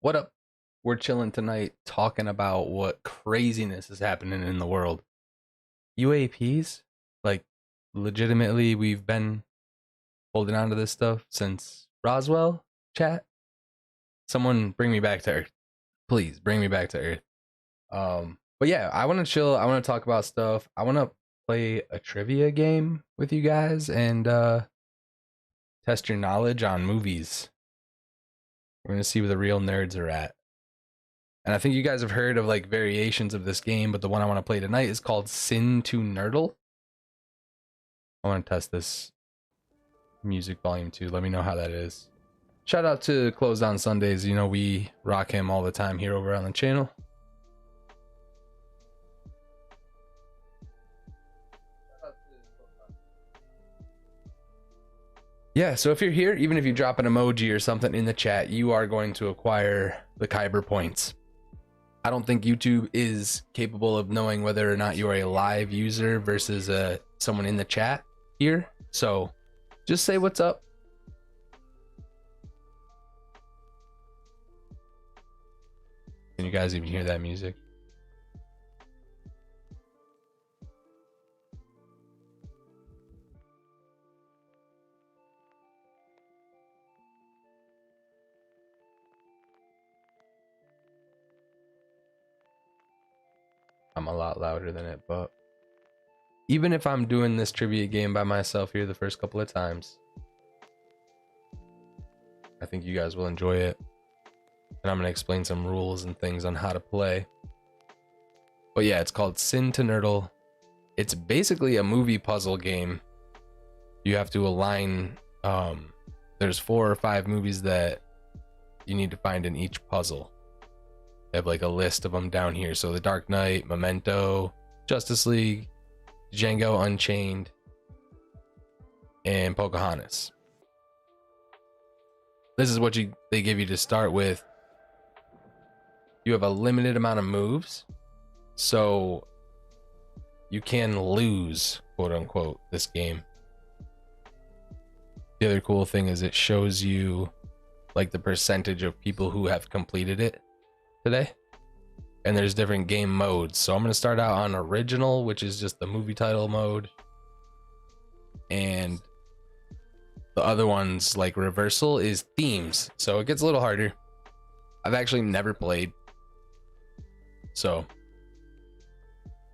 What up? We're chilling tonight talking about what craziness is happening in the world. UAPs? Like, legitimately, we've been holding on to this stuff since Roswell, chat? Someone bring me back to Earth. Please, bring me back to Earth. But yeah, I want to chill. I want to talk about stuff. I want to play a trivia game with you guys and test your knowledge on movies. We're going to see where the real nerds are at. And I think you guys have heard of like variations of this game, but the one I want to play tonight is called Cine2Nerdle. I want to test this music volume too. Let me know how that is. Shout out to Closed on Sundays. You know, we rock him all the time here over on the channel. Yeah, so if you're here, even if you drop an emoji or something in the chat, you are going to acquire the KYBER points. I don't think YouTube is capable of knowing whether or not you are a live user versus someone in the chat here. So just say what's up. Can you guys even hear that music? I'm a lot louder than it, but even if I'm doing this trivia game by myself here the first couple of times, I think you guys will enjoy it. And I'm going to explain some rules and things on how to play. But yeah, it's called Cine2Nerdle. It's basically a movie puzzle game. You have to align, there's 4 or 5 movies that you need to find in each puzzle. I have like a list of them down here. So The Dark Knight, Memento, Justice League, Django Unchained, and Pocahontas. This is what they give you to start with. You have a limited amount of moves, so you can lose, quote unquote, this game. The other cool thing is it shows you like the percentage of people who have completed it today, and there's different game modes. So I'm going to start out on original, which is just the movie title mode, and the other ones like reversal is themes, so it gets a little harder. I've actually never played, so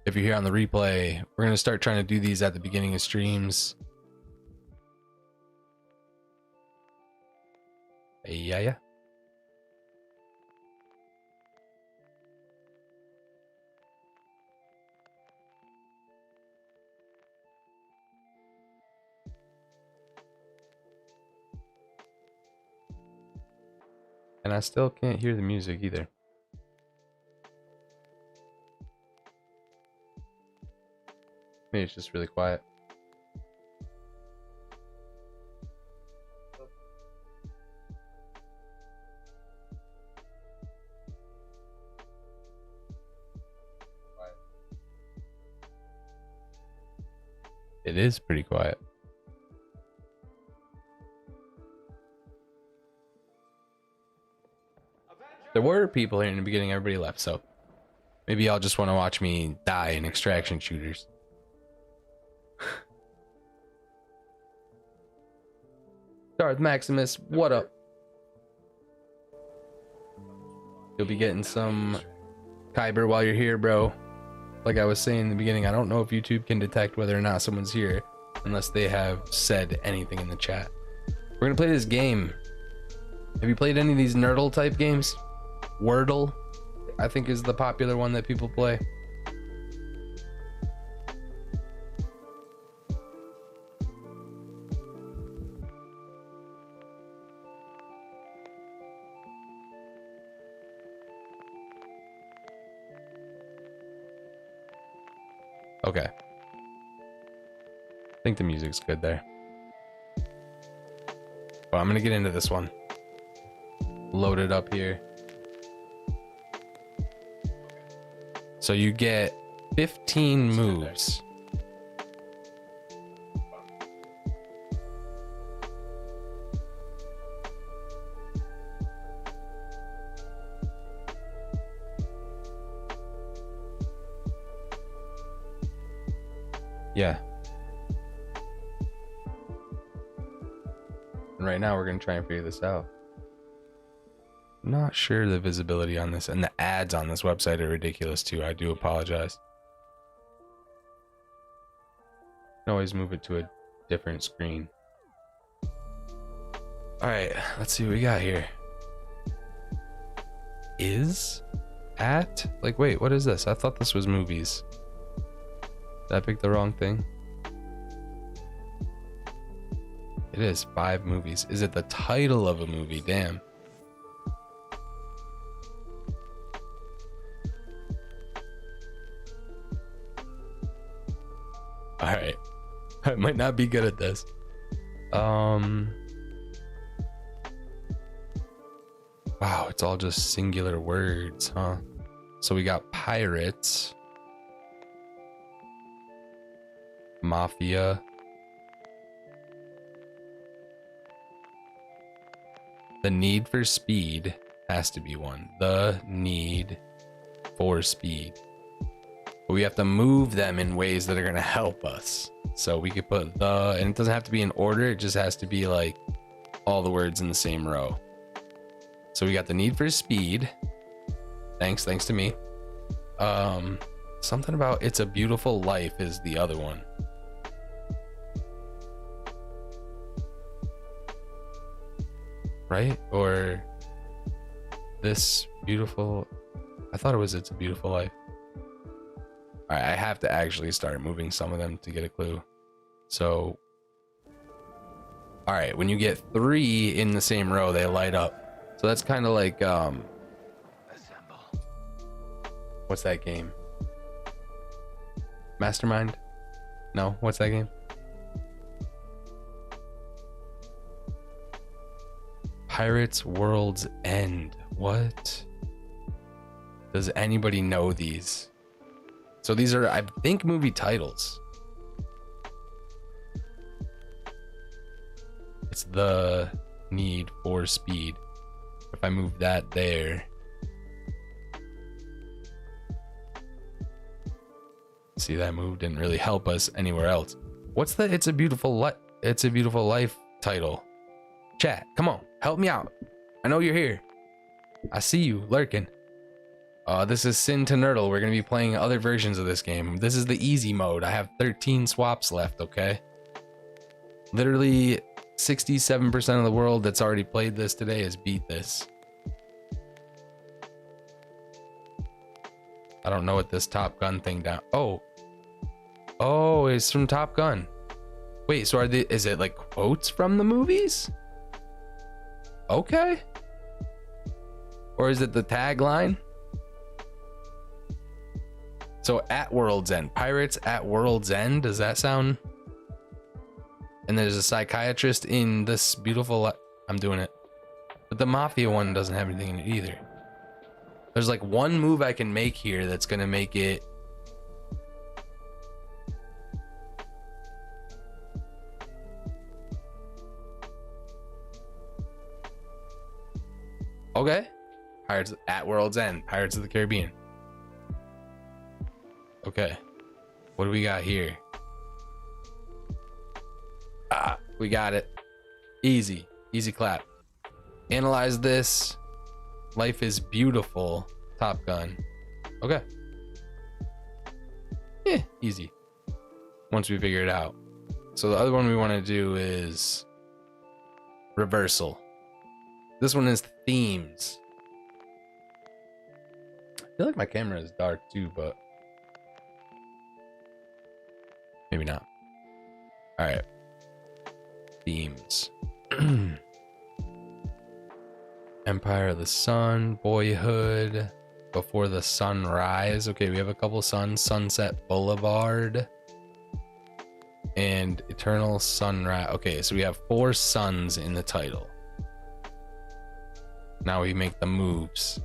if you're here on the replay, we're going to start trying to do these at the beginning of streams. Yeah. And I still can't hear the music either. Maybe it's just really quiet. It is pretty quiet. There were people here in the beginning, everybody left, so maybe y'all just want to watch me die in extraction shooters. Darth Maximus, what up? You'll be getting some KYBER while you're here, bro. Like I was saying in the beginning, I don't know if YouTube can detect whether or not someone's here unless they have said anything in the chat. We're gonna play this game. Have you played any of these Nerdle type games? Wordle, I think, is the popular one that people play. Okay. I think the music's good there. Well, I'm gonna get into this one. Load it up here. So you get 15 moves. Yeah. And right now we're going to try and figure this out. Not sure the visibility on this, and the ads on this website are ridiculous too. I do apologize. You can always move it to a different screen. All right, let's see what we got here. Is at like, wait, what is this? I thought this was movies. Did I pick the wrong thing? It is 5 movies. Is it the title of a movie? Damn. All right. I might not be good at this. Wow, it's all just singular words, huh? So we got pirates, mafia, the need for speed has to be one. The need for speed. But we have to move them in ways that are gonna help us. So we could put the, and it doesn't have to be in order, it just has to be like all the words in the same row. So we got the need for speed. Thanks to me. Something about It's a Beautiful Life is the other one. Right? Or This Beautiful, I thought it was It's a Beautiful Life. All right, I have to actually start moving some of them to get a clue. So, all right, when you get 3 in the same row, they light up. So that's kind of like, what's that game? Mastermind? No, what's that game? Pirates World's End. What? Does anybody know these? So these are, I think, movie titles. It's the need for speed. If I move that there. See, that move didn't really help us anywhere else. What's the It's a Beautiful Life title? Chat, come on, help me out. I know you're here. I see you lurking. This is Cine2Nerdle. We're gonna be playing other versions of this game. This is the easy mode. I have 13 swaps left, okay? Literally 67% of the world that's already played this today has beat this. I don't know what this Top Gun thing down. Oh, it's from Top Gun. Wait, so is it like quotes from the movies? Okay. Or is it the tagline? So at World's End, Pirates at World's End, does that sound? And there's a psychiatrist in This Beautiful, I'm doing it. But the Mafia one doesn't have anything in it either. There's like one move I can make here that's gonna make it. Okay. Pirates at World's End, Pirates of the Caribbean. Okay, what do we got here? We got it. Easy clap. Analyze this. Life is Beautiful. Top Gun. Okay. Yeah, easy. Once we figure it out. So the other one we want to do is Reversal. This one is Themes. I feel like my camera is dark too, but maybe not. All right. Themes. Empire of the Sun, Boyhood, Before the Sunrise. Okay, we have a couple suns. Sunset Boulevard and Eternal Sunrise. Okay, so we have 4 suns in the title. Now we make the moves.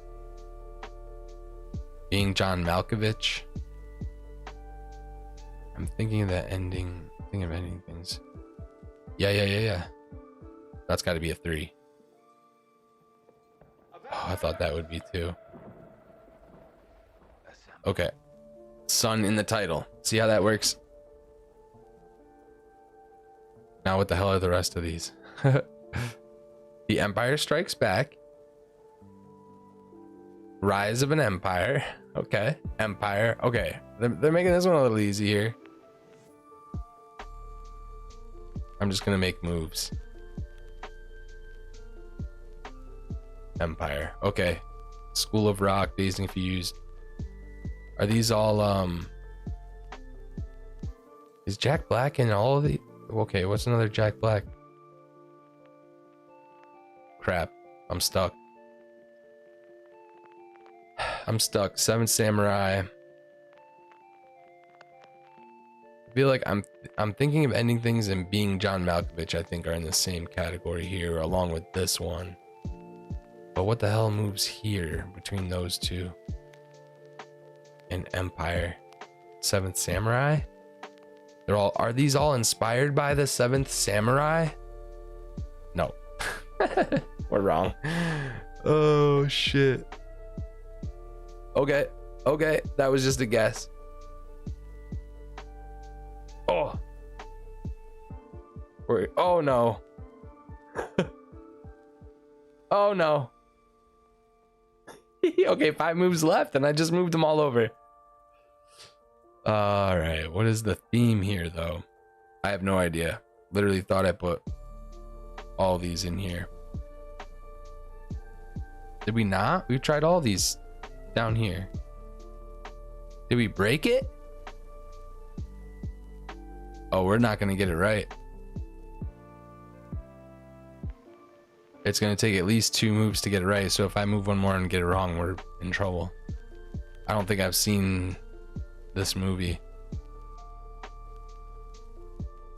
Being John Malkovich. I'm thinking of that ending. Thinking of ending things. Yeah. That's got to be a 3. Oh, I thought that would be 2. Okay. Sun in the title. See how that works? Now what the hell are the rest of these? The Empire Strikes Back. Rise of an Empire. Okay. Empire. Okay. They're making this one a little easy here. I'm just gonna make moves. Empire. Okay. School of Rock, Dazed and Confused. Are these all is Jack Black in all of the? Okay, what's another Jack Black? crap. I'm stuck. I'm stuck. Seventh Samurai. I feel like I'm thinking of ending things and being John Malkovich, I think, are in the same category here, along with this one. But what the hell moves here between those two? And Empire. Seventh Samurai? Are these all inspired by the Seventh Samurai? No. We're wrong. Oh shit. Okay, that was just a guess. Oh no. Oh no. Okay, 5 moves left and I just moved them all over. All right, what is the theme here though? I have no idea. Literally thought I put all these in here. Did we not? We've tried all these down here. Did we break it? Oh, we're not gonna get it right. It's gonna take at least 2 moves to get it right, so if I move one more and get it wrong, we're in trouble. I don't think I've seen this movie.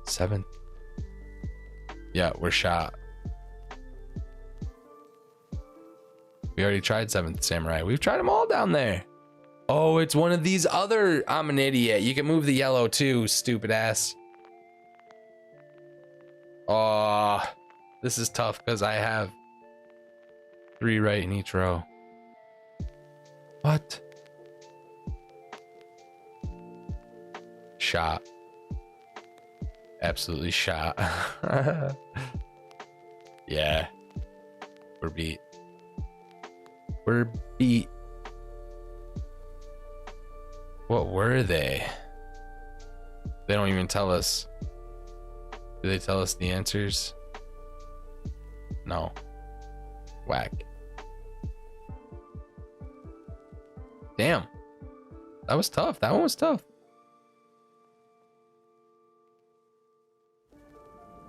7. Yeah, we're shot. We already tried Seventh Samurai. We've tried them all down there. Oh, it's one of these other. I'm an idiot. You can move the yellow too, stupid ass. Oh, this is tough because I have 3 right in each row. What? Shot. Absolutely shot. Yeah. We're beat. We're beat. What were they? They don't even tell us. Do they tell us the answers? No. Whack. Damn. That was tough. That one was tough.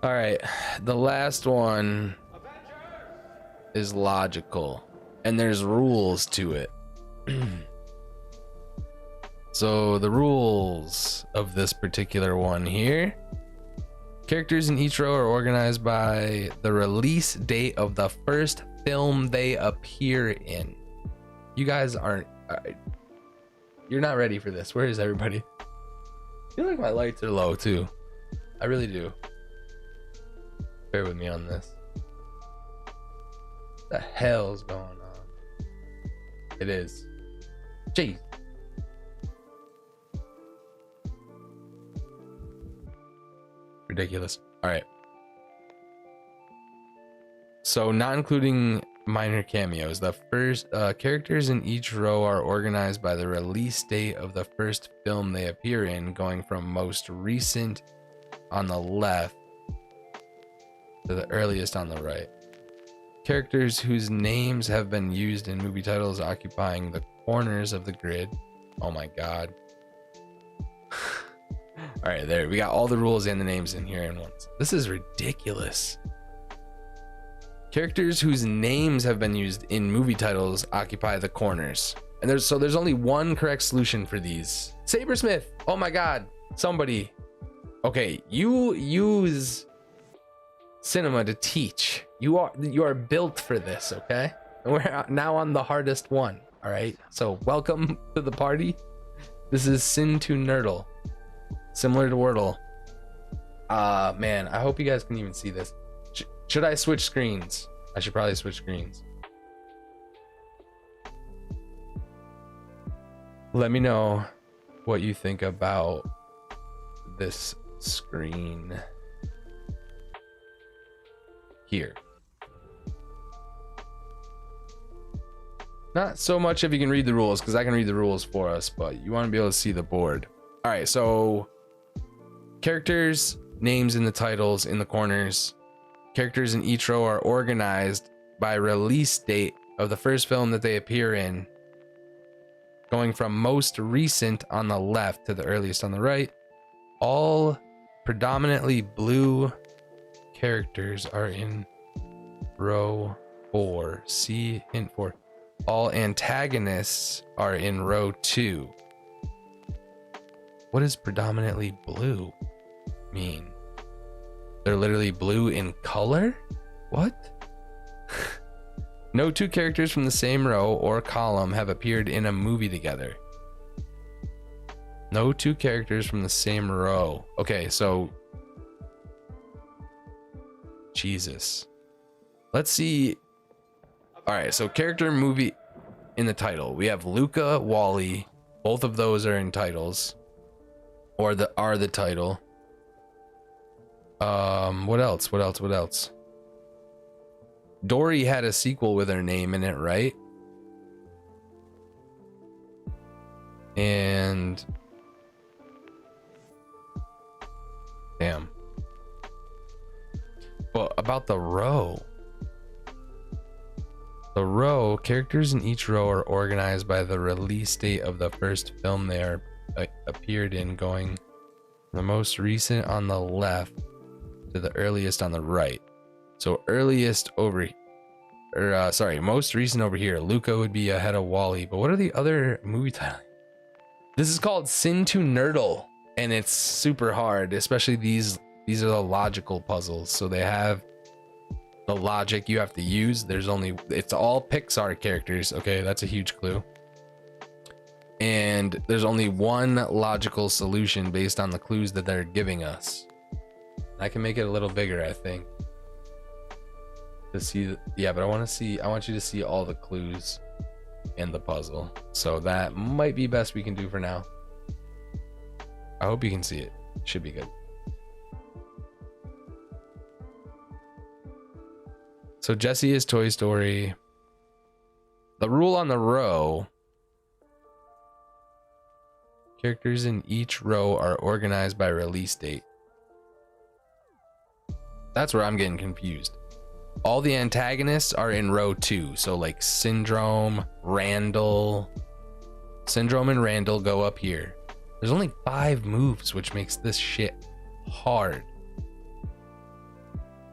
All right. The last one is logical. And there's rules to it. So the rules of this particular one here. Characters in each row are organized by the release date of the first film they appear in. You guys aren't... you're not ready for this. Where is everybody? I feel like my lights are low too. I really do. Bear with me on this. What the hell's going on? It is. Jeez. Ridiculous. All right. So not including minor cameos, the first characters in each row are organized by the release date of the first film they appear in, going from most recent on the left to the earliest on the right. Characters whose names have been used in movie titles occupying the corners of the grid. Oh my god. All right, there we got all the rules and the names in here in once. This is ridiculous. Characters whose names have been used in movie titles occupy the corners. And there's only one correct solution for these. Sabersmith. Oh my god. Somebody. Okay, you use cinema to teach. You are built for this, okay? And we're now on the hardest one. All right. So welcome to the party. This is Cine2Nerdle. Similar to Wordle. Man, I hope you guys can even see this. Should I switch screens? I should probably switch screens. Let me know what you think about this screen here. Not so much if you can read the rules, because I can read the rules for us, but you want to be able to see the board. All right, so characters, names in the titles in the corners. Characters in each row are organized by release date of the first film that they appear in, going from most recent on the left to the earliest on the right. All predominantly blue characters are in row 4. See hint 4. All antagonists are in row 2. What does predominantly blue mean? They're literally blue in color? What? No two characters from the same row or column have appeared in a movie together. No two characters from the same row. Okay, so Jesus. Let's see. All right, so character movie in the title. We have Luca, Wally. Both of those are in titles. Or are the title. What else? What else? What else? Dory had a sequel with her name in it, right? And damn. Well, about the row. The row, characters in each row are organized by the release date of the first film they are appeared in, going the most recent on the left to the earliest on the right. So earliest over, or sorry, most recent over here. Luca would be ahead of Wally. But what are the other movie titles? This is called Cine2Nerdle, and it's super hard, especially these are the logical puzzles. So they have the logic you have to use. It's all Pixar characters. Okay, that's a huge clue. And there's only one logical solution based on the clues that they're giving us. I can make it a little bigger, I think. To see, yeah, but I want you to see all the clues in the puzzle. So that might be best we can do for now. I hope you can see it. Should be good. So Jesse is Toy Story. The rule on the row. Characters in each row are organized by release date. That's where I'm getting confused. All the antagonists are in row 2. So like Syndrome, Randall. Syndrome and Randall go up here. There's only 5 moves, which makes this shit hard.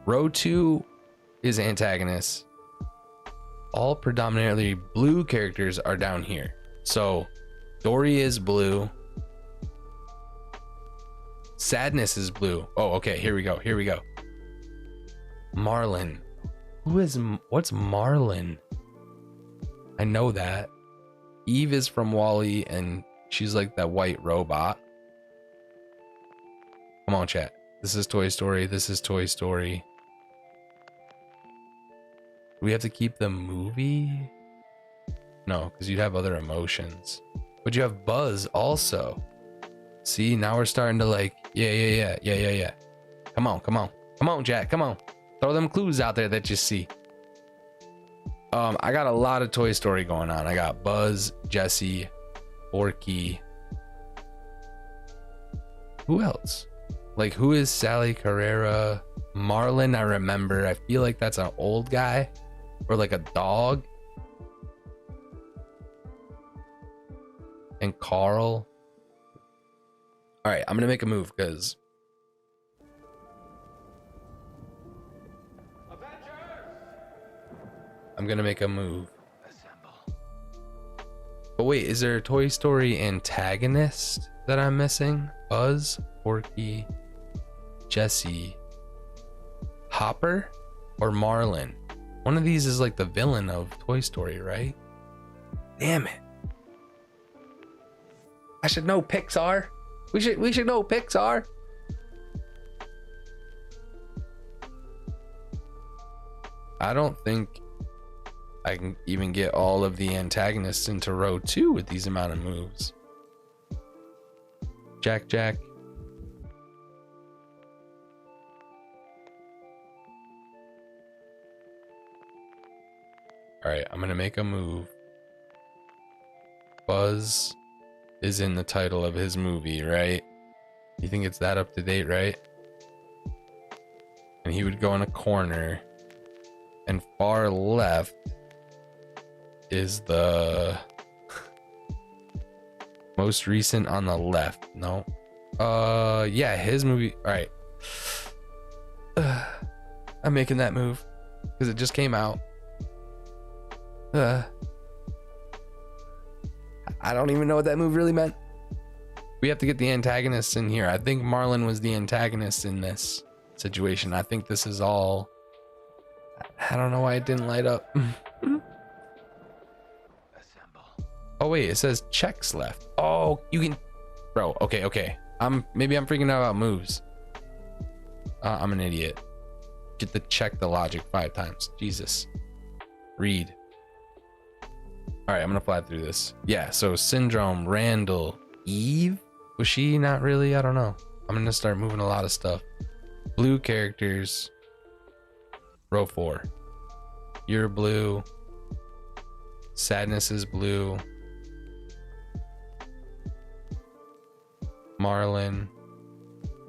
Row 2 is antagonists. All predominantly blue characters are down here. So Dory is blue. Sadness is blue. Oh, okay, here we go. Here we go. Marlin. What's Marlin? I know that. Eve is from Wally, and she's like that white robot. Come on, chat. This is Toy Story. This is Toy Story. Do we have to keep the movie? No, because you'd have other emotions. But you have Buzz also. See, now we're starting to like, yeah. Come on, Jack, come on. Throw them clues out there that you see. I got a lot of Toy Story going on. I got Buzz, Jesse, Forky. Who else? Like, who is Sally Carrera? Marlin, I remember. I feel like that's an old guy. Or like a dog. And Carl. All right, I'm gonna make a move because I'm gonna make a move. But wait, is there a Toy Story antagonist that I'm missing? Buzz, Forky, Jesse, Hopper, or Marlin? One of these is like the villain of Toy Story, right? Damn it. I should know Pixar. We should know Pixar. I don't think I can even get all of the antagonists into row 2 with these amount of moves. Jack. All right, I'm gonna make a move. Buzz is in the title of his movie, right? You think it's that up to date, right? And he would go in a corner, and far left is the most recent on the left. No. Yeah, his movie. All right. I'm making that move because it just came out. I don't even know what that move really meant. We have to get the antagonists in here. I think Marlon was the antagonist in this situation. I think this is all... I don't know why it didn't light up. Oh wait, it says checks left. Oh, you can... Bro, okay. Maybe I'm freaking out about moves. I'm an idiot. Get to check the logic 5 times. Jesus. Read. All right, I'm gonna fly through this. Yeah, so Syndrome, Randall, Eve? Was she not really? I don't know. I'm gonna start moving a lot of stuff. Blue characters. Row 4. You're blue. Sadness is blue. Marlon.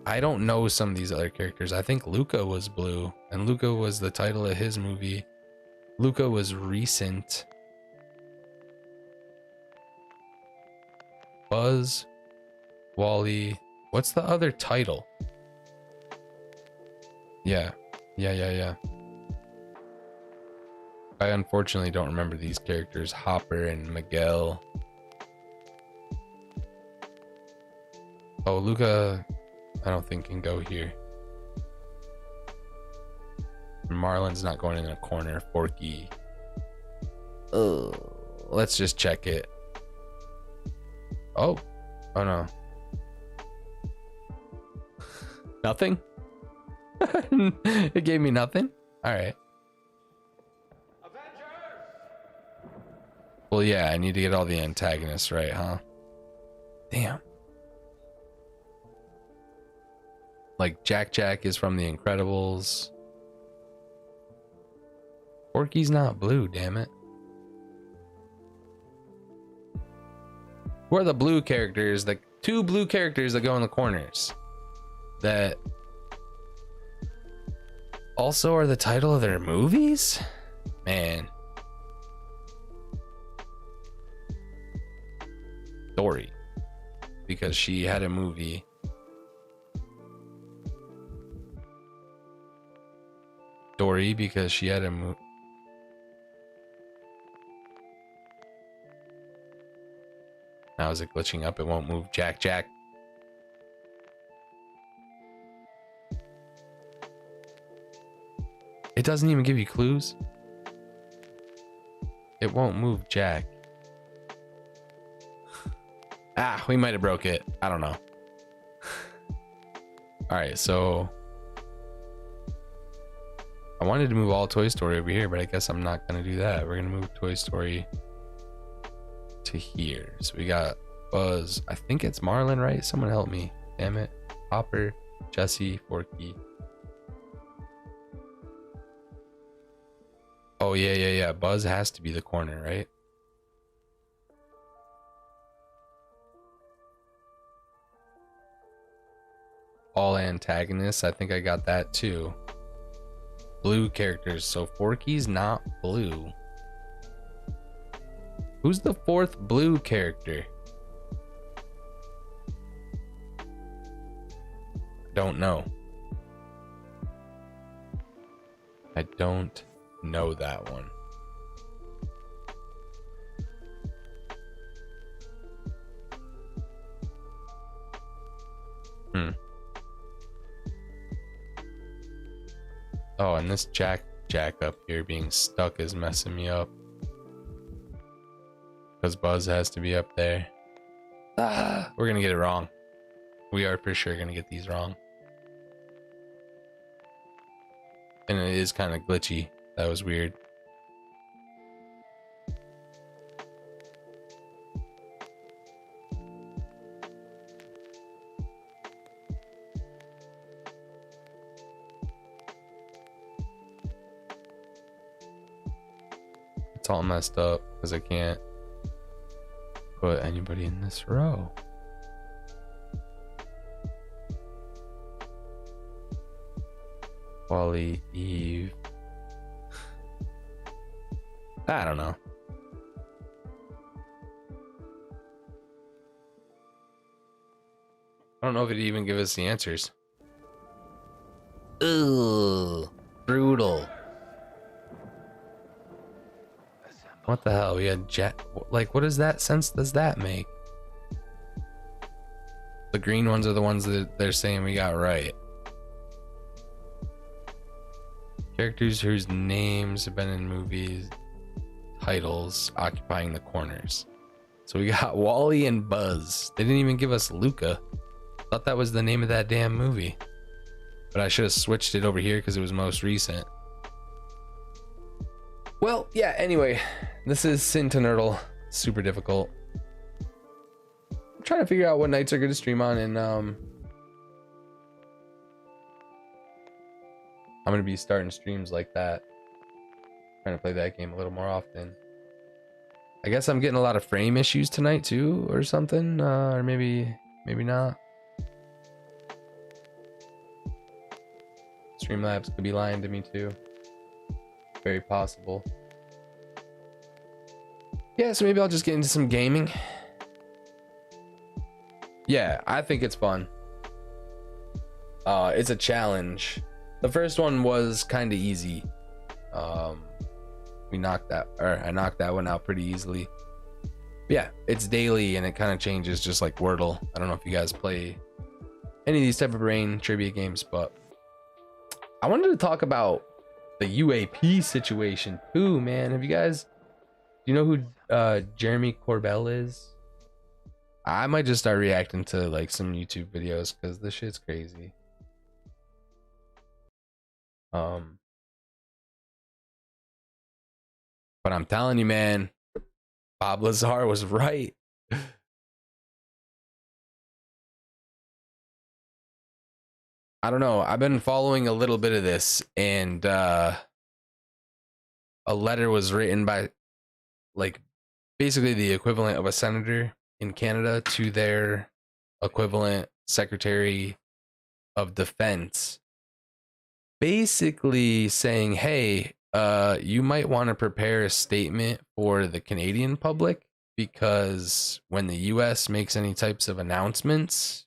I don't know some of these other characters. I think Luca was blue, and Luca was the title of his movie. Luca was recent. Buzz, Wally. What's the other title? Yeah. I unfortunately don't remember these characters. Hopper and Miguel. Oh, Luca, I don't think can go here. Marlon's not going in a corner. Forky. Oh, let's just check it. Oh no. Nothing? It gave me nothing? All right. Well, yeah, I need to get all the antagonists right, huh? Damn. Like Jack is from The Incredibles. Porky's not blue, damn it. Who are the blue characters? The 2 blue characters that go in the corners that also are the title of their movies? Man. Dory, because she had a movie. Dory, because she had a movie. Now is it glitching up? It won't move. Jack. It doesn't even give you clues. It won't move Jack. Ah, we might have broke it. I don't know. All right, so I wanted to move all Toy Story over here, but I guess I'm not gonna do that. We're gonna move Toy Story to here. So we got Buzz. I think it's Marlon, right? Someone help me. Damn it. Hopper, Jesse, Forky. Oh yeah. Buzz has to be the corner, right? All antagonists. I think I got that too. Blue characters. So Forky's not blue. Who's the 4th blue character? Don't know. I don't know that one. Oh, and this Jack up here being stuck is messing me up. Because Buzz has to be up there. We're gonna get it wrong. We are for sure gonna get these wrong. And it is kind of glitchy. That was weird. It's all messed up because I can't put anybody in this row. Wally, Eve. I don't know. I don't know if it'd even give us the answers. Ugh, brutal. What the hell? We had jet. Like, what does that sense does that make? The green ones are the ones that they're saying we got right. Characters whose names have been in movies, titles occupying the corners. So we got Wally and Buzz. They didn't even give us Luca. Thought that was the name of that damn movie. But I should have switched it over here because it was most recent. Well, yeah, anyway, this is Cine2Nerdle. Super difficult. I'm trying to figure out what nights are good to stream on, and I'm gonna be starting streams like that. Trying to play that game a little more often. I guess I'm getting a lot of frame issues tonight too, or something, or maybe not. Streamlabs could be lying to me too. Very possible. Yeah, so maybe I'll just get into some gaming. Yeah, I think it's fun. It's a challenge. The first one was kind of easy. I knocked that one out pretty easily. But yeah, it's daily and it kind of changes, just like Wordle. I don't know if you guys play any of these type of brain trivia games, but I wanted to talk about the UAP situation too, man. Have you guys, do you know who Jeremy Corbell is? I might just start reacting to like some YouTube videos because this shit's crazy. But I'm telling you, man, Bob Lazar was right. I don't know. I've been following a little bit of this, and a letter was written by, like, basically the equivalent of a senator in Canada to their equivalent Secretary of Defense, basically saying, hey, you might want to prepare a statement for the Canadian public, because when the US makes any types of announcements,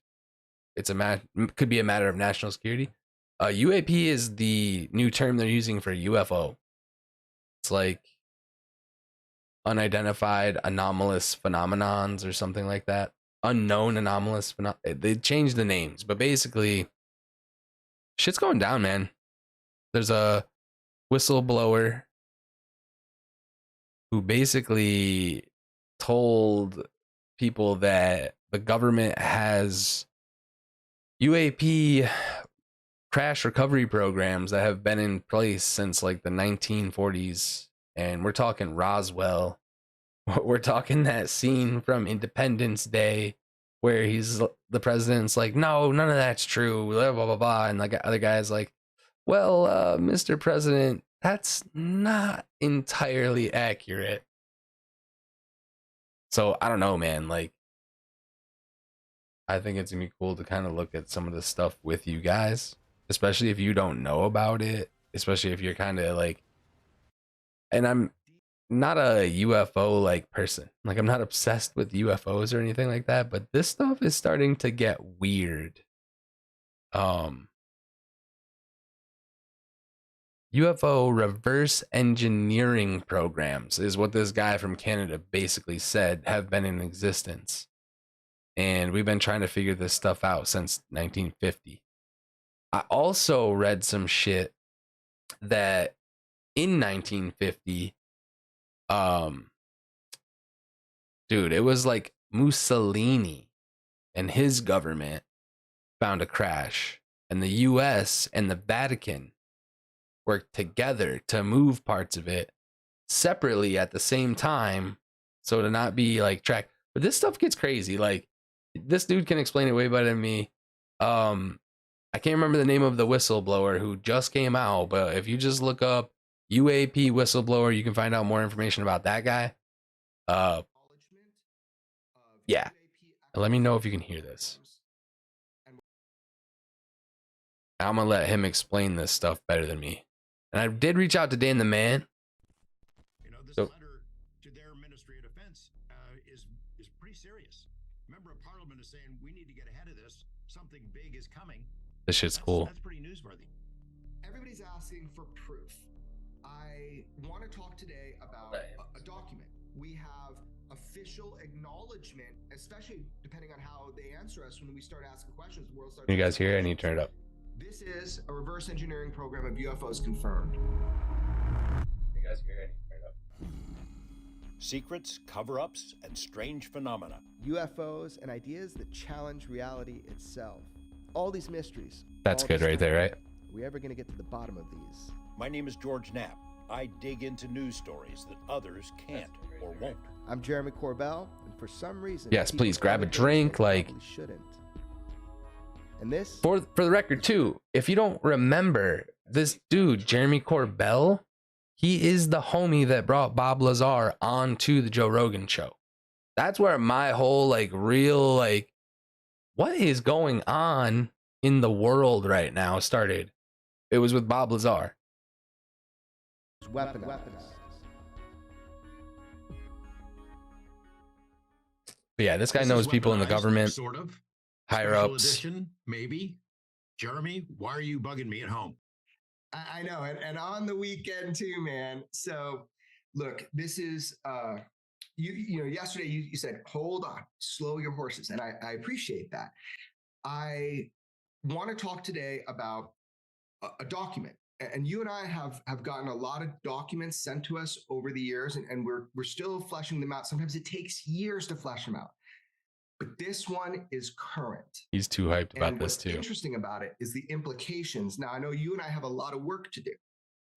it's could be a matter of national security. UAP is the new term they're using for UFO. It's like unidentified anomalous phenomenons or something like that. Unknown anomalous they changed the names, but basically shit's going down, man. There's a whistleblower who basically told people that the government has UAP crash recovery programs that have been in place since like the 1940s. And we're talking Roswell. We're talking that scene from Independence Day where the president's like, no, none of that's true, blah, blah, blah, blah. And the other guy's like, well, Mr. President, that's not entirely accurate. So I don't know, man. Like, I think it's gonna be cool to kind of look at some of this stuff with you guys, especially if you don't know about it, especially if you're kind of like, and I'm not a UFO like person. Like, I'm not obsessed with UFOs or anything like that, but this stuff is starting to get weird. UFO reverse engineering programs is what this guy from Canada basically said have been in existence. And we've been trying to figure this stuff out since 1950. I also read some shit that in 1950, dude, it was like Mussolini and his government found a crash, and the US and the Vatican worked together to move parts of it separately at the same time, so to not be like tracked. But this stuff gets crazy. Like, this dude can explain it way better than me. I can't remember the name of the whistleblower who just came out, but if you just look up UAP whistleblower, you can find out more information about that guy. Yeah. Let me know if you can hear this. I'm gonna let him explain this stuff better than me. And I did reach out to Dan the Man. You know, this letter to their Ministry of Defense is pretty serious. Member of Parliament is saying we need to get ahead of this. Something big is coming. This shit's cool. That's pretty newsworthy. Everybody's asking for proof. I I want to talk today about a document. We have official acknowledgement, especially depending on how they answer us when we start asking questions. The world starts. Can you guys hear it? I need to turn it up. This is a reverse engineering program of UFOs confirmed. You guys hear it? I need to turn it up. Secrets, cover-ups, and strange phenomena. UFOs and ideas that challenge reality itself. All these mysteries. That's good right there, right? Are we ever going to get to the bottom of these? My name is George Knapp. I dig into news stories that others can't or won't. I'm Jeremy Corbell, and for some reason, yes, please grab a drink. Like, shouldn't. And this, for the record too, if you don't remember, this dude Jeremy Corbell, he is the homie that brought Bob Lazar onto the Joe Rogan show. That's where my whole real what is going on in the world right now started. It was with Bob Lazar. Weapons. But yeah, this guy knows people in the government, sort of higher Special ups. Edition, maybe. Jeremy, why are you bugging me at home? I know, and on the weekend too, man. So, look, this is you know, yesterday you said, hold on, slow your horses, and I appreciate that. I want to talk today about a document. And you and I have gotten a lot of documents sent to us over the years, and we're still fleshing them out. Sometimes it takes years to flesh them out. But this one is current. He's too hyped about and this what's too. Interesting about it is the implications. Now, I know you and I have a lot of work to do.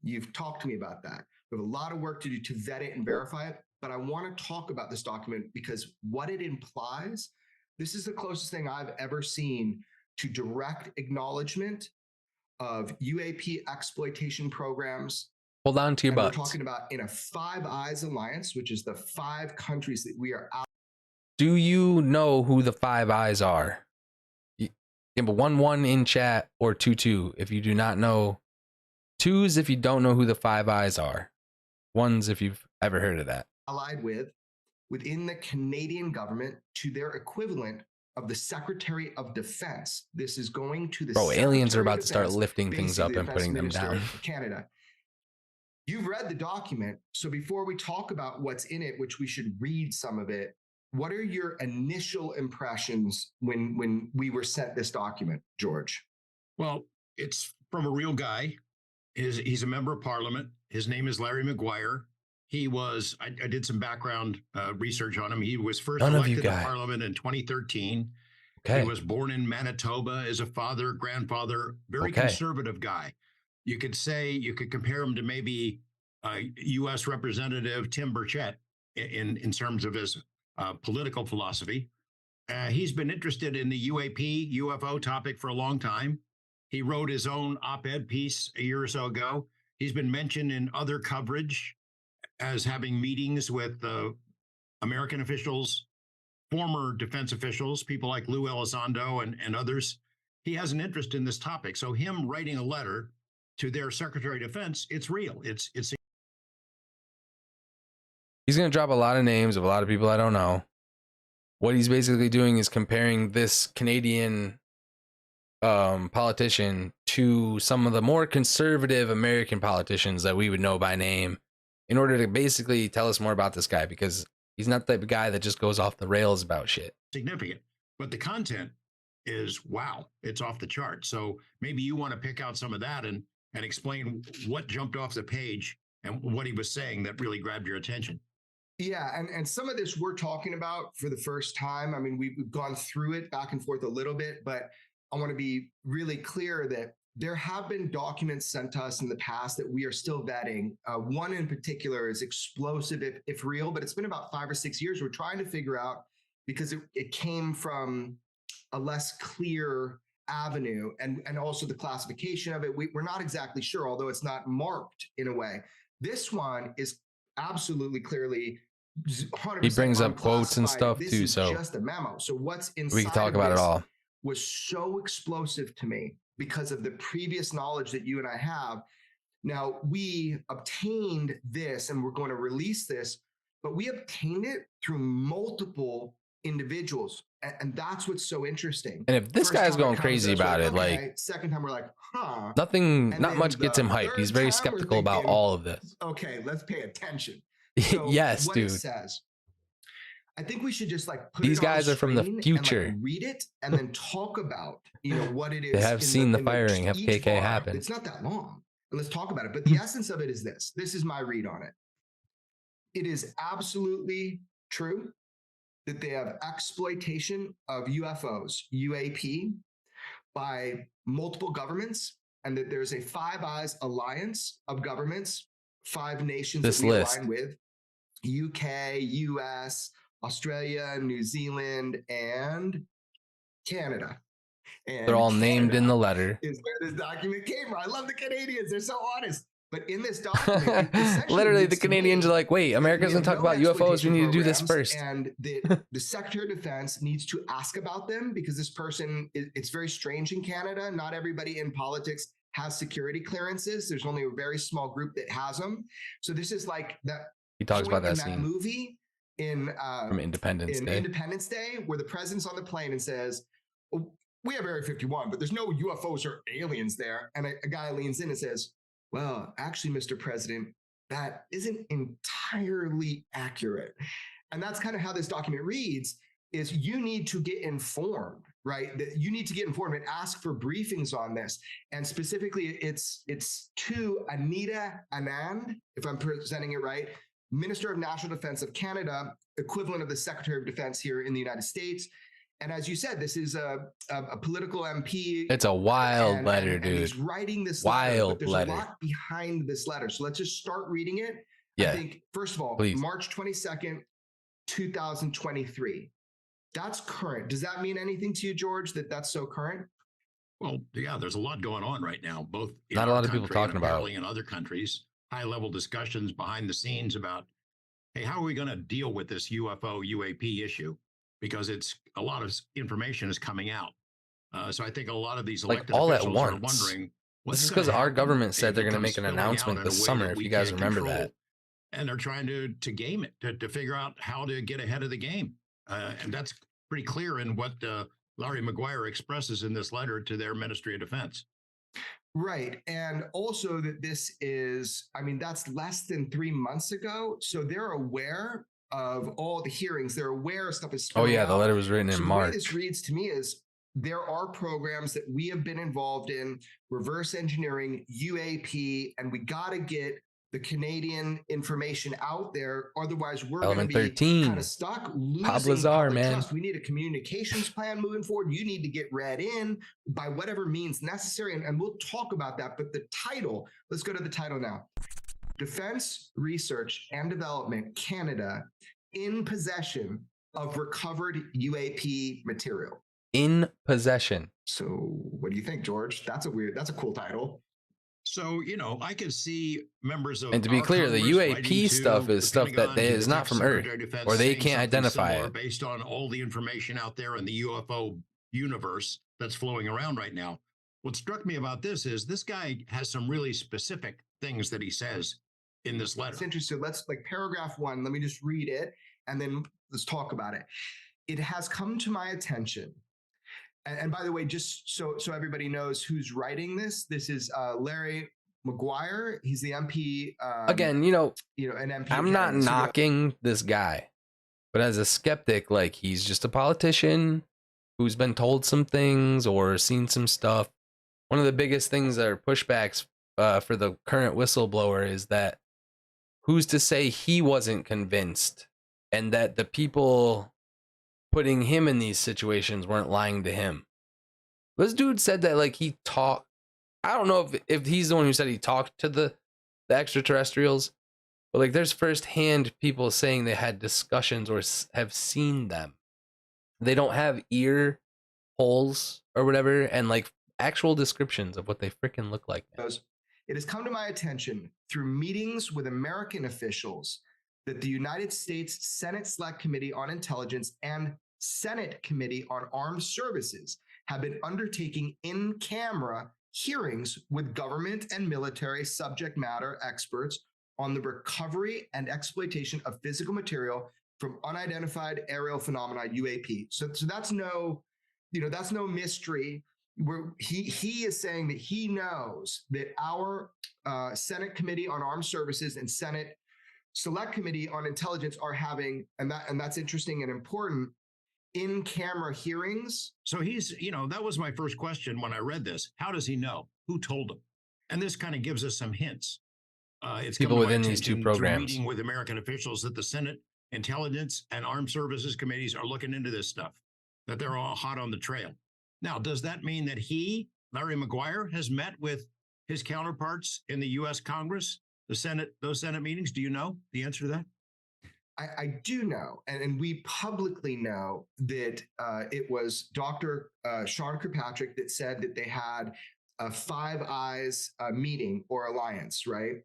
You've talked to me about that. We have a lot of work to do to vet it and verify it. But I want to talk about this document because what it implies, this is the closest thing I've ever seen to direct acknowledgement of UAP exploitation programs. Hold on to your butts. We're talking about in a Five Eyes alliance, which is the 5 countries that we are out. Do you know who the Five Eyes are? Give a 1-1 in chat or 2-2 if you do not know. 2s if you don't know who the Five Eyes are. 1s if you've ever heard of that. Allied with within the Canadian government to their equivalent of the Secretary of Defense. This is going to the aliens are Secretary about of to start Defense, lifting things up basically and the putting them Defense down. Minister of Canada. You've read the document, so before we talk about what's in it, which we should read some of it, what are your initial impressions when we were sent this document, George? Well, it's from a real guy. He's a member of Parliament. His name is Larry Maguire. He was, I did some background research on him. He was first elected to Parliament in 2013. Okay. He was born in Manitoba as a father, grandfather, very conservative guy. You could compare him to maybe U.S. Representative Tim Burchett in terms of his political philosophy. He's been interested in the UAP, UFO topic for a long time. He wrote his own op-ed piece a year or so ago. He's been mentioned in other coverage as having meetings with American officials, former defense officials, people like Lou Elizondo and others. He has an interest in this topic. So him writing a letter to their Secretary of Defense, it's real. It's. He's going to drop a lot of names of a lot of people I don't know. What he's basically doing is comparing this Canadian politician to some of the more conservative American politicians that we would know by name in order to basically tell us more about this guy, because he's not the type of guy that just goes off the rails about shit. Significant. But the content is, wow, it's off the chart. So maybe you want to pick out some of that and explain what jumped off the page and what he was saying that really grabbed your attention. Yeah, and some of this we're talking about for the first time. I mean, we've gone through it back and forth a little bit, but I want to be really clear that there have been documents sent to us in the past that we are still vetting. One in particular is explosive, if real, but it's been about 5 or 6 years. We're trying to figure out, because it came from a less clear avenue, and also the classification of it. We're not exactly sure, although it's not marked in a way. This one is absolutely clearly 100%. He brings up quotes and stuff too, so just a memo. So what's inside we can talk about it all. Was so explosive to me because of the previous knowledge that you and I have. Now, we obtained this and we're going to release this, but we obtained it through multiple individuals. And that's what's so interesting. And if this guy's going crazy about it, like, second time we're like, huh. Not much gets him hyped. He's very skeptical about all of this. Okay, let's pay attention. So yes, what dude. It says, I think we should just like put these it on guys the are from the future. and, like, read it and then talk about what it is. They have seen the firing of KK happen. It's not that long. And let's talk about it. But the essence of it is this. This is my read on it. It is absolutely true that they have exploitation of UFOs, UAP, by multiple governments, and that there's a Five Eyes alliance of governments, 5 nations that we align with: UK, US, Australia, New Zealand, and Canada. And they're all named in the letter. Is where this document came from. I love the Canadians. They're so honest. But in this document, literally the Canadians are like, wait, America's going to talk about UFOs. We need to do this first. And the Secretary of Defense needs to ask about them, because this person, it's very strange in Canada. Not everybody in politics has security clearances. There's only a very small group that has them. So this is like that. He talks about that scene movie from Independence Day. Independence Day, where the president's on the plane and says, oh, we have Area 51, but there's no UFOs or aliens there. And a guy leans in and says, well, actually, Mr. President, that isn't entirely accurate. And that's kind of how this document reads, is you need to get informed, right? That you need to get informed and ask for briefings on this. And specifically, it's to Anita Anand, if I'm presenting it right, Minister of National Defense of Canada, equivalent of the Secretary of Defense here in the United States. And as you said, this is a political MP. It's a wild letter, dude. And he's writing this wild letter. There's a lot behind this letter. So let's just start reading it. Yeah. I think, first of all, March 22nd, 2023. That's current. Does that mean anything to you, George, that that's so current? Well, yeah, there's a lot going on right now, both in not a lot of people talking about in other countries. High-level discussions behind the scenes about, hey, how are we going to deal with this UFO UAP issue? Because it's a lot of information is coming out. So I think a lot of these elected all officials at are once. wondering. This is because our government said they're going to make an announcement this summer, if you guys remember that. And they're trying to game it, to figure out how to get ahead of the game. And that's pretty clear in what Larry Maguire expresses in this letter to their Ministry of Defense. Right. And also that this is, I mean, that's less than 3 months ago. So they're aware of all the hearings. They're aware stuff is the letter was written in March. The way this reads to me is there are programs that we have been involved in, reverse engineering, UAP, and we got to get the Canadian information out there. Otherwise, we're going to be kind of stuck, losing public trust. We need a communications plan moving forward. You need to get read in by whatever means necessary. And we'll talk about that. But the title, let's go to the title now. Defense Research and Development Canada in possession of recovered UAP material. In possession. So what do you think, George? That's a cool title. So, I could see members of, and to be clear, the UAP stuff is stuff that is not from Earth, or they can't identify it. Based on all the information out there in the UFO universe that's flowing around right now. What struck me about this is this guy has some really specific things that he says in this letter. It's interesting. Let's paragraph 1. Let me just read it and then let's talk about it. It has come to my attention. And by the way, just so everybody knows who's writing this is Larry Maguire. He's the MP. Again, an MP. I'm not knocking this guy, but as a skeptic, he's just a politician who's been told some things or seen some stuff. One of the biggest things that are pushbacks for the current whistleblower is that who's to say he wasn't convinced and that the people putting him in these situations weren't lying to him. This dude said that he talked. I don't know if he's the one who said he talked to the extraterrestrials, but there's firsthand people saying they had discussions or have seen them. They don't have ear holes or whatever, and actual descriptions of what they freaking look like. It has come to my attention through meetings with American officials that the United States Senate Select Committee on Intelligence and Senate Committee on Armed Services have been undertaking in-camera hearings with government and military subject matter experts on the recovery and exploitation of physical material from unidentified aerial phenomena, UAP. So that's no, that's no mystery. Where he is saying that he knows that our Senate Committee on Armed Services and Senate Select Committee on Intelligence are having, and that's interesting and important, in-camera hearings. So he's, that was my first question when I read this. How does he know? Who told him? And this kind of gives us some hints. It's people within these two programs meeting with American officials that the Senate Intelligence and Armed Services Committees are looking into this stuff, that they're all hot on the trail. Now, does that mean that Larry Maguire, has met with his counterparts in the U.S. Congress, the Senate, those Senate meetings? Do you know the answer to that? I do know, and we publicly know that it was Dr. Sean Kirkpatrick that said that they had a Five Eyes meeting or alliance, right?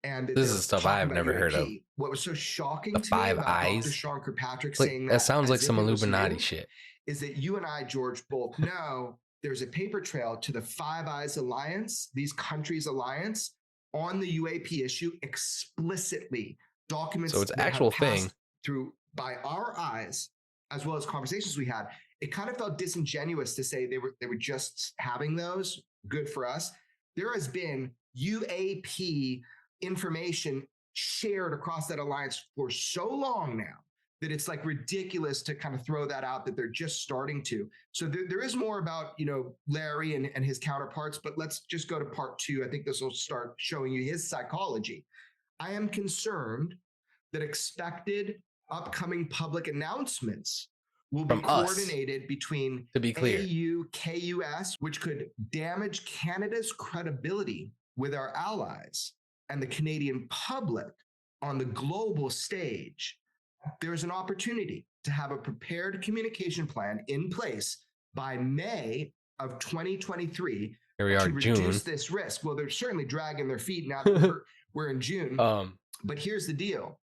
And this is stuff I've never heard of. What was so shocking the to Five me about Eyes? Dr. Sean Kirkpatrick like, saying that sounds like some new, Illuminati shit. Is that you and I, George, both know there's a paper trail to the Five Eyes Alliance, these countries' alliance, on the UAP issue explicitly documents. So it's an actual thing through by our eyes, as well as conversations we had. It kind of felt disingenuous to say they were just having those. Good for us. There has been UAP information shared across that alliance for so long now that it's like ridiculous to kind of throw that out that they're just starting to. So there is more about, Larry and his counterparts, but let's just go to part 2. I think this will start showing you his psychology. I am concerned that expected upcoming public announcements will be coordinated between to be clear, AU, KUS, which could damage Canada's credibility with our allies and the Canadian public on the global stage. There's an opportunity to have a prepared communication plan in place by May of 2023 Here we are, to June. reduce this risk. Well, they're certainly dragging their feet now that we're in June. But here's the deal.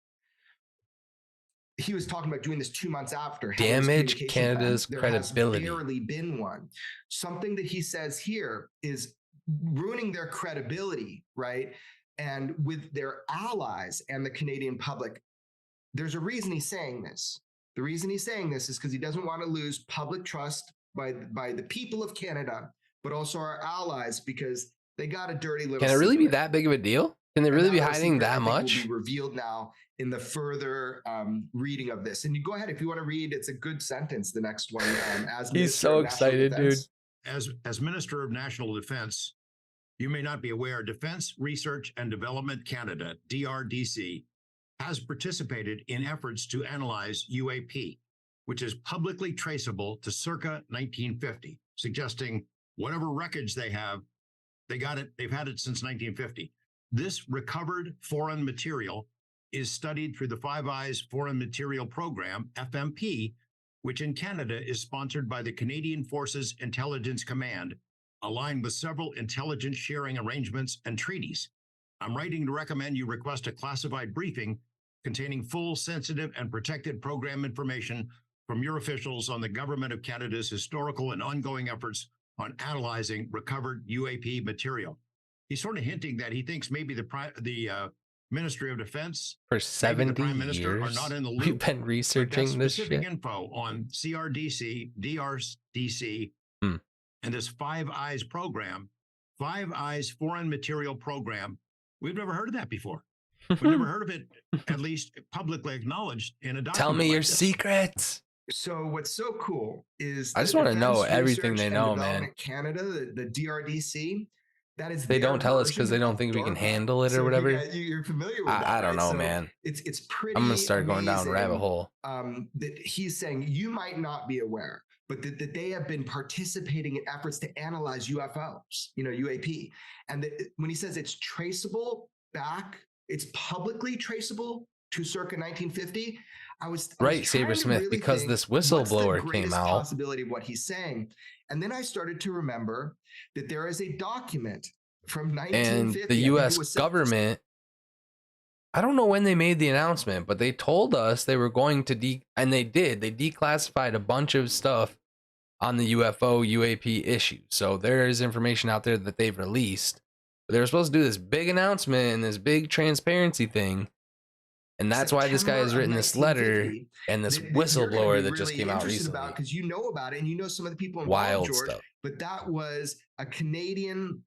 He was talking about doing this 2 months after. Damage Canada's credibility. There has barely been one. Something that he says here is ruining their credibility, right? And with their allies and the Canadian public. There's a reason he's saying this. The reason he's saying this is because he doesn't want to lose public trust by the people of Canada, but also our allies, because they got a dirty little Can it really be that big of a deal? Can they really be hiding that much? Will be revealed now in the further reading of this. And you go ahead if you want to read. It's a good sentence. The next one. As he's so excited, dude. As Minister of National Defense, you may not be aware, Defense Research and Development Canada, DRDC, has participated in efforts to analyze UAP, which is publicly traceable to circa 1950, suggesting whatever wreckage they have, they've had it since 1950. This recovered foreign material is studied through the Five Eyes Foreign Material Program, FMP, which in Canada is sponsored by the Canadian Forces Intelligence Command, aligned with several intelligence sharing arrangements and treaties. I'm writing to recommend you request a classified briefing containing full, sensitive, and protected program information from your officials on the Government of Canada's historical and ongoing efforts on analyzing recovered UAP material. He's sort of hinting that he thinks maybe the Ministry of Defense, for 70 the Prime Minister years, are not in the loop. We've been researching this shit. Specific info on CRDC, DRDC, and this Five Eyes program, Five Eyes Foreign Material Program. We've never heard of that before. We've never heard of it, at least publicly acknowledged in a document. Tell me your secrets. So what's so cool is I just want to know everything they know, man. Canada, the DRDC, that is. They don't tell us because they don't think we can handle it or whatever. You're familiar with that. I don't know, so man. It's pretty. I'm gonna start going down a rabbit hole. That he's saying you might not be aware, but that they have been participating in efforts to analyze UFOs, UAP, and when he says it's traceable back. It's publicly traceable to circa 1950. I was right, Sabersmith, really because this whistleblower came out. Possibility of what he's saying, and then I started to remember that there is a document from 1950. And the U.S. government, I don't know when they made the announcement, but they told us they were going to and they did. They declassified a bunch of stuff on the UFO UAP issue. So there is information out there that they've released. They were supposed to do this big announcement and this big transparency thing, And that's why this guy has written this letter and this whistleblower that just came out recently. Because you know about it and you know some of the people involved, Wild George, stuff. But that was a Canadian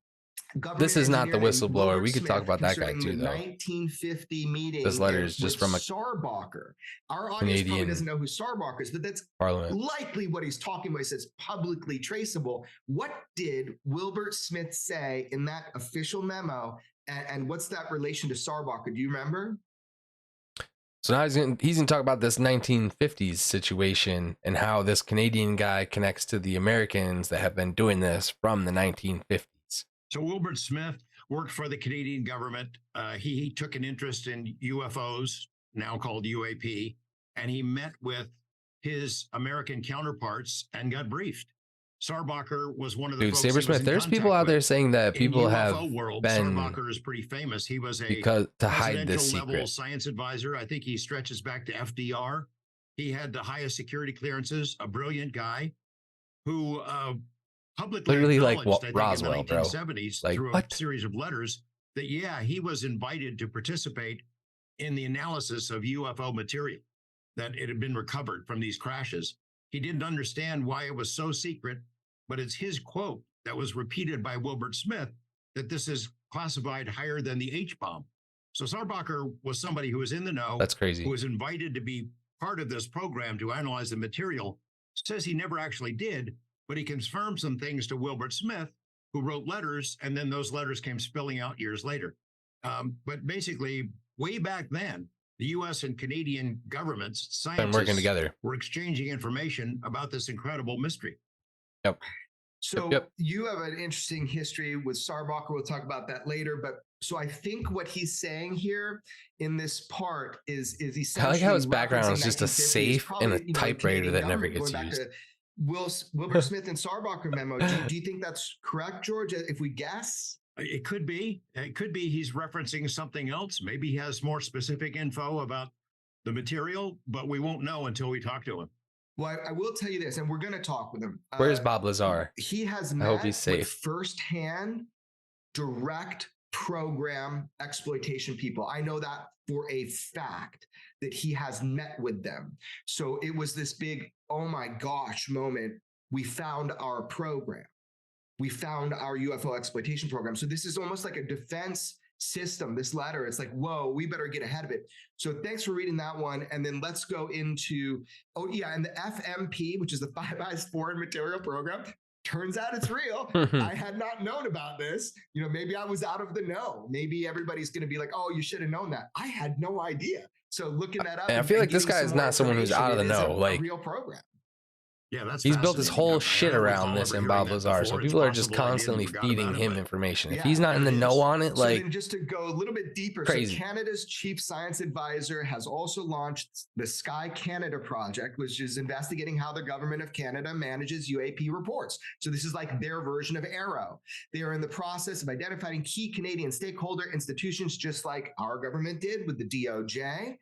government. This is not the whistleblower. We could talk about that guy too, though. 1950 meeting. This letter is just from a Sarbacher. Our audience Canadian probably doesn't know who Sarbacher is, but that's Parliament. Likely what he's talking about. He says publicly traceable. What did Wilbert Smith say in that official memo? And what's that relation to Sarbacher? Do you remember? So now he's gonna talk about this 1950s situation and how this Canadian guy connects to the Americans that have been doing this from the 1950s. So Wilbert Smith worked for the Canadian government. He took an interest in UFOs, now called UAP, and he met with his American counterparts and got briefed. Sarbacher was one of the Saber Smith. There's people out there saying that people have been. Sarbacher is pretty famous. He was a to hide this level secret science advisor. I think he stretches back to FDR. He had the highest security clearances. A brilliant guy who publicly literally like Roswell, in the 1970s, like, through what? a series of letters that he was invited to participate in the analysis of UFO material that it had been recovered from these crashes. He didn't understand why it was so secret. But it's his quote that was repeated by Wilbert Smith that this is classified higher than the H-bomb. So Sarbacher was somebody who was in the know. That's crazy. Who was invited to be part of this program to analyze the material. Says he never actually did, but he confirmed some things to Wilbert Smith, who wrote letters, and then those letters came spilling out years later. But basically, way back then, the U.S. and Canadian governments, scientists, working together, were exchanging information about this incredible mystery. Yep. So you have an interesting history with Sarbacher. We'll talk about that later. But so I think what he's saying here in this part is essentially. I like how his background is just a safe and a typewriter that never gets used. Wilbur Smith and Sarbacher memo. Do you think that's correct, George? If we guess. It could be. It could be he's referencing something else. Maybe he has more specific info about the material, but we won't know until we talk to him. Well, I will tell you this, and we're going to talk with him. Where's Bob Lazar? He has met I hope he's safe. With firsthand direct program exploitation people. I know that for a fact that he has met with them. So it was this big, oh my gosh moment. We found our program. We found our UFO exploitation program. So this is almost like a defense system, this letter. It's like, whoa, we better get ahead of it. So thanks for reading that one. And then let's go into, and the FMP, which is the Five Eyes Foreign Material Program. Turns out it's real. I had not known about this. Maybe I was out of the know. Maybe everybody's going to be like, oh, you should have known that. I had no idea. So looking that up. And I feel like this guy is not someone who's out of the know. Like, a real program. Yeah, he's built his whole shit around this in Bob Lazar, so people are just constantly feeding him information. If he's not in the know on it, like, then just to go a little bit deeper, crazy. So Canada's chief science advisor has also launched the Sky Canada project, which is investigating how the government of Canada manages UAP reports. So this is like their version of Arrow. They are in the process of identifying key Canadian stakeholder institutions, just like our government did with the DOJ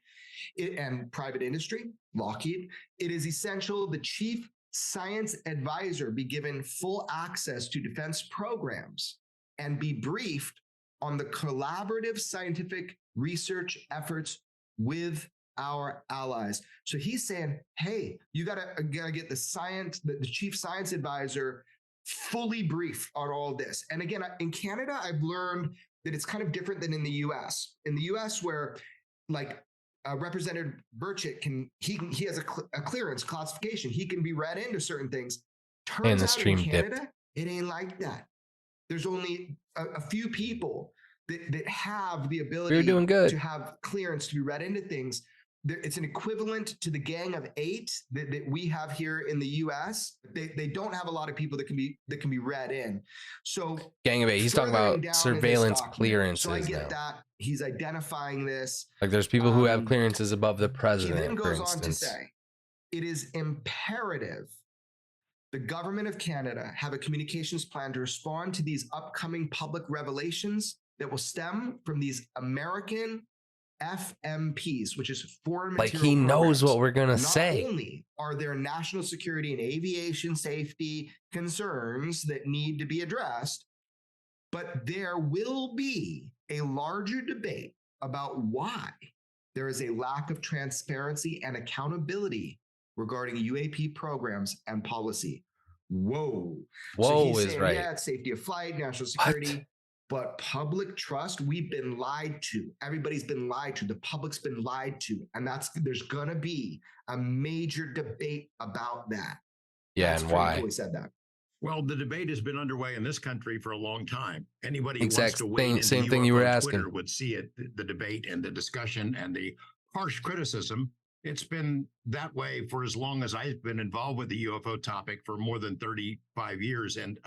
and private industry, Lockheed. It is essential the chief science advisor be given full access to defense programs and be briefed on the collaborative scientific research efforts with our allies. So he's saying, hey, you gotta get the chief science advisor fully briefed on all this. And again, in Canada, I've learned that it's kind of different than in the US. In the US, where like Representative Burchett he has a clearance classification. He can be read into certain things. Turns out in Canada, it ain't like that. There's only a few people that have the ability to have clearance to be read into things. It's an equivalent to the Gang of Eight that we have here in the U.S. They don't have a lot of people that can be read in. So Gang of Eight, he's talking about surveillance clearances. So I get that. He's identifying this. Like there's people who have clearances above the president. He then goes on to say, it is imperative the government of Canada have a communications plan to respond to these upcoming public revelations that will stem from these American FMPs, which is foreign material programs. Like he knows what we're gonna say. Not only are there national security and aviation safety concerns that need to be addressed, but there will be a larger debate about why there is a lack of transparency and accountability regarding UAP programs and policy. Whoa. Whoa he's is saying, right. Yeah, it's safety of flight, national security, but public trust, we've been lied to. Everybody's been lied to. The public's been lied to. And there's going to be a major debate about that. Yeah, That's and why? Cool he said that. Well, the debate has been underway in this country for a long time. Anybody who Exact wants to wade into same UFO thing you were Twitter asking. would see it, the debate and the discussion and the harsh criticism. It's been that way for as long as I've been involved with the UFO topic, for more than 35 years. And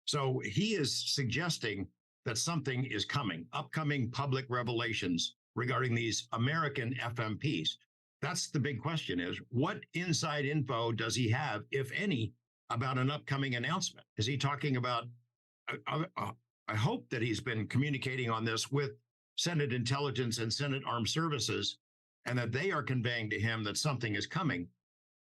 so he is suggesting that something is coming, upcoming public revelations regarding these American FMPs. That's the big question, is what inside info does he have, if any, about an upcoming announcement? Is he talking about, I hope that he's been communicating on this with Senate Intelligence and Senate Armed Services, and that they are conveying to him that something is coming.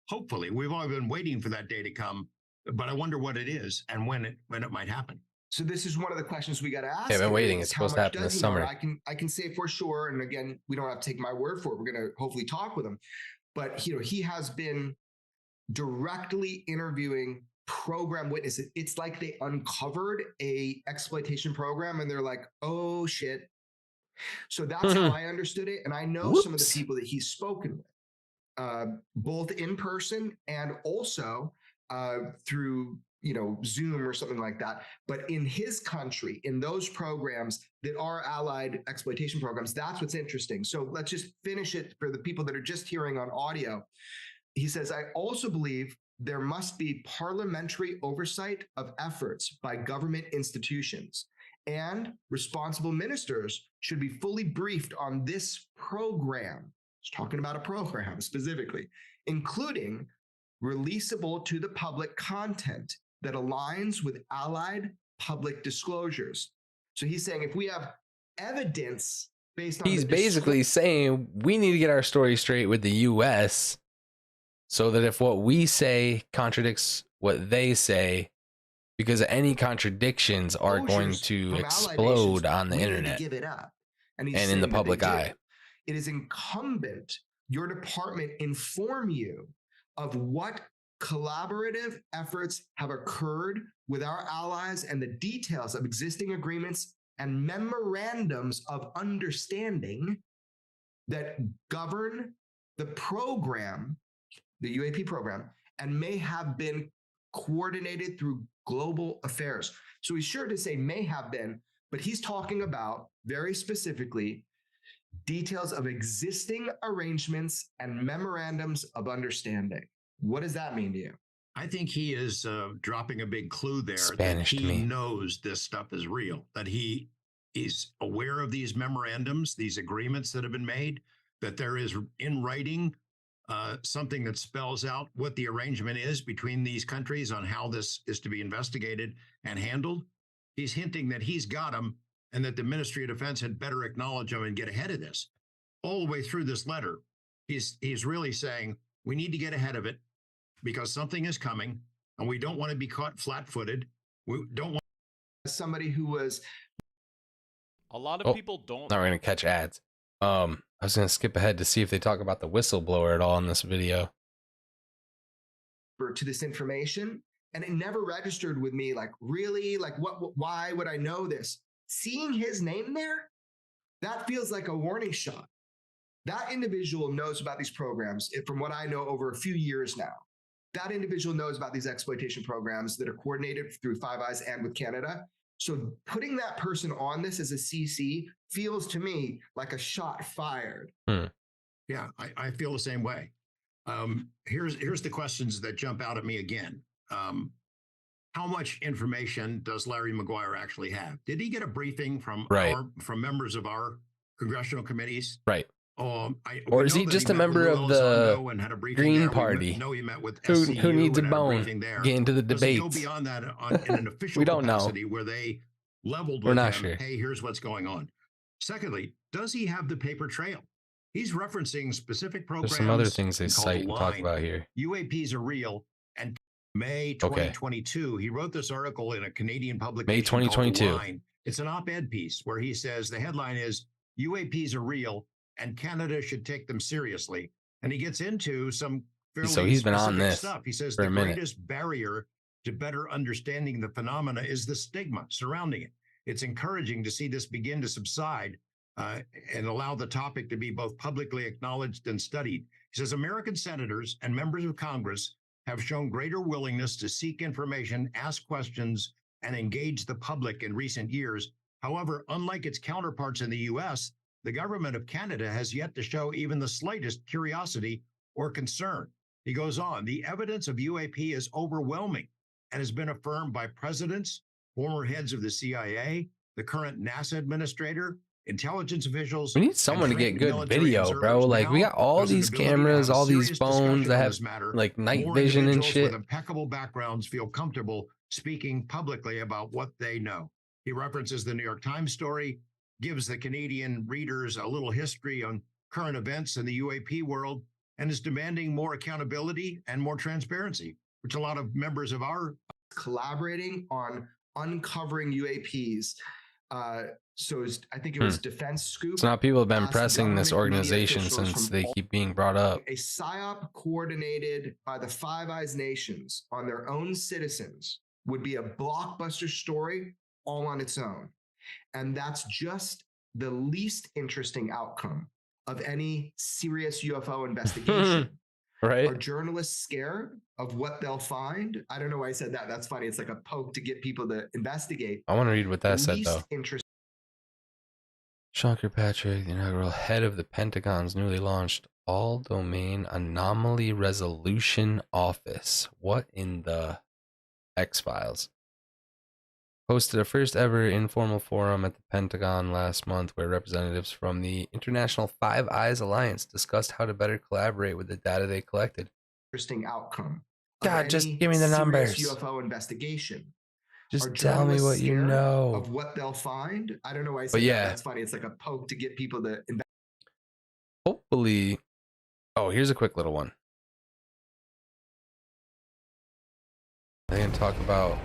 Hopefully, we've all been waiting for that day to come, but I wonder what it is and when it might happen. So this is one of the questions we got to ask. I've been waiting. It's supposed to happen this summer. I can say for sure, and again, we don't have to take my word for it. We're going to hopefully talk with him, but he has been directly interviewing program witnesses. It's like they uncovered a exploitation program, and they're like, "Oh shit." So that's how I understood it. And I know some of the people that he's spoken with, both in person and also through, Zoom or something like that. But in his country, in those programs that are allied exploitation programs, that's what's interesting. So let's just finish it for the people that are just hearing on audio. He says, I also believe there must be parliamentary oversight of efforts by government institutions, and responsible ministers should be fully briefed on this program. He's talking about a program specifically, including releasable to the public content that aligns with allied public disclosures. So he's saying if we have evidence based on, he's basically saying we need to get our story straight with the US, so that if what we say contradicts what they say, because any contradictions are going to explode on the internet give it up. And in the public eye. It is incumbent your department inform you of what collaborative efforts have occurred with our allies and the details of existing agreements and memorandums of understanding that govern the program, the UAP program, and may have been coordinated through global affairs. So he's sure to say may have been, but he's talking about very specifically details of existing arrangements and memorandums of understanding. What does that mean to you? I think he is dropping a big clue there. Spanish that to me. He knows this stuff is real, that he is aware of these memorandums, these agreements that have been made, that there is in writing something that spells out what the arrangement is between these countries on how this is to be investigated and handled. He's hinting that he's got them and that the Ministry of Defense had better acknowledge them and get ahead of this. All the way through this letter, he's really saying we need to get ahead of it because something is coming and we don't want to be caught flat-footed. We don't want somebody who was a lot of people don't. Now we're gonna catch ads. I was gonna skip ahead to see if they talk about the whistleblower at all in this video. To this information, and it never registered with me. Like, really? Like, why would I know this? Seeing his name there, that feels like a warning shot. That individual knows about these programs, from what I know, over a few years now. That individual knows about these exploitation programs that are coordinated through Five Eyes and with Canada. So putting that person on this as a CC feels to me like a shot fired. Yeah, I feel the same way. Here's the questions that jump out at me again. How much information does Larry Maguire actually have? Did he get a briefing from from members of our congressional committees? Right. Or is he just a member of the Green Party who needs a bone get into the debates? Go beyond that in an official we don't capacity know. where they leveled with We're not him, sure. hey, here's what's going on. Secondly, does he have the paper trail? He's referencing specific programs. There's some other things they cite and talk about here. UAPs are real. And May 2022, he wrote this article in a Canadian publication. May 2022. It's an op-ed piece where he says the headline is UAPs are real and Canada should take them seriously. And he gets into some fairly so he's been on specific this stuff. He says for the a minute. greatest barrier to better understanding the phenomena is the stigma surrounding it. It's encouraging to see this begin to subside and allow the topic to be both publicly acknowledged and studied. He says American senators and members of Congress have shown greater willingness to seek information, ask questions, and engage the public in recent years. However, unlike its counterparts in the U.S., the government of Canada has yet to show even the slightest curiosity or concern. He goes on, the evidence of UAP is overwhelming and has been affirmed by presidents, former heads of the CIA, the current NASA administrator, intelligence officials. We need someone to get good video, bro. Like, we got all these cameras, all these phones that have like night vision and shit. With impeccable backgrounds feel comfortable speaking publicly about what they know. He references the New York Times story, gives the Canadian readers a little history on current events in the UAP world, and is demanding more accountability and more transparency, which a lot of members of our collaborating on uncovering UAPs. So I think it was Defense Scoop. So now people have been pressing this organization since they keep being brought up. A PSYOP coordinated by the Five Eyes nations on their own citizens would be a blockbuster story all on its own. And that's just the least interesting outcome of any serious UFO investigation. Right? Are journalists scared of what they'll find? I don't know why I said that. That's funny. It's like a poke to get people to investigate. I want to read what that said, though. Interesting. Sean Kirkpatrick, the inaugural head of the Pentagon's newly launched All-Domain Anomaly Resolution Office. What in the X-Files? Hosted a first ever informal forum at the Pentagon last month where representatives from the International Five Eyes Alliance discussed how to better collaborate with the data they collected. Interesting outcome. God, just give me the numbers. UFO investigation. Just tell me what you know. Of what they'll find. I don't know why I said that. That's funny. It's like a poke to get people to invest. Hopefully. Oh, here's a quick little one. I can talk about.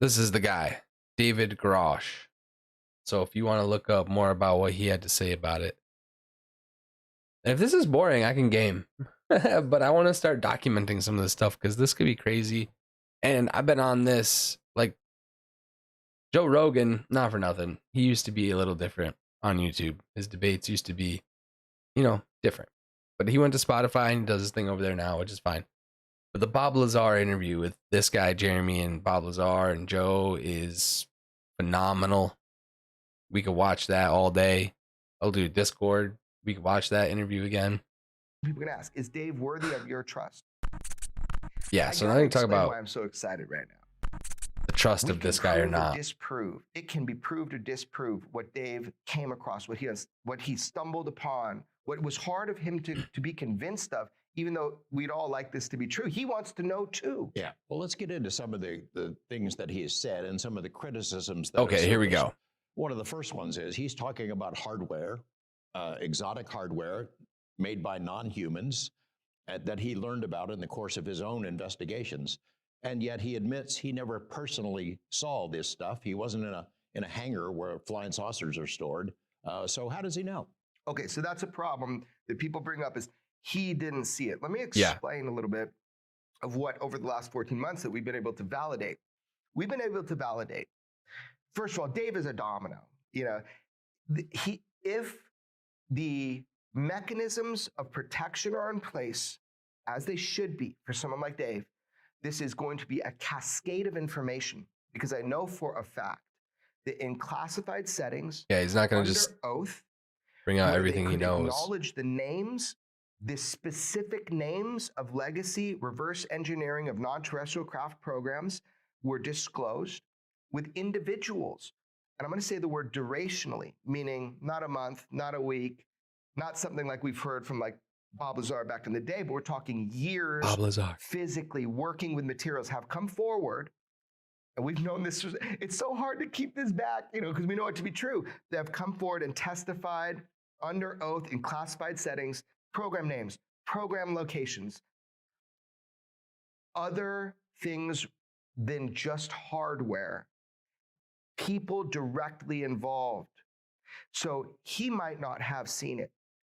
This is the guy, David Grosh. So if you want to look up more about what he had to say about it. And if this is boring, I can game. But I want to start documenting some of this stuff because this could be crazy. And I've been on this, like, Joe Rogan, not for nothing. He used to be a little different on YouTube. His debates used to be, different. But he went to Spotify and he does his thing over there now, which is fine. But the Bob Lazar interview with this guy, Jeremy, and Bob Lazar and Joe is phenomenal. We could watch that all day. I'll do Discord. We could watch that interview again. People can ask, is Dave worthy of your trust? Yeah, so now I can talk about why I'm so excited right now. The trust of this guy or not. Disprove. It can be proved or disproved what Dave came across, what he stumbled upon, what was hard of him to be convinced of. Even though we'd all like this to be true, he wants to know too. Yeah. Well, let's get into some of the things that he has said and some of the criticisms. That okay, here we go. One of the first ones is he's talking about hardware, exotic hardware made by non-humans that he learned about in the course of his own investigations. And yet he admits he never personally saw this stuff. He wasn't in a hangar where flying saucers are stored. So how does he know? Okay, so that's a problem that people bring up is he didn't see it. Let me explain a little bit of what over the last 14 months that we've been able to validate. We've been able to validate. First of all, Dave is a domino. If the mechanisms of protection are in place, as they should be for someone like Dave, this is going to be a cascade of information because I know for a fact that in classified settings, he's not going to just oath, bring out everything he knows. Acknowledge the names, the specific names of legacy reverse engineering of non-terrestrial craft programs were disclosed with individuals. And I'm going to say the word durationally, meaning not a month, not a week, not something like we've heard from like Bob Lazar back in the day, but we're talking years physically working with materials have come forward. And we've known this, it's so hard to keep this back, because we know it to be true. They have come forward and testified under oath in classified settings, program names, program locations, other things than just hardware, people directly involved. So he might not have seen it,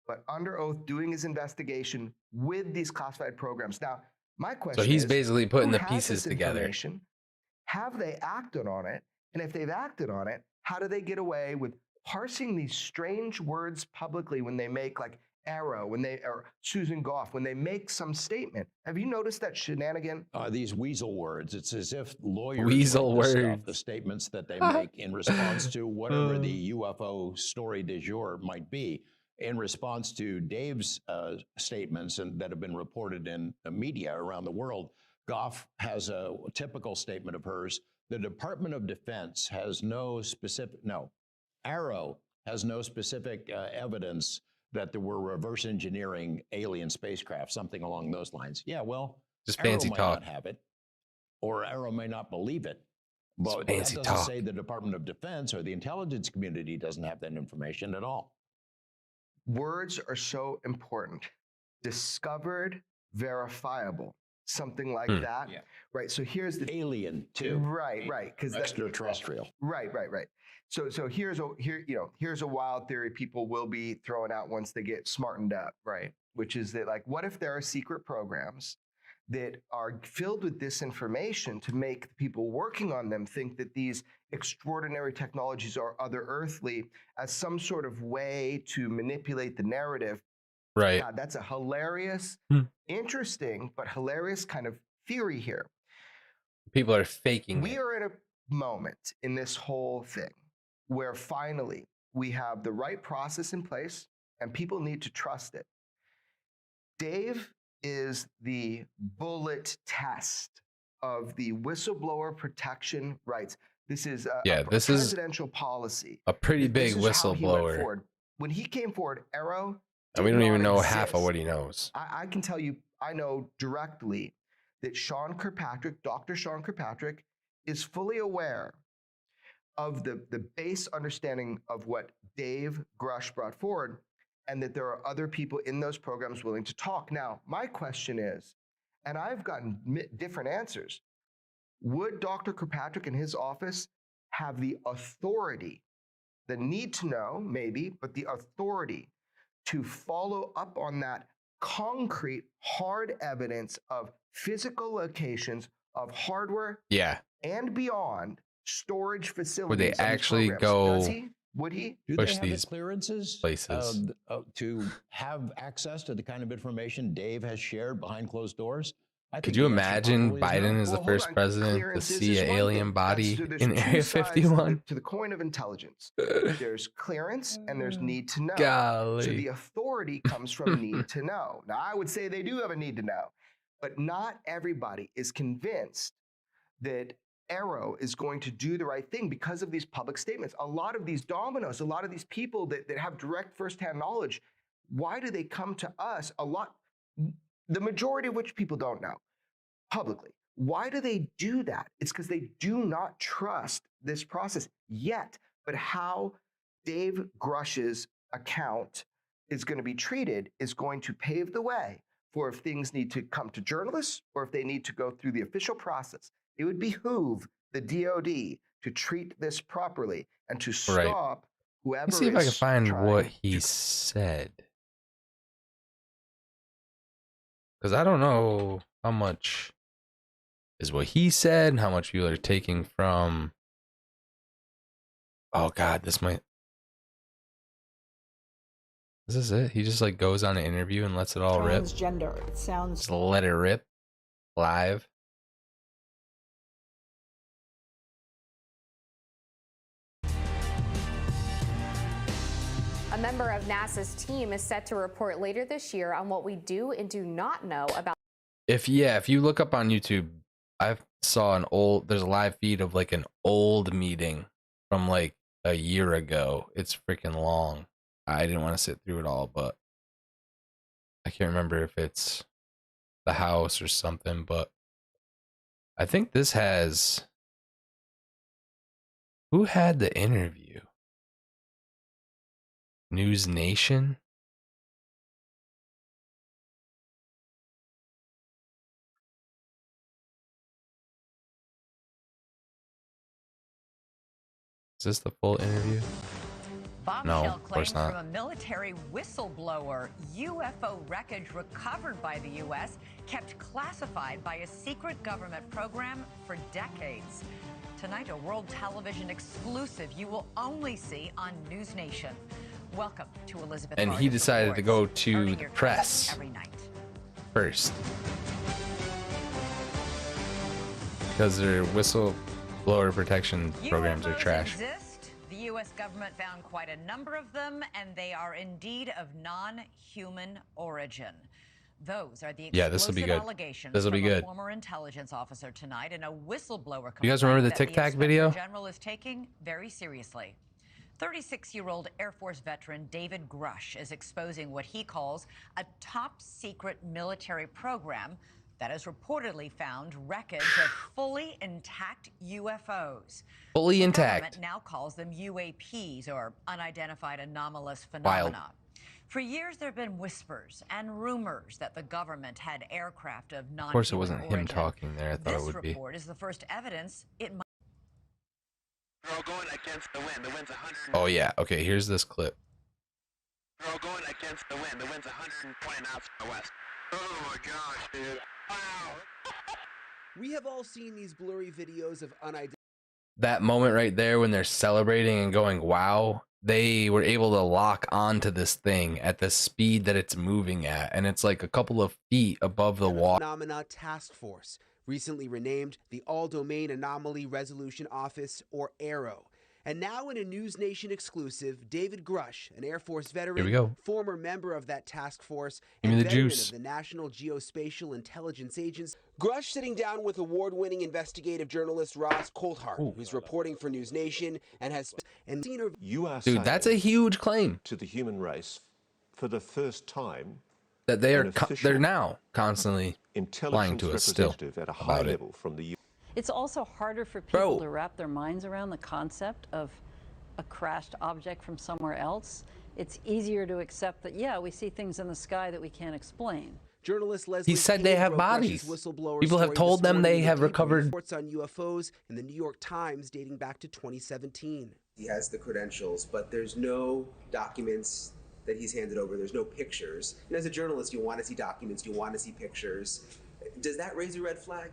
but under oath doing his investigation with these classified programs. Now, my question So he's is, basically putting who the has pieces this together. information? Have they acted on it? And if they've acted on it, how do they get away with parsing these strange words publicly when they make like Arrow, or Susan Goff, when they make some statement? Have you noticed that shenanigan? These weasel words. It's as if lawyers Weasel write this stuff, words. the statements that they make in response to whatever the UFO story du jour might be. In response to Dave's statements and that have been reported in the media around the world, Goff has a typical statement of hers. The Department of Defense has no Arrow has no specific evidence that there were reverse engineering alien spacecraft, something along those lines. Yeah, well, just Arrow fancy might talk. not have it, or Arrow may not believe it. But that fancy doesn't talk. say the Department of Defense or the intelligence community doesn't have that information at all. Words are so important. Discovered, verifiable, something like that. Yeah. Right. So here's the alien too. Right. Because extraterrestrial. Right. So here's a wild theory people will be throwing out once they get smartened up, right? Which is that, like, what if there are secret programs that are filled with disinformation to make the people working on them think that these extraordinary technologies are other earthly as some sort of way to manipulate the narrative? Right. God, that's a hilarious, interesting, but hilarious kind of theory here. People are faking We are in a moment in this whole thing where finally we have the right process in place and people need to trust it. Dave is the bullet test of the whistleblower protection rights. This is a presidential policy. A pretty big whistleblower. When he came forward, Arrow, and we don't even know half of what he knows. I can tell you, I know directly that Dr. Sean Kirkpatrick, is fully aware of the base understanding of what Dave Grush brought forward, and that there are other people in those programs willing to talk. Now, my question is, and I've gotten different answers, would Dr. Kirkpatrick and his office have the authority, the need to know, maybe, but the authority to follow up on that concrete, hard evidence of physical locations of hardware and beyond storage facilities? Would they actually go? Does he? Would he? Do push they have these the clearances places to have access to the kind of information Dave has shared behind closed doors? Could you imagine Biden is the first president to see an alien body in Area 51? To the coin of intelligence. There's clearance and there's need to know. Golly. So the authority comes from need to know. Now, I would say they do have a need to know, but not everybody is convinced that Arrow is going to do the right thing because of these public statements. A lot of these dominoes, a lot of these people that have direct firsthand knowledge, why do they come to us? The majority of which people don't know publicly. Why do they do that? It's because they do not trust this process yet. But how Dave Grush's account is going to be treated is going to pave the way for if things need to come to journalists or if they need to go through the official process. It would behoove the DOD to treat this properly and to stop whoever. Let's see if I can find what he said. Because I don't know how much is what he said and how much people are taking from. Oh God, this is it. He just like goes on an interview and lets it all rip. Transgender. It sounds. Just let it rip live. A member of NASA's team is set to report later this year on what we do and do not know about. If you look up on YouTube, I saw there's a live feed of like an old meeting from like a year ago. It's freaking long. I didn't want to sit through it all, but I can't remember if it's the House or something, but I think this has. Who had the interview? News Nation? Is this the full interview? Bombshell of claims course not. from a military whistleblower. UFO wreckage recovered by the U.S. kept classified by a secret government program for decades. Tonight, a world television exclusive you will only see on News Nation. Welcome to Elizabeth. And he decided to go to the press every night. First. Because their whistleblower protection programs are trash. Exist. The U.S. government found quite a number of them, and they are indeed of non-human origin. Those are the exclusive allegations This will be from a good. former intelligence officer tonight in a whistleblower You guys remember the Tic Tac video? General is taking very seriously. 36-year-old Air Force veteran David Grush is exposing what he calls a top-secret military program that has reportedly found wreckage of fully intact UFOs. Fully The intact. government now calls them UAPs, or unidentified anomalous phenomena. Wild. For years, there have been whispers and rumors that the government had aircraft of non-human origin. Of course, it wasn't him talking there. I thought it would be. This report is the first evidence it might. We're all going against the wind. The wind's 100. Oh yeah. Okay. Here's this clip. We're all going against the wind. The wind's 120 knots from the west. Oh my gosh, dude! Wow. We have all seen these blurry videos of unidentified. That moment right there when they're celebrating and going, "Wow!" They were able to lock onto this thing at the speed that it's moving at, and it's like a couple of feet above the water. Phenomena Task Force, recently renamed the All-Domain Anomaly Resolution Office, or ARROW. And now in a News Nation exclusive, David Grush, an Air Force veteran, Here we go. former member of that task force, Give me and the veteran juice. of the National Geospatial Intelligence Agency. Grush sitting down with award-winning investigative journalist Ross Coulthart, who's reporting for News Nation and has You are Dude, that's a huge claim to the human race for the first time that they're now constantly lying intelligence to us still representative at a high about it. level from the It's also harder for people to wrap their minds around the concept of a crashed object from somewhere else. It's easier to accept that, yeah, we see things in the sky that we can't explain. Journalist Leslie He said they King have broke bodies. Grush's whistleblower People have story told this them they morning have with recovered reports on UFOs in the New York Times dating back to 2017. He has the credentials, but there's no documents that he's handed over. There's no pictures. And as a journalist, you want to see documents, you want to see pictures. Does that raise a red flag?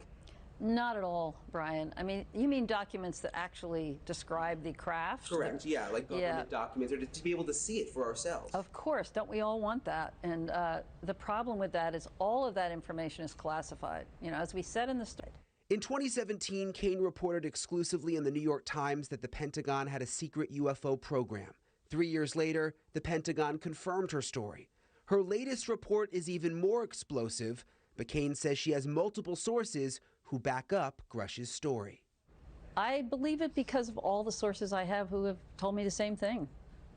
Not at all, Brian. I mean, you mean documents that actually describe the craft? Correct, yeah, like government documents, or to be able to see it for ourselves. Of course, don't we all want that? And the problem with that is all of that information is classified. You know, as we said in the story. In 2017, Kane reported exclusively in the New York Times that the Pentagon had a secret UFO program. 3 years later, the Pentagon confirmed her story. Her latest report is even more explosive, but Kane says she has multiple sources who back up Grush's story. I believe it because of all the sources I have who have told me the same thing.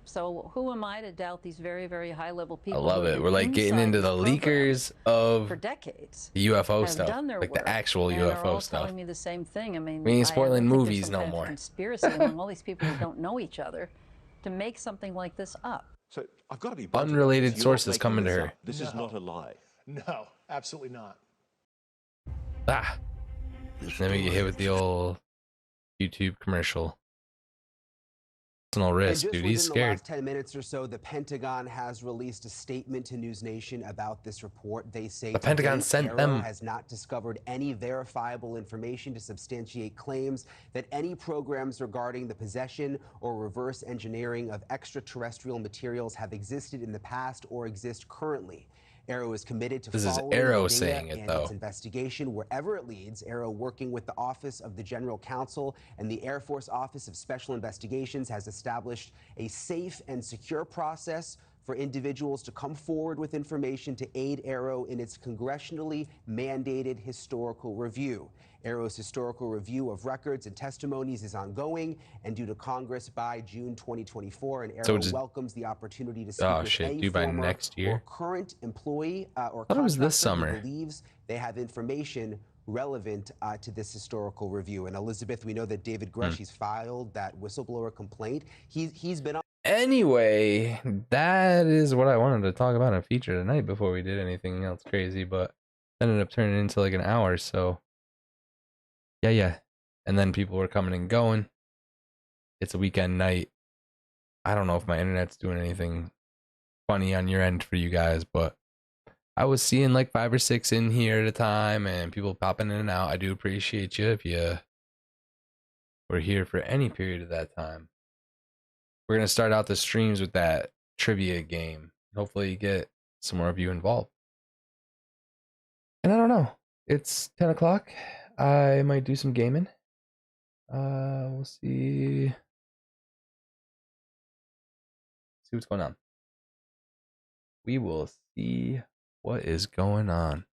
So who am I to doubt these very, very high-level people? I love it. We're like getting into the leakers of for decades. The UFO have stuff, done their like work, the actual and they're UFO all stuff. telling me the same thing. I mean, We ain't I spoiling think there's movies some no kind of more. Conspiracy among all these people who don't know each other to make something like this up. So I've got to be Unrelated You're sources not coming to making her. this up. This is not a lie. No, absolutely not. Ah. Then we get hit with the old YouTube commercial. Personal risk, dude. He's In the scared. last 10 minutes or so, the Pentagon has released a statement to News Nation about this report. They say The Pentagon sent ARROW them. has not discovered any verifiable information to substantiate claims that any programs regarding the possession or reverse engineering of extraterrestrial materials have existed in the past or exist currently. ARROW is committed to This is following ARROW the data saying it, and though. its investigation wherever it leads. ARROW, working with the Office of the General Counsel and the Air Force Office of Special Investigations, has established a safe and secure process for individuals to come forward with information to aid ARROW in its congressionally mandated historical review. ARROW's historical review of records and testimonies is ongoing and due to Congress by June 2024, and ARROW welcomes the opportunity to speak with any due by former next year. or current employee or thought it was this contractor who summer. believes they have information relevant to this historical review. And Elizabeth, we know that David Grush, he's filed that whistleblower complaint. He's been on. Anyway, that is what I wanted to talk about in a feature tonight before we did anything else crazy, but ended up turning into like an hour, so yeah. And then people were coming and going. It's a weekend night. I don't know if my internet's doing anything funny on your end for you guys, but I was seeing like 5 or 6 in here at a time and people popping in and out. I do appreciate you if you were here for any period of that time. We're going to start out the streams with that trivia game. Hopefully you get some more of you involved. And I don't know. It's 10 o'clock. I might do some gaming. We'll see. See what's going on. We will see what is going on.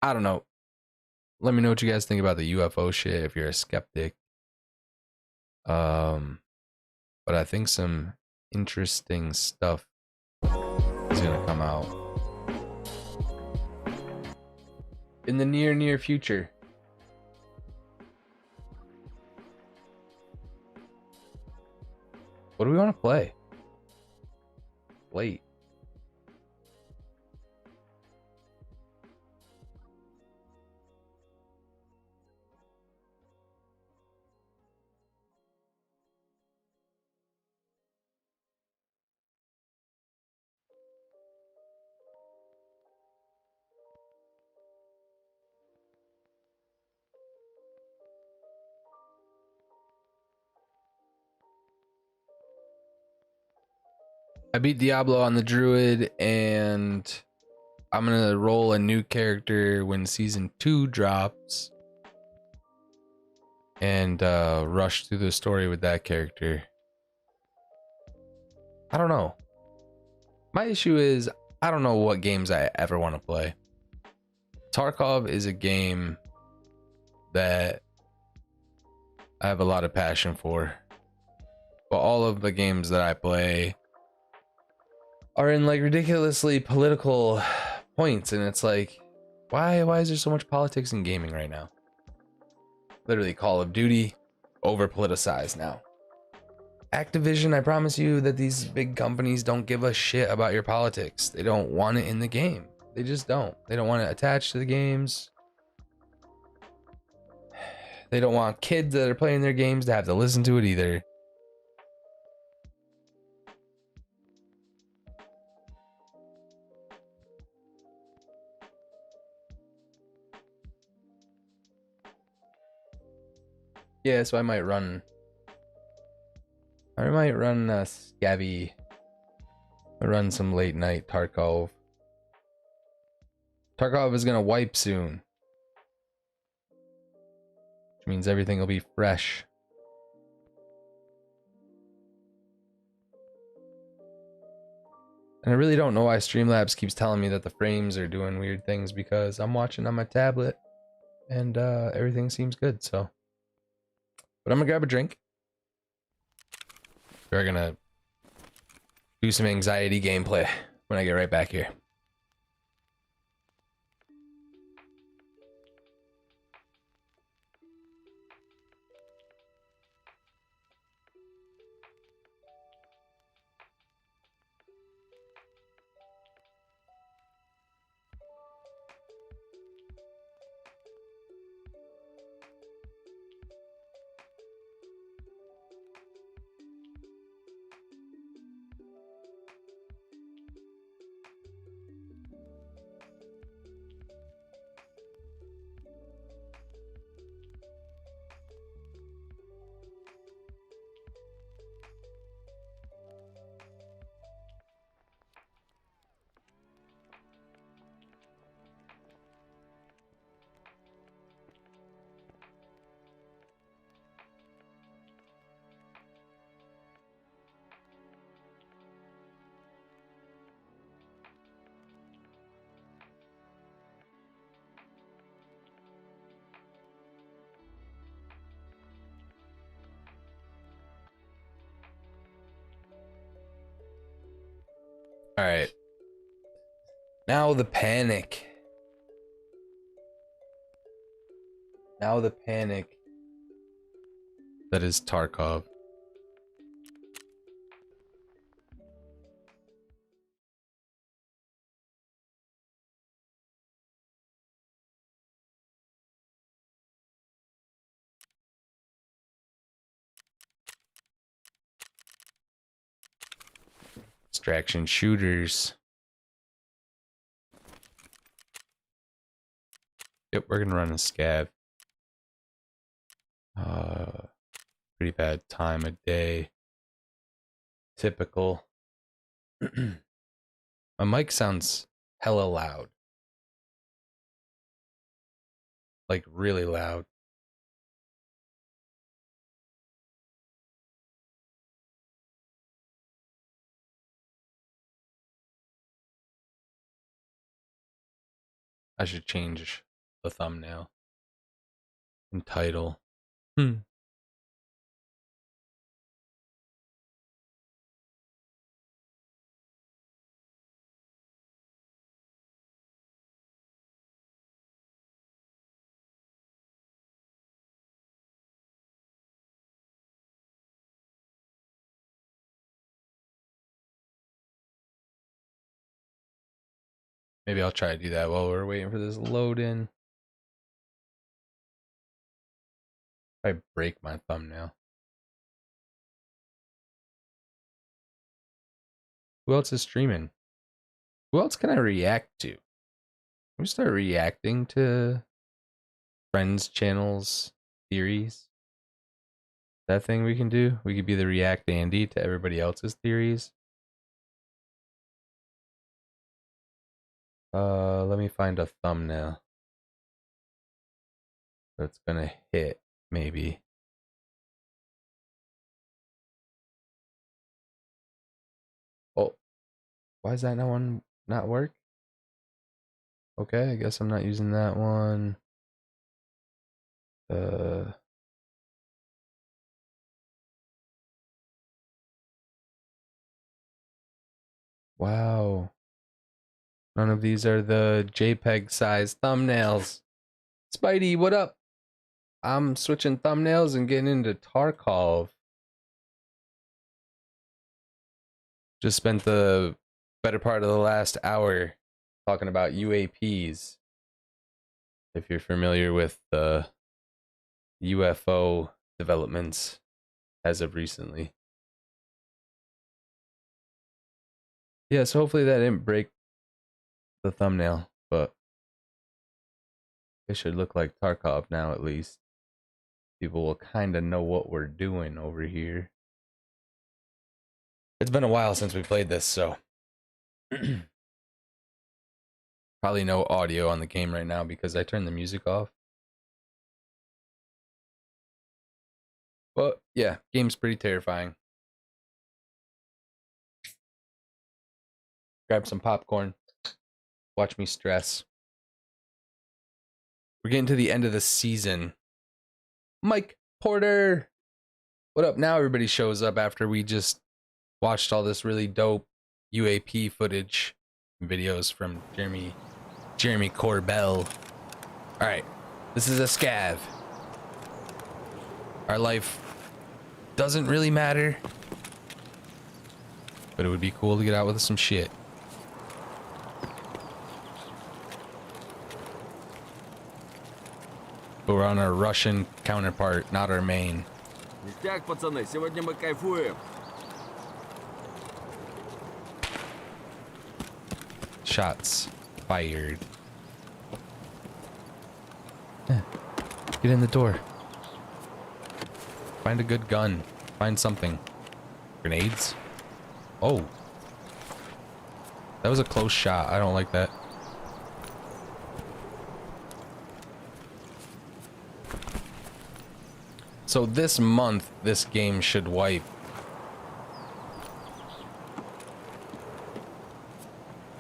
I don't know. Let me know what you guys think about the UFO shit if you're a skeptic. But I think some interesting stuff is gonna come out in the near future. What do we want to play? Late. I beat Diablo on the Druid, and I'm gonna roll a new character when season 2 drops and rush through the story with that character. I don't know. My issue is I don't know what games I ever want to play. Tarkov is a game that I have a lot of passion for, but all of the games that I play are in like ridiculously political points, and it's like, why is there so much politics in gaming right now? Literally, Call of Duty over politicized now. Activision, I promise you that these big companies don't give a shit about your politics. They don't want it in the game. They just don't. They don't want it attached to the games. They don't want kids that are playing their games to have to listen to it either. Yeah, so I might run Scabby. I run some late night Tarkov. Tarkov is gonna wipe soon, which means everything will be fresh. And I really don't know why Streamlabs keeps telling me that the frames are doing weird things, because I'm watching on my tablet and everything seems good. So, but I'm gonna grab a drink. We're gonna do some anxiety gameplay when I get right back here. All right. Now the panic. Now the panic that is Tarkov. Distraction shooters. Yep, we're gonna run a scav. Pretty bad time of day. Typical. My mic sounds hella loud. Like really loud. I should change the thumbnail and title. Maybe I'll try to do that while we're waiting for this load in. I break my thumbnail. Who else is streaming? Who else can I react to? Can we start reacting to friends' channels, theories? That thing we can do? We could be the React Andy to everybody else's theories. Let me find a thumbnail that's gonna hit, maybe. Oh, why is that one not work? Okay, I guess I'm not using that one. Wow. None of these are the JPEG size thumbnails. Spidey, what up? I'm switching thumbnails and getting into Tarkov. Just spent the better part of the last hour talking about UAPs. If you're familiar with the UFO developments as of recently. Yeah, so hopefully that didn't break the thumbnail, but it should look like Tarkov now at least. People will kind of know what we're doing over here. It's been a while since we played this, so probably no audio on the game right now because I turned the music off. But yeah, game's pretty terrifying. Grab some popcorn. Watch me stress. We're getting to the end of the season. Mike Porter! What up? Now everybody shows up after we just watched all this really dope UAP footage videos from Jeremy Corbell. Alright, this is a scav. Our life doesn't really matter, but it would be cool to get out with some shit. But we're on our Russian counterpart, not our main. Ништяк, пацаны, сегодня мы кайфуем. Shots fired. Get in the door. Find a good gun. Find something. Grenades? Oh. That was a close shot. I don't like that. So this month, this game should wipe.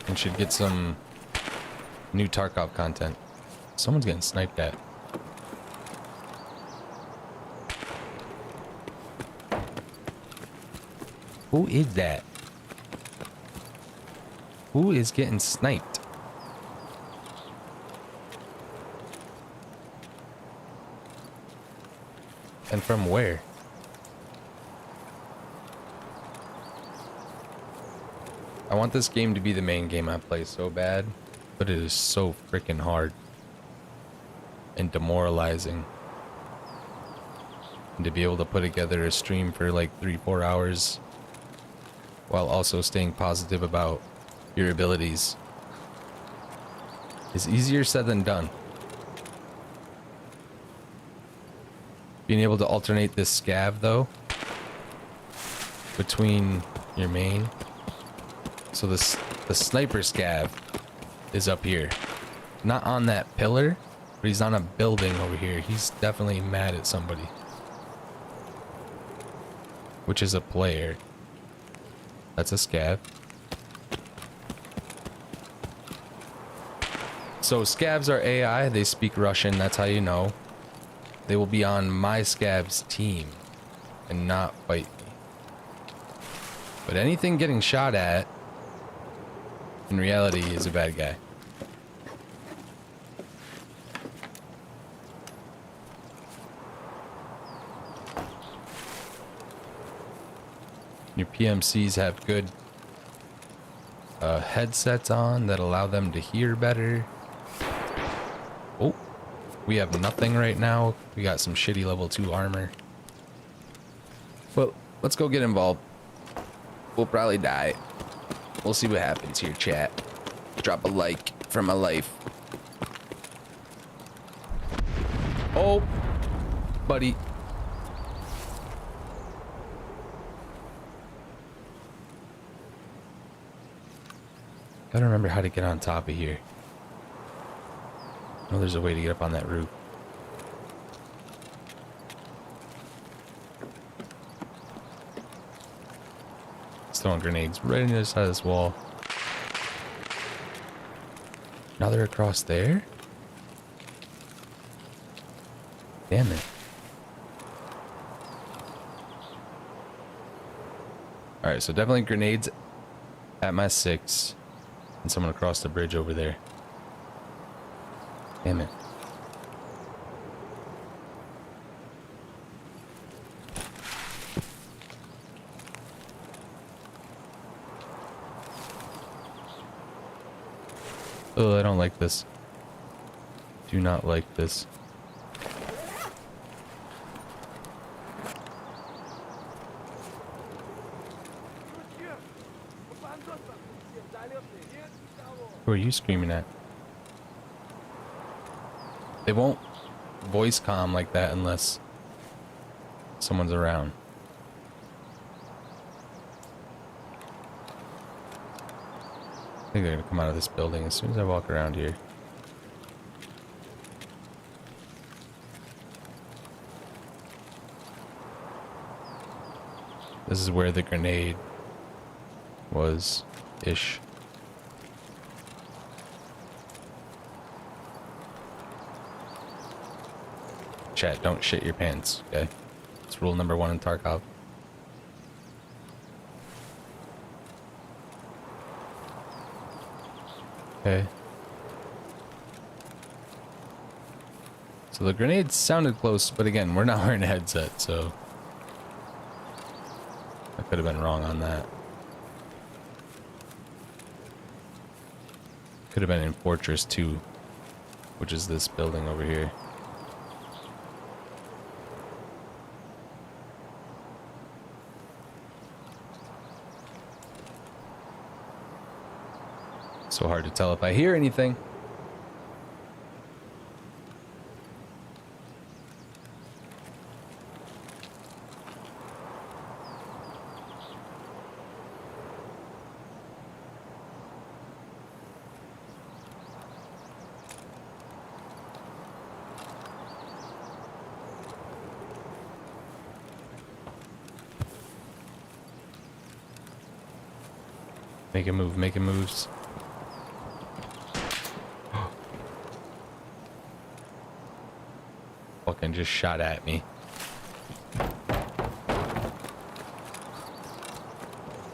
And should get some new Tarkov content. Someone's getting sniped at. Who is that? Who is getting sniped? And from where? I want this game to be the main game I play so bad, but it is so freaking hard and demoralizing. And to be able to put together a stream for like 3-4 hours while also staying positive about your abilities is easier said than done. Being able to alternate this scav though between your main. So the sniper scav is up here. Not on that pillar, but he's on a building over here. He's definitely mad at somebody. Which is a player. That's a scav. So scavs are AI, they speak Russian, that's how you know. They will be on my scav's team and not fight me. But anything getting shot at, in reality, is a bad guy. Your PMCs have good headsets on that allow them to hear better. Oh, we have nothing right now. We got some shitty level 2 armor. Well, let's go get involved. We'll probably die. We'll see what happens here, chat. Drop a like for my life. Oh, buddy. Gotta remember how to get on top of here. Oh, there's a way to get up on that roof. Throwing grenades right on the other side of this wall. Now they're across there? Damn it. Alright, so definitely grenades at my 6. And someone across the bridge over there. Damn it. Oh, I don't like this. Do not like this. Who are you screaming at? They won't voice comm like that unless someone's around. I think they're gonna come out of this building as soon as I walk around here. This is where the grenade was-ish. Chat, don't shit your pants, okay? It's rule number 1 in Tarkov. Okay. So the grenades sounded close, but again, we're not wearing a headset, so I could have been wrong on that. Could have been in Fortress 2, which is this building over here. So hard to tell if I hear anything. Make a move, making moves. Fucking just shot at me.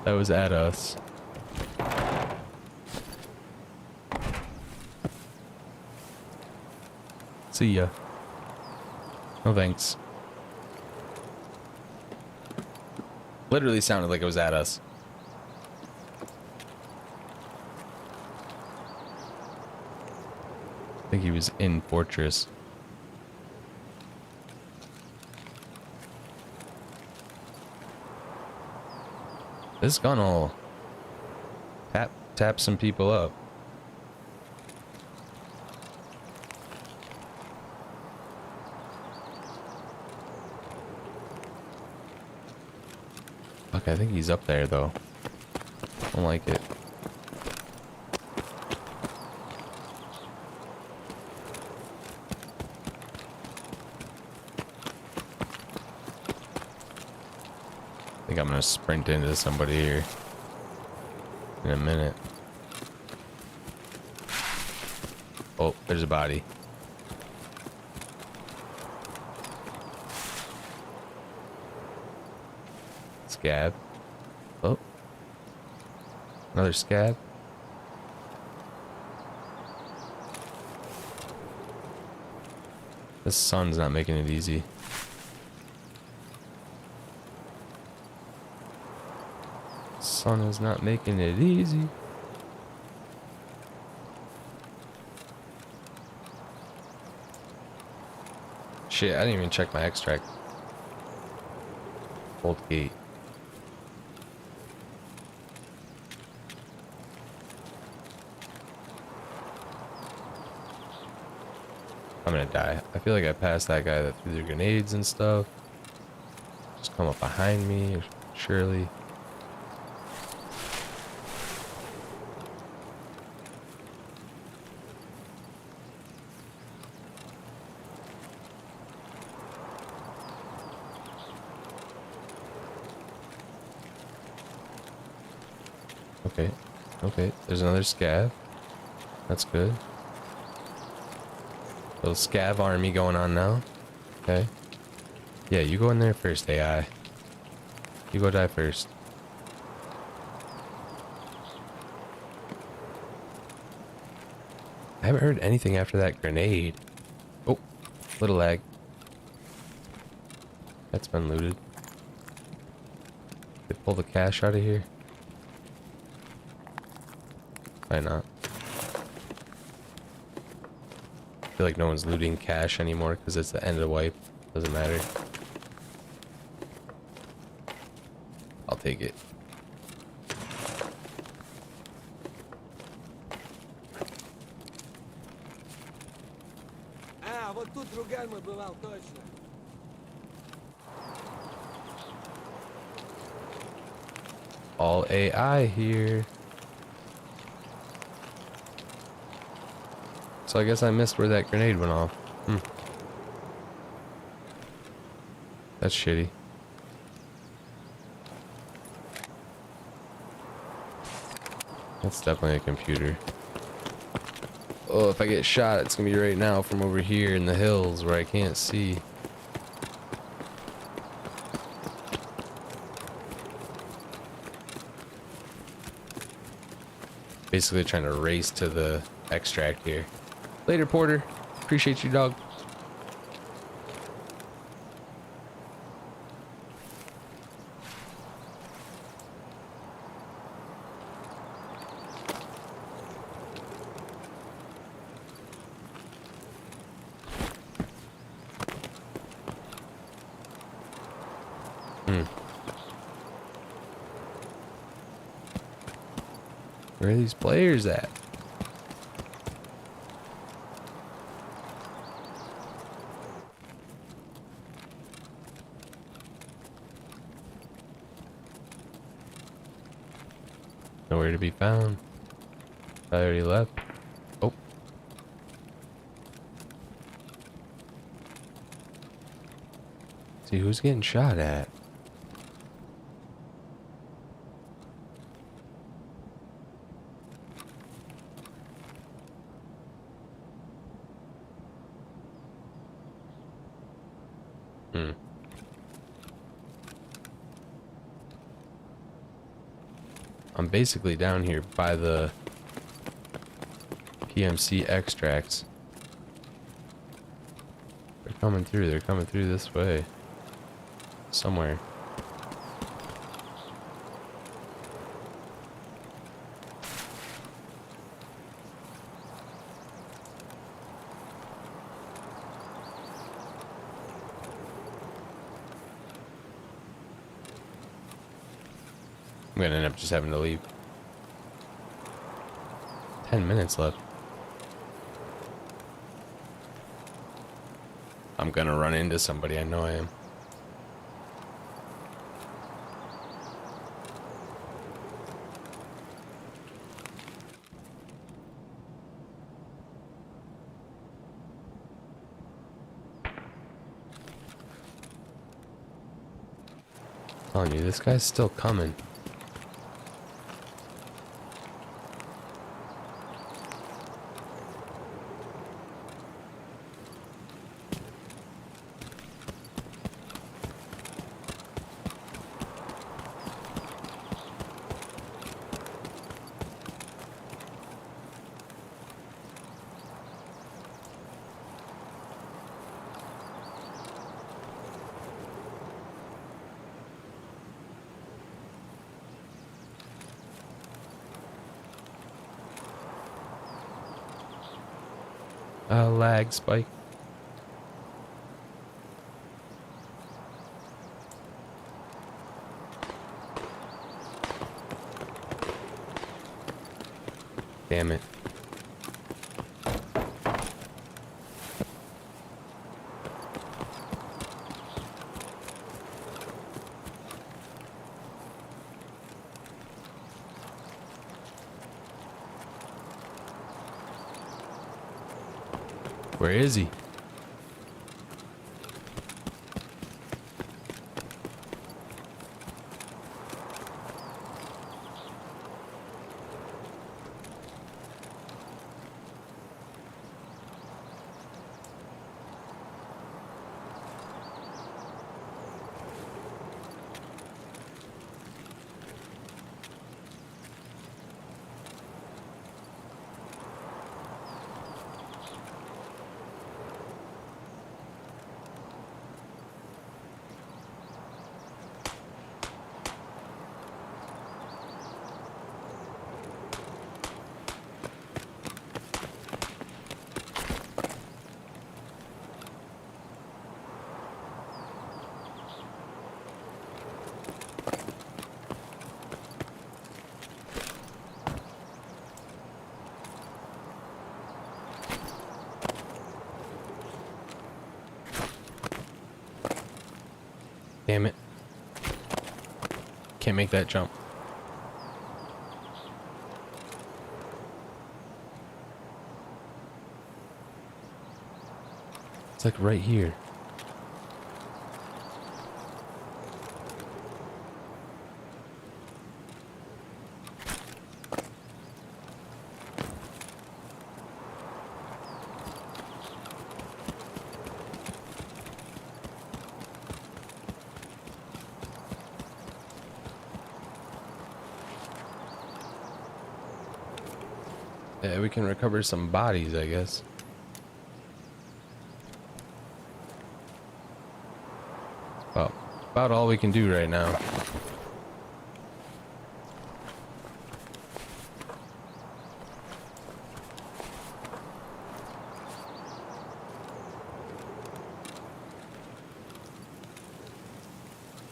That was at us. See ya. No thanks. Literally sounded like it was at us. I think he was in Fortress. This this gun will tap some people up. Okay, I think he's up there though. Don't like it. I think I'm gonna sprint into somebody here in a minute. Oh, there's a body. Scab. Oh. Another scab. This sun's not making it easy. Sun is not making it easy. Shit, I didn't even check my extract. Old gate. I'm gonna die. I feel like I passed that guy that threw the grenades and stuff. Just come up behind me, surely. Okay, okay, there's another scav. That's good. Little scav army going on now. Okay. Yeah, you go in there first, AI. You go die first. I haven't heard anything after that grenade. Oh, little lag. That's been looted. They pull the cash out of here? Why not? I feel like no one's looting cash anymore because it's the end of the wipe. Doesn't matter. I'll take it. All AI here. So I guess I missed where that grenade went off. That's shitty. That's definitely a computer. Oh, if I get shot, it's gonna be right now from over here in the hills where I can't see. Basically trying to race to the extract here. Later, Porter. Appreciate you, dog. Where are these players at? Nowhere to be found. I already left. Oh. See who's getting shot at. I'm basically down here by the PMC extracts. They're coming through. They're coming through this way. Somewhere. I'm gonna end up just having to leave. 10 minutes left. I'm gonna run into somebody, I know I am. Telling you, this guy's still coming. Lag spike. Damn it. Where is he? Damn it. Can't make that jump. It's like right here. Yeah, we can recover some bodies, I guess. About all we can do right now.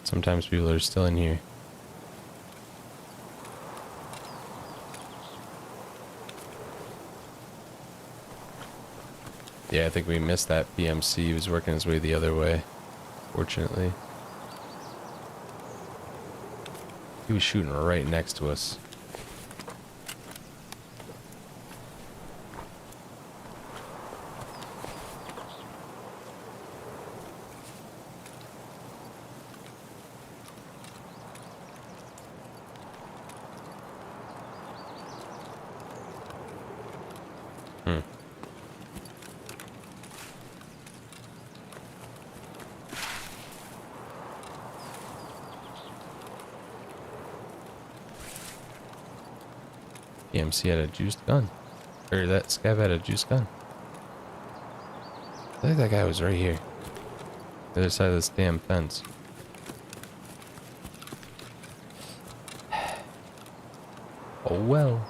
Sometimes people are still in here. Yeah, I think we missed that PMC. He was working his way the other way, fortunately. He was shooting right next to us. PMC had a juiced gun. Or that scav had a juiced gun. I think that guy was right here. The other side of this damn fence. Oh well.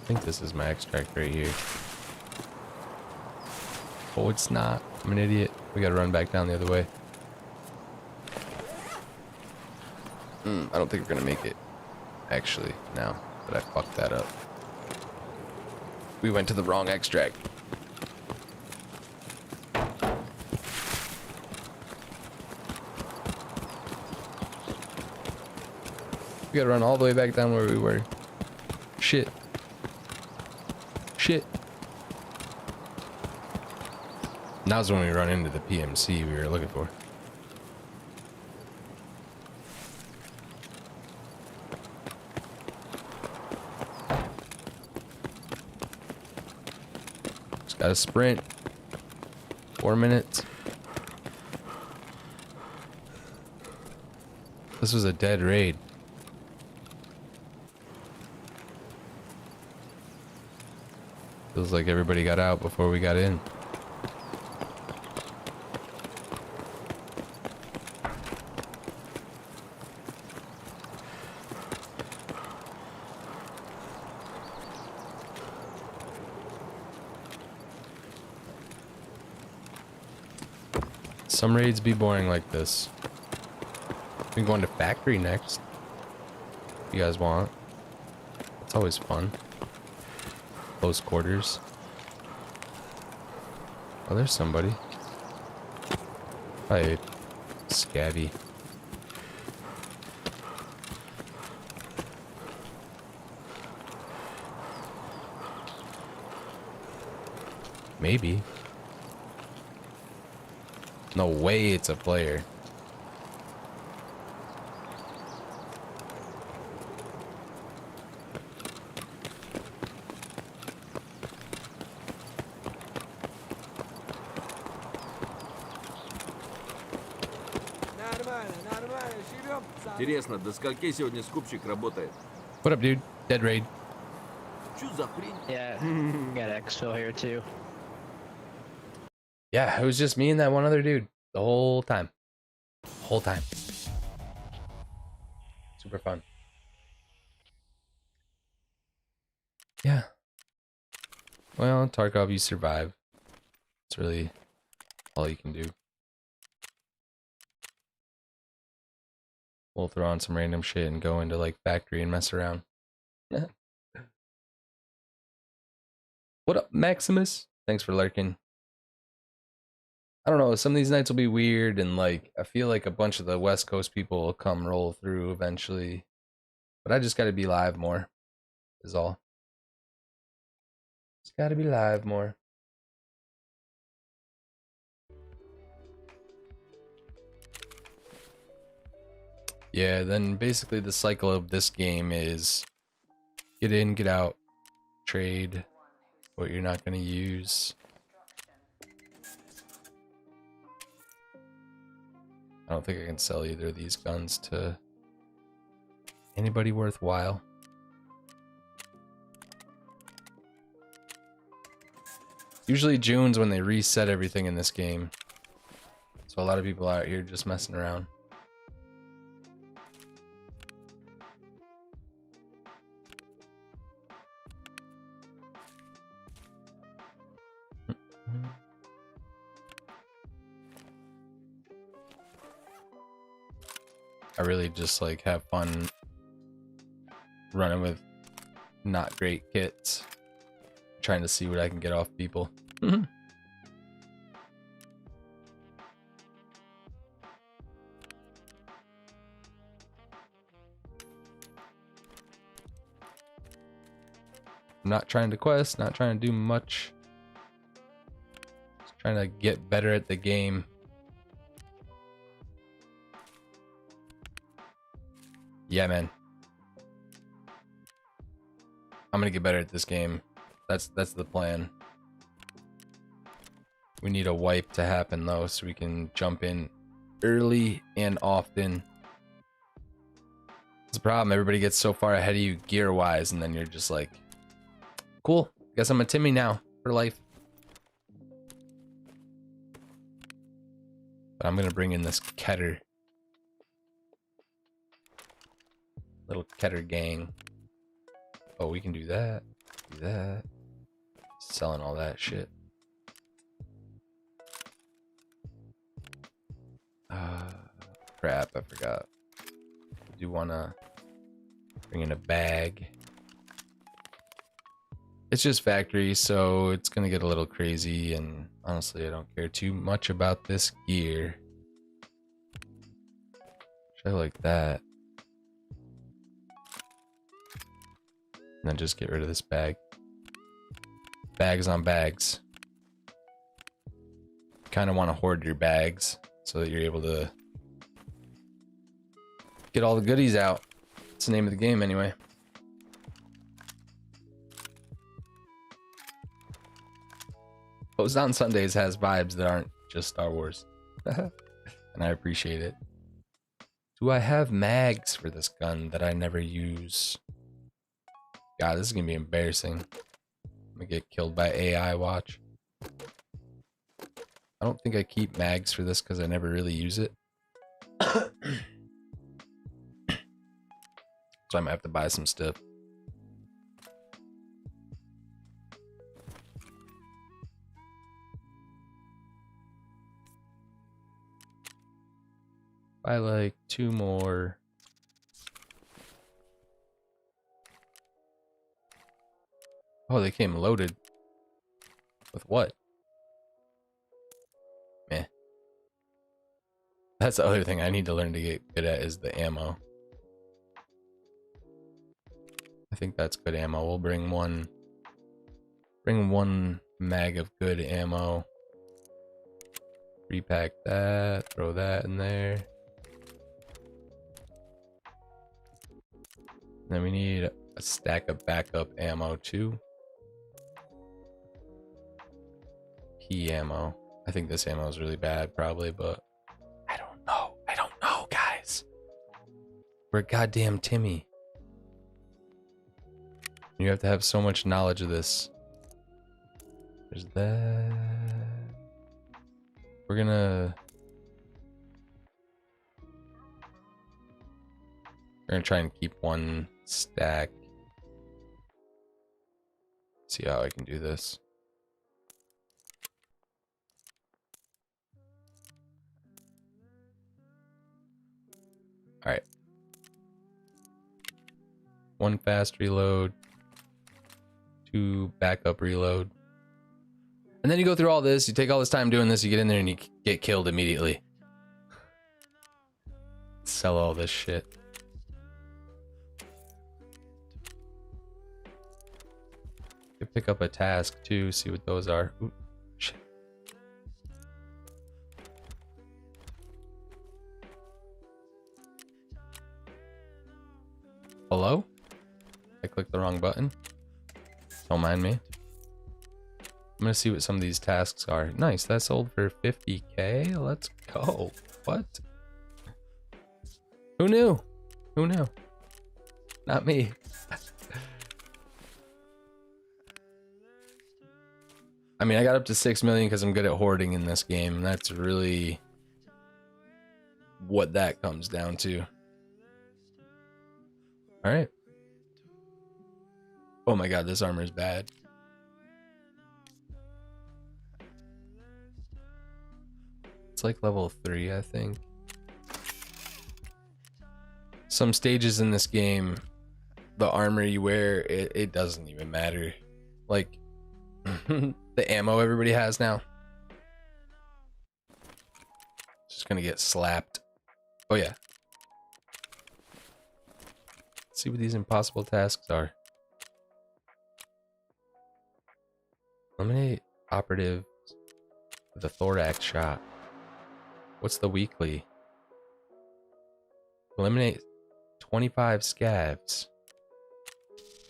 think this is my extract right here. Oh, it's not. I'm an idiot. We gotta run back down the other way. I don't think we're gonna make it. Actually, now that I fucked that up. We went to the wrong extract. We gotta run all the way back down where we were. Shit. Shit. Now's when we run into the PMC we were looking for. Just gotta sprint. 4 minutes. This was a dead raid. Feels like everybody got out before we got in. Some raids be boring like this. We can go into factory next. If you guys want. It's always fun. Close quarters. Oh, there's somebody. Hi, Scabby. Maybe. No way it's a player. Интересно, до скольки сегодня скупщик работает? What up, dude? Dead raid. Чё за хрень? Yeah, got exfil here too. Yeah, it was just me and that one other dude the whole time. Whole time. Super fun. Yeah. Well, Tarkov, you survive. It's really all you can do. We'll throw on some random shit and go into like factory and mess around. What up, Maximus? Thanks for lurking. I don't know, some of these nights will be weird, and like I feel like a bunch of the West Coast people will come roll through eventually. But I just gotta be live more, is all. Just gotta be live more. Yeah, then basically the cycle of this game is get in, get out, trade what you're not gonna use. I don't think I can sell either of these guns to anybody worthwhile. Usually June's when they reset everything in this game. So a lot of people out here just messing around. I really just like have fun running with not great kits, trying to see what I can get off people. I'm not trying to quest, not trying to do much. Just trying to get better at the game. Yeah, man. I'm gonna get better at this game. That's the plan. We need a wipe to happen though, so we can jump in early and often. It's a problem. Everybody gets so far ahead of you gear-wise, and then you're just like, cool. Guess I'm a Timmy now for life. But I'm gonna bring in this Keter. Little Keter gang. Oh, we can do that. Do that. Selling all that shit. Crap, I forgot. I do want to bring in a bag. It's just factory, so it's going to get a little crazy, and honestly, I don't care too much about this gear. I like that. And then just get rid of this bag. Bags on bags. Kind of want to hoard your bags so that you're able to get all the goodies out. It's the name of the game anyway. Post on Sundays has vibes that aren't just Star Wars. And I appreciate it. Do I have mags for this gun that I never use? God, this is gonna be embarrassing. I'm gonna get killed by AI, watch. I don't think I keep mags for this because I never really use it. So I might have to buy some stuff. Buy like 2 more. Oh, they came loaded. With what? Meh. That's the other thing I need to learn to get good at is the ammo. I think that's good ammo. We'll bring one mag of good ammo. Repack that, throw that in there. Then we need a stack of backup ammo too. Key ammo. I think this ammo is really bad probably, but I don't know. I don't know, guys. We're goddamn Timmy. You have to have so much knowledge of this. There's that. We're gonna try and keep one stack. See how I can do this. All right. 1 fast reload. 2 backup reload. And then you go through all this, you take all this time doing this, you get in there and you get killed immediately. Sell all this shit. You pick up a task too, see what those are. Ooh, shit. Hello? I clicked the wrong button. Don't mind me. I'm gonna see what some of these tasks are. Nice, that sold for 50k. Let's go. What? Who knew? Who knew? Not me. I mean, I got up to 6 million because I'm good at hoarding in this game. And that's really what that comes down to. All right. Oh my god, this armor is bad. It's like level 3, I think. Some stages in this game, the armor you wear, it doesn't even matter. Like, the ammo everybody has now. Just gonna get slapped. Oh yeah. Let's see what these impossible tasks are. Eliminate operative with a thorax shot. What's the weekly? Eliminate 25 scavs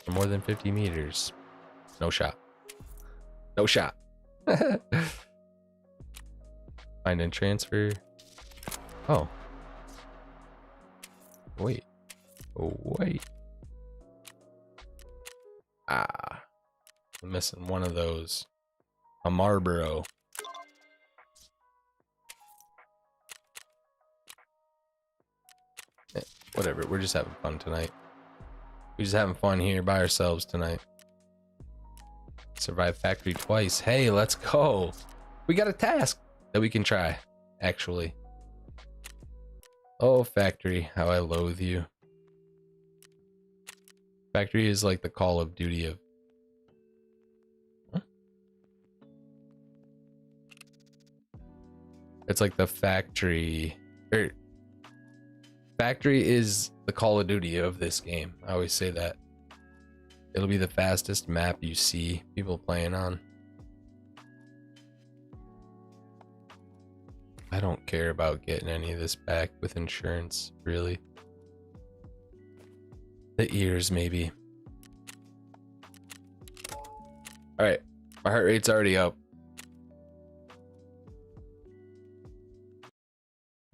for more than 50 meters. No shot. No shot. Find and transfer. Oh. Wait. Oh, wait. Ah. I'm missing one of those. A Marlboro. Whatever, we're just having fun tonight. We're just having fun here by ourselves tonight. Survive factory twice. Hey, let's go. We got a task that we can try, actually. Oh, factory, how I loathe you. Factory is like the Call of Duty of... Huh? It's like the factory... Factory is the Call of Duty of this game. I always say that. It'll be the fastest map you see people playing on. I don't care about getting any of this back with insurance, really. The ears, maybe. Alright, my heart rate's already up.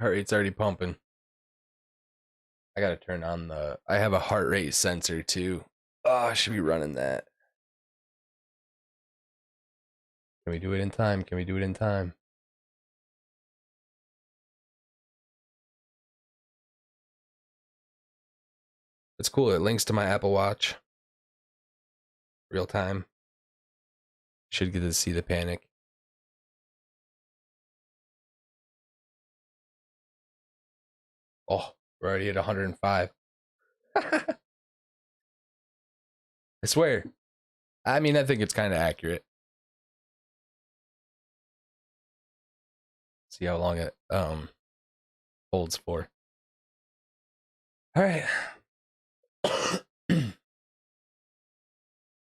Heart rate's already pumping. I gotta turn on the... I have a heart rate sensor too. Oh, I should be running that. Can we do it in time? Can we do it in time? It's cool. It links to my Apple Watch. Real time. Should get to see the panic. Oh, we're already at 105. I swear. I mean, I think it's kind of accurate. See how long it holds for. All right.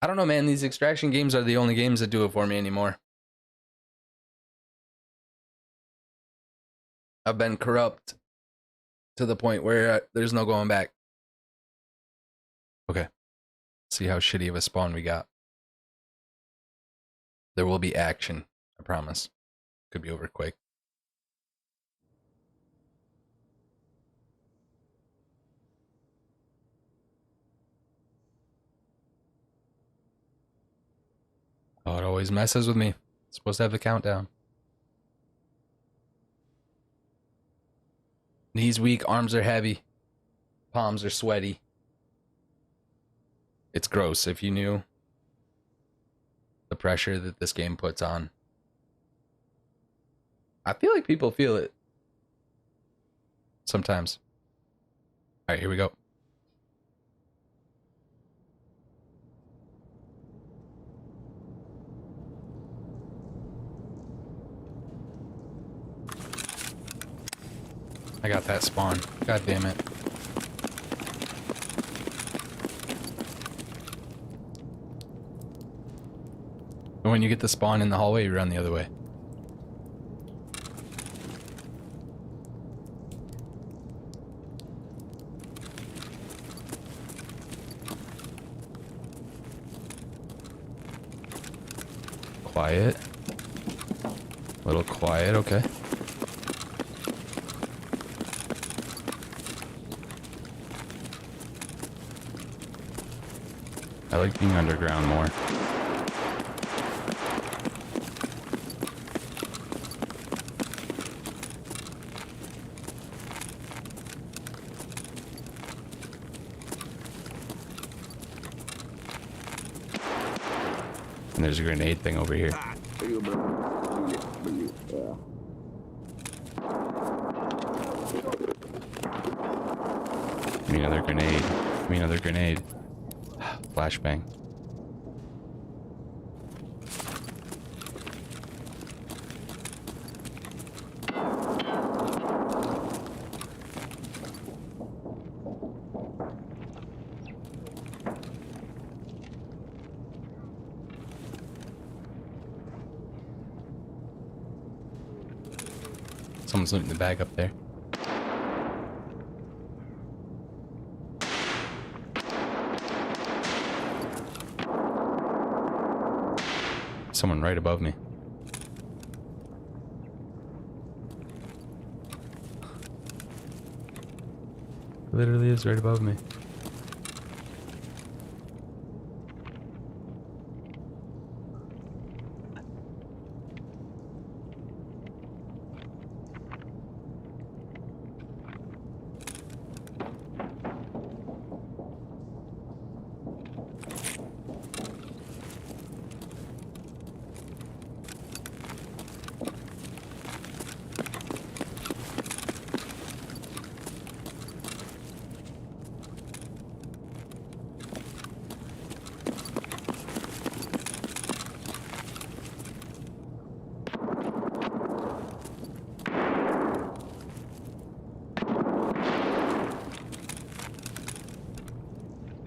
I don't know, man. These extraction games are the only games that do it for me anymore. I've been corrupt to the point where there's no going back. Okay. See how shitty of a spawn we got. There will be action, I promise. Could be over quick. Oh, it always messes with me. It's supposed to have the countdown. Knees weak, arms are heavy, palms are sweaty. It's gross if you knew the pressure that this game puts on. I feel like people feel it sometimes. All right, here we go. I got that spawn. God damn it. And when you get the spawn in the hallway, you run the other way. Quiet. A little quiet, okay. I like being underground more. And there's a grenade thing over here. Give me another grenade. Give me another grenade. Flashbang. Someone's looting the bag up there. Someone right above me. Literally is right above me.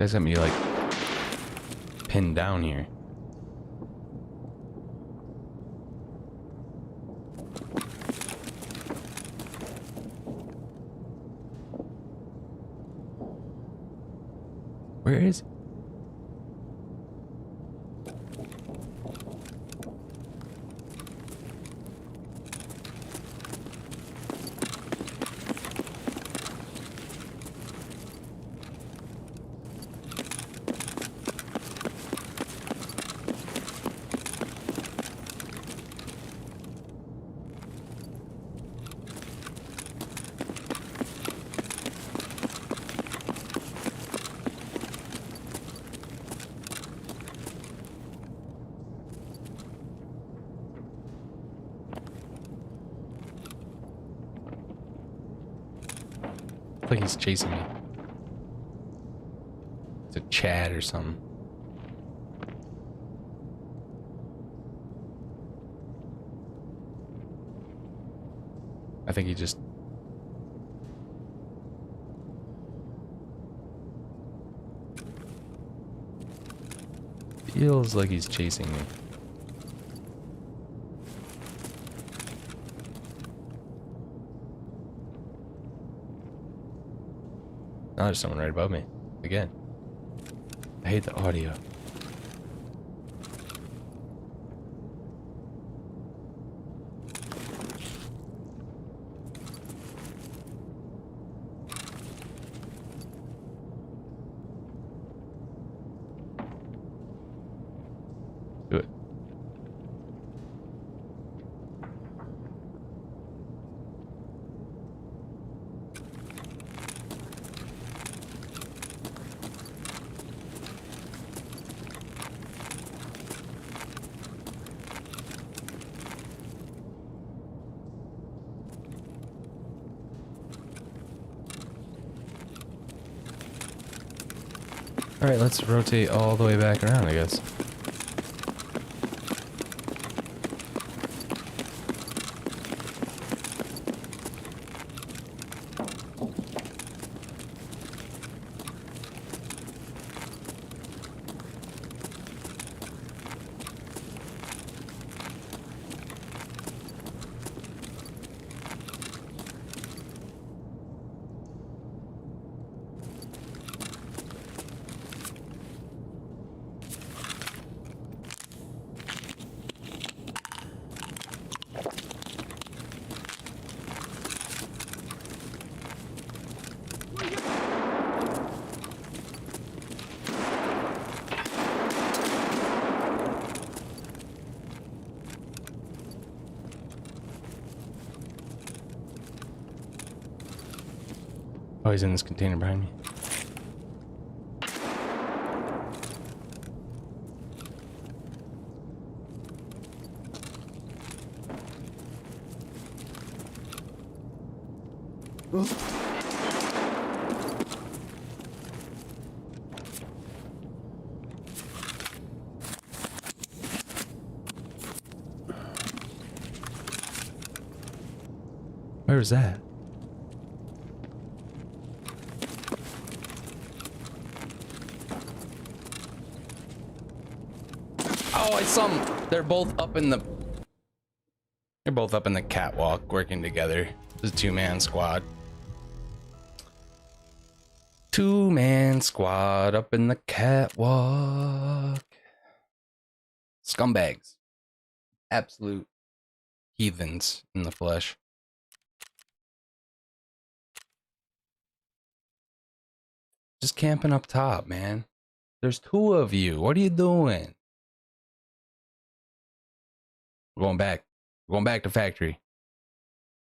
guy's got me like pinned down here. Where is he? Like he's chasing me. It's a Chad or something. I think he just... feels like he's chasing me. Now there's someone right above me. Again. I hate the audio. Do it. Alright, let's rotate all the way back around, I guess. Oh, he's in this container behind me. Where is that? Oh, I saw them. They're both up in the... They're both up in the catwalk working together. It's a two-man squad. Two-man squad up in the catwalk. Scumbags. Absolute heathens in the flesh. Just camping up top, man. There's two of you. What are you doing? We're going back. We're going back to factory.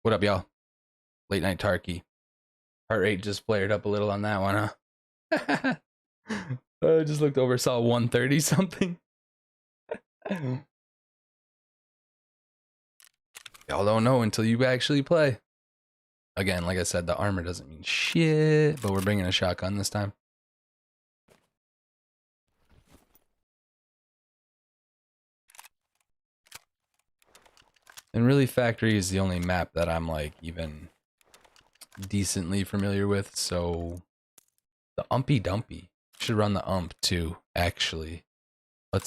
What up, y'all? Late night Tarky. Heart rate just flared up a little on that one, huh? I just looked over, saw 130 something. Y'all don't know until you actually play. Again, like I said, the armor doesn't mean shit, but we're bringing a shotgun this time. And really, Factory is the only map that I'm like even decently familiar with, so the Umpy Dumpy should run the ump too, actually. I'm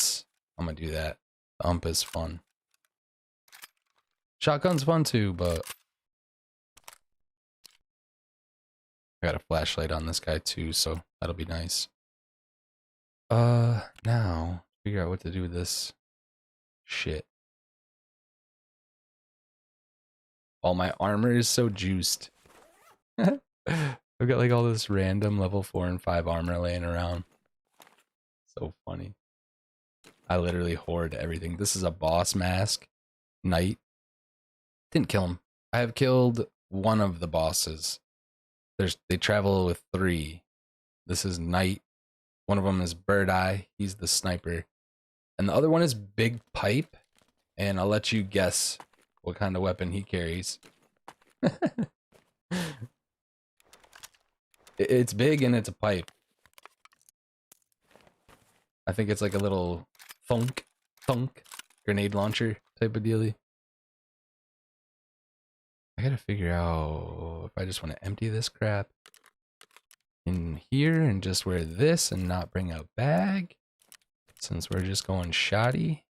gonna do that. The ump is fun. Shotgun's fun too, but I got a flashlight on this guy too, so that'll be nice. Now figure out what to do with this shit. All my armor is so juiced. I've got like all this random level 4 and 5 armor laying around. So funny. I literally hoard everything. This is a boss mask. Knight. Didn't kill him. I have killed one of the bosses. They travel with 3. This is Knight. One of them is Bird Eye. He's the sniper. And the other one is Big Pipe. And I'll let you guess what kind of weapon he carries. It's big and it's a pipe. I think it's like a little thunk grenade launcher type of dealie. I gotta figure out if I just want to empty this crap in here and just wear this and not bring a bag, since we're just going shoddy.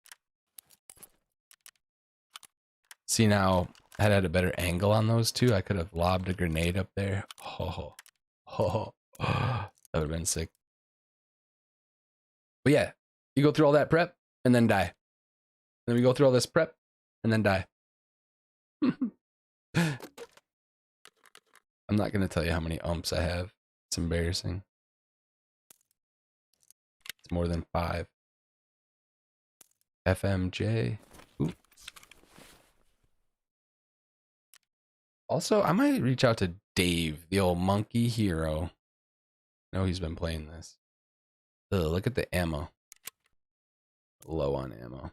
See, now had I had a better angle on those two, I could have lobbed a grenade up there. That would have been sick. But yeah, you go through all that prep and then die. Then we go through all this prep and then die. I'm not going to tell you how many umps I have. It's embarrassing. It's more than 5. FMJ. Ooh. Also, I might reach out to Dave, the old monkey hero. I know he's been playing this. Ugh, look at the ammo. Low on ammo.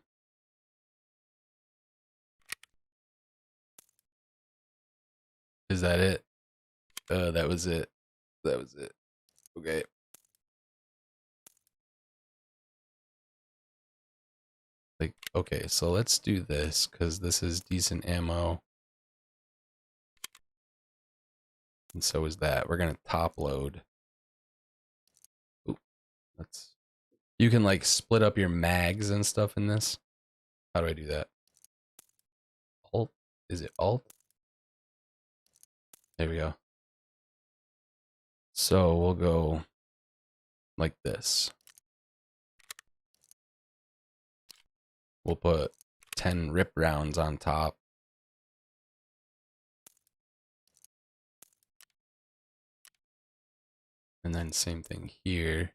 Is that it? That was it. That was it. Okay. Like, okay, so let's do this, because this is decent ammo. And so is that. We're gonna top load. Ooh, you can like split up your mags and stuff in this. How do I do that? Alt? Is it Alt? There we go. So we'll go like this. We'll put 10 rip rounds on top. And then same thing here.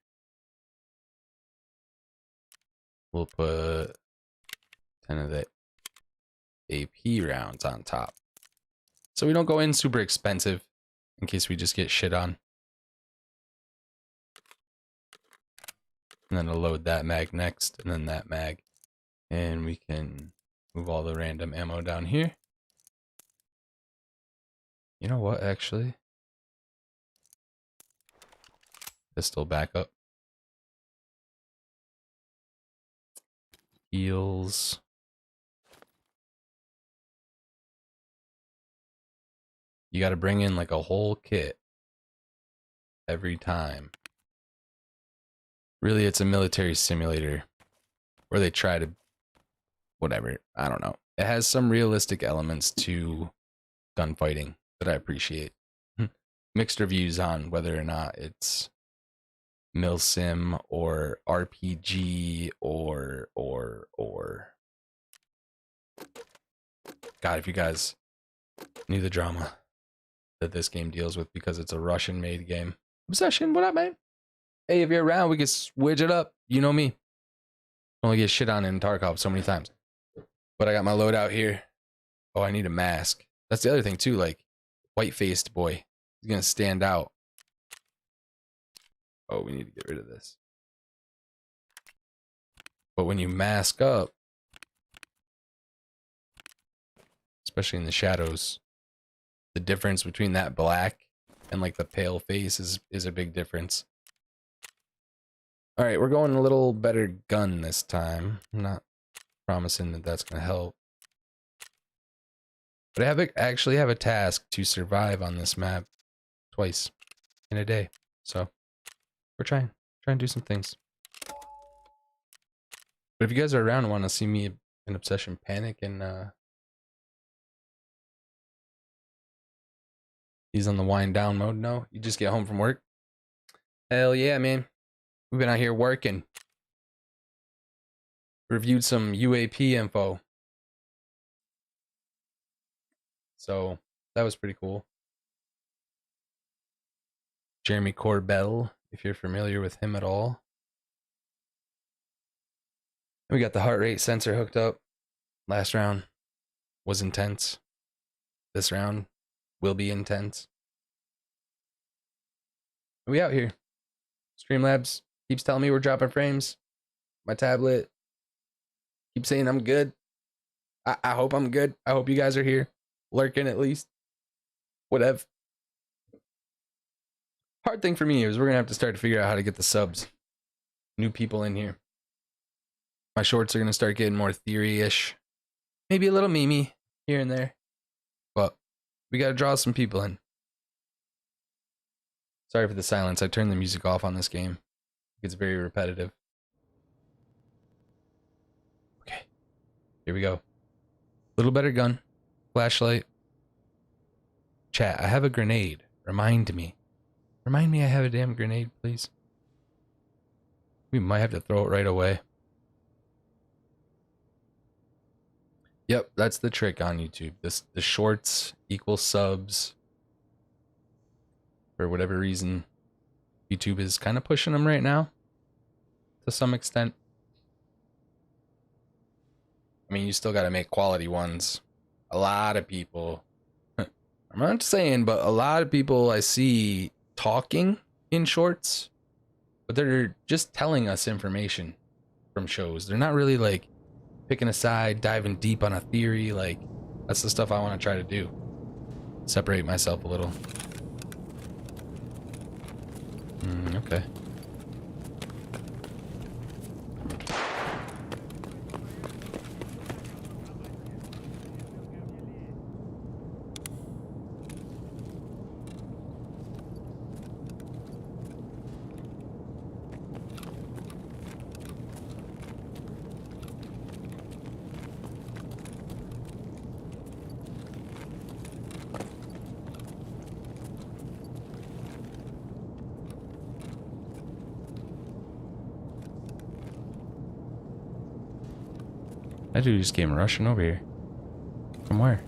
We'll put 10 of the AP rounds on top. So we don't go in super expensive in case we just get shit on. And then I'll load that mag next, and then that mag. And we can move all the random ammo down here. You know what, actually? Pistol backup. Heals. You got to bring in like a whole kit every time. Really, it's a military simulator where they try to, whatever, I don't know. It has some realistic elements to gunfighting that I appreciate. Mixed reviews on whether or not it's milsim or RPG or God, if you guys knew the drama that this game deals with, because it's a Russian made game. Obsession, what up, man? Hey, if you're around, we can switch it up. You know me. Only get shit on in Tarkov so many times. But I got my loadout here. Oh, I need a mask. That's the other thing too, like white-faced boy. He's gonna stand out. Oh, we need to get rid of this. But when you mask up, especially in the shadows, the difference between that black and like the pale face is a big difference. All right, we're going a little better gun this time. I'm not promising that that's going to help. But I actually have a task to survive on this map twice in a day. So we're trying. Try and do some things. But if you guys are around and want to see me in Obsession Panic and he's on the wind down mode, no? You just get home from work? Hell yeah, man. We've been out here working. Reviewed some UAP info. So that was pretty cool. Jeremy Corbell, if you're familiar with him at all. We got the heart rate sensor hooked up. Last round was intense. This round will be intense. We out here. Streamlabs keeps telling me we're dropping frames. My tablet keeps saying I'm good. I hope I'm good. I hope you guys are here. Lurking at least. Whatever. Hard thing for me is we're going to have to start to figure out how to get the subs. New people in here. My shorts are going to start getting more theory-ish. Maybe a little meme-y here and there. But we got to draw some people in. Sorry for the silence. I turned the music off on this game. It's very repetitive. Okay. Here we go. Little better gun. Flashlight. Chat, I have a grenade. Remind me. Remind me I have a damn grenade, please. We might have to throw it right away. Yep, that's the trick on YouTube. The shorts equal subs. For whatever reason, YouTube is kind of pushing them right now. To some extent. I mean, you still got to make quality ones. A lot of people... I'm not saying, but a lot of people I see talking in shorts, but they're just telling us information from shows. They're not really like picking a side, diving deep on a theory. Like, that's the stuff I want to try to do. Separate myself a little. Okay. That dude just came rushing over here. From where?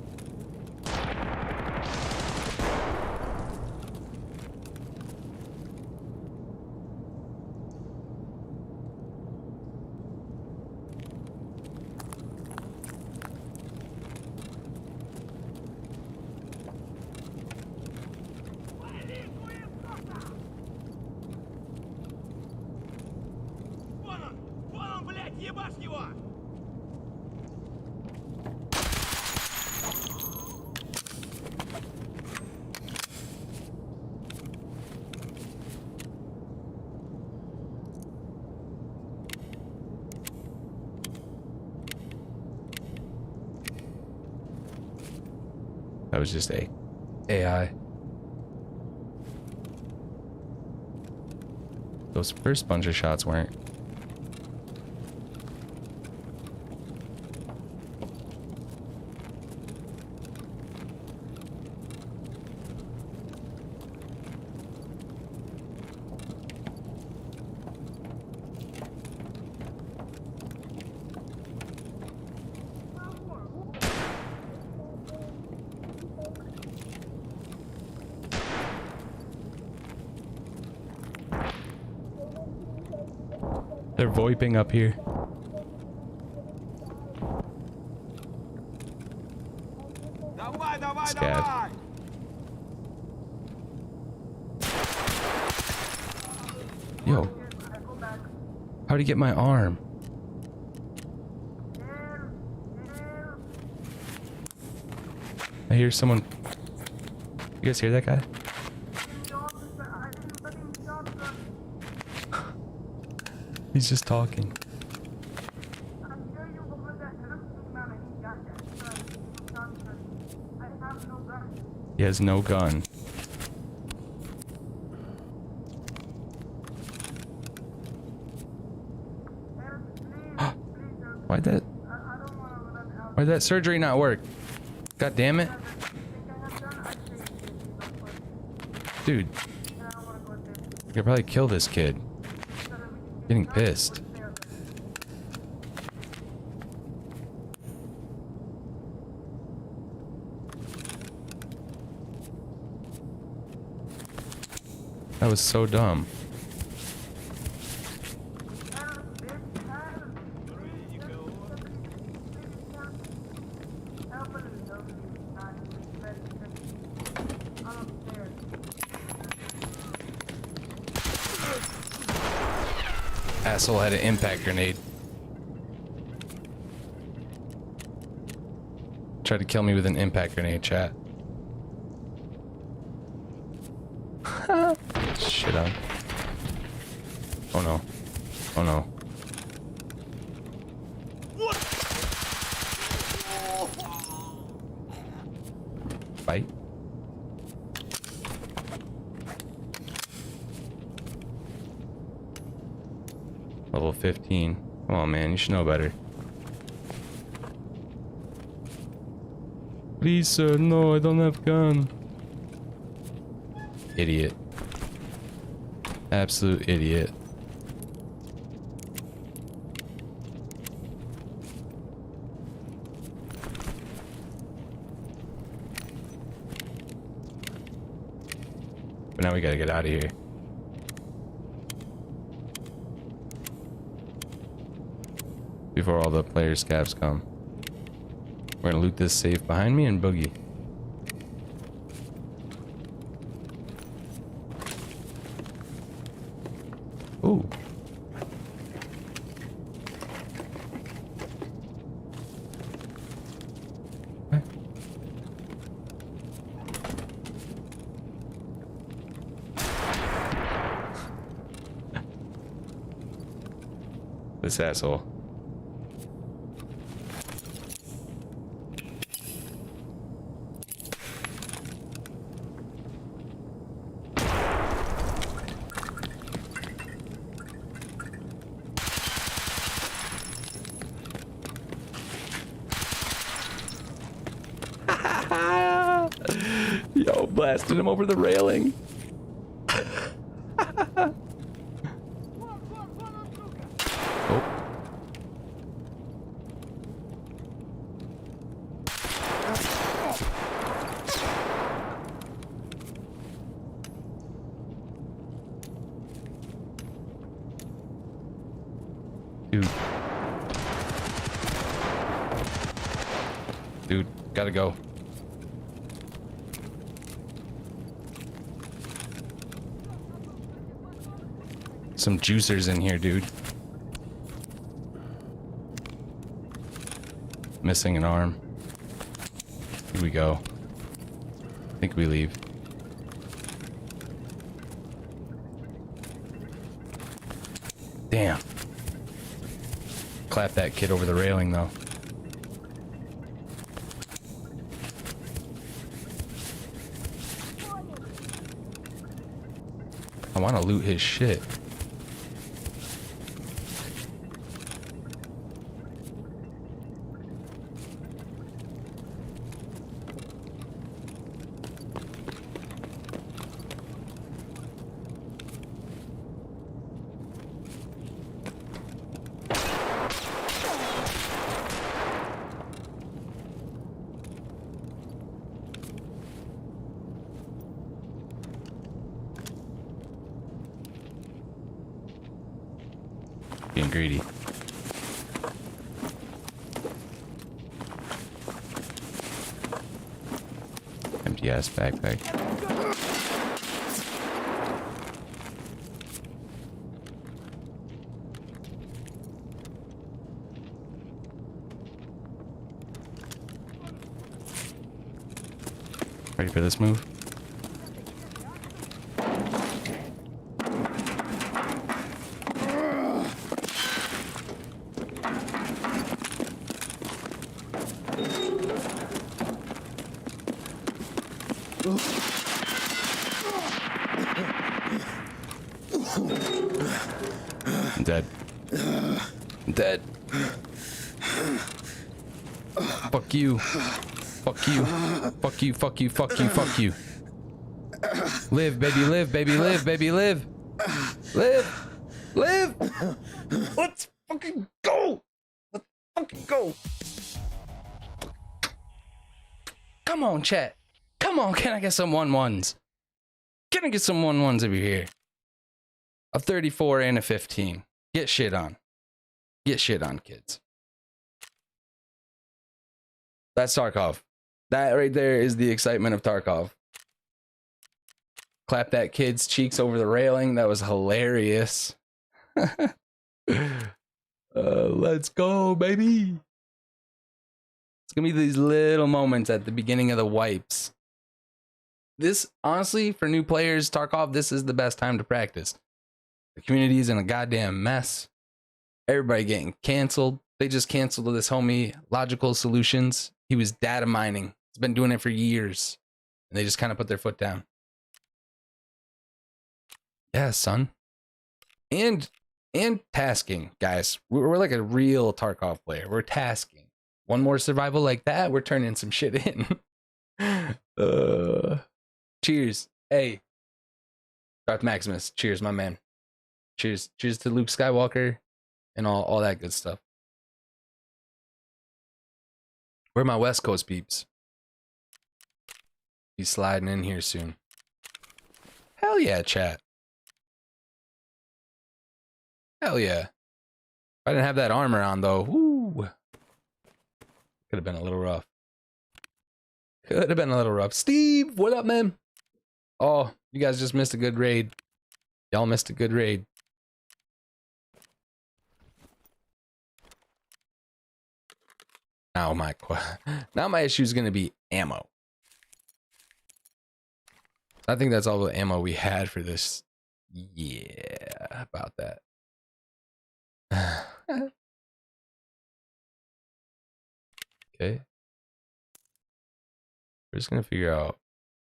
That was just AI. Those first bunch of shots weren't. They're VoIPing up here. Scav. Yo. How'd he get my arm? I hear someone. You guys hear that guy? He's just talking. He has no gun. Why'd that surgery not work? God damn it. Dude. You could probably kill this kid. Getting pissed. That was so dumb. Asshole had an impact grenade. Tried to kill me with an impact grenade, chat. Shit on. Oh no. Oh no. Fight. Level 15. Come on, man. You should know better. Please, sir. No, I don't have gun. Idiot. Absolute idiot. But now we gotta get out of here. Before all the player scavs come. We're gonna loot this safe behind me and boogie. Ooh. Okay. This asshole. Yo, blasted him over the railing. Oh. Dude, gotta go. Some juicers in here, dude. Missing an arm. Here we go. I think we leave. Damn. Clap that kid over the railing, though. I want to loot his shit. Being greedy. Empty ass backpack. Ready for this move? I'm dead. I'm dead. Fuck you. Fuck you. Fuck you, fuck you, fuck you, fuck you. Live, baby, live, baby, live, baby, live. Live. Live. Let's fucking go. Let's fucking go. Come on, chat. Come on, can I get some 1-1s? Can I get some 1-1s over here? A 34 and a 15. Get shit on. Get shit on, kids. That's Tarkov. That right there is the excitement of Tarkov. Clap that kid's cheeks over the railing. That was hilarious. Let's go, baby. It's gonna be these little moments at the beginning of the wipes. This, honestly, for new players, Tarkov, this is the best time to practice. The community is in a goddamn mess. Everybody getting canceled. They just canceled this homie, Logical Solutions. He was data mining. He's been doing it for years. And they just kind of put their foot down. Yeah, son. And tasking, guys. We're like a real Tarkov player. We're tasking. One more survival like that, we're turning some shit in. Cheers. Hey. Darth Maximus. Cheers, my man. Cheers. Cheers to Luke Skywalker and all that good stuff. Where are my West Coast peeps? He's sliding in here soon. Hell yeah, chat. Hell yeah. If I didn't have that armor on, though, woo, could have been a little rough. Could have been a little rough. Steve, what up, man? Oh, you guys just missed a good raid. Y'all missed a good raid. Now my issue is going to be ammo. I think that's all the ammo we had for this. Yeah, about that. Okay. We're just going to figure out.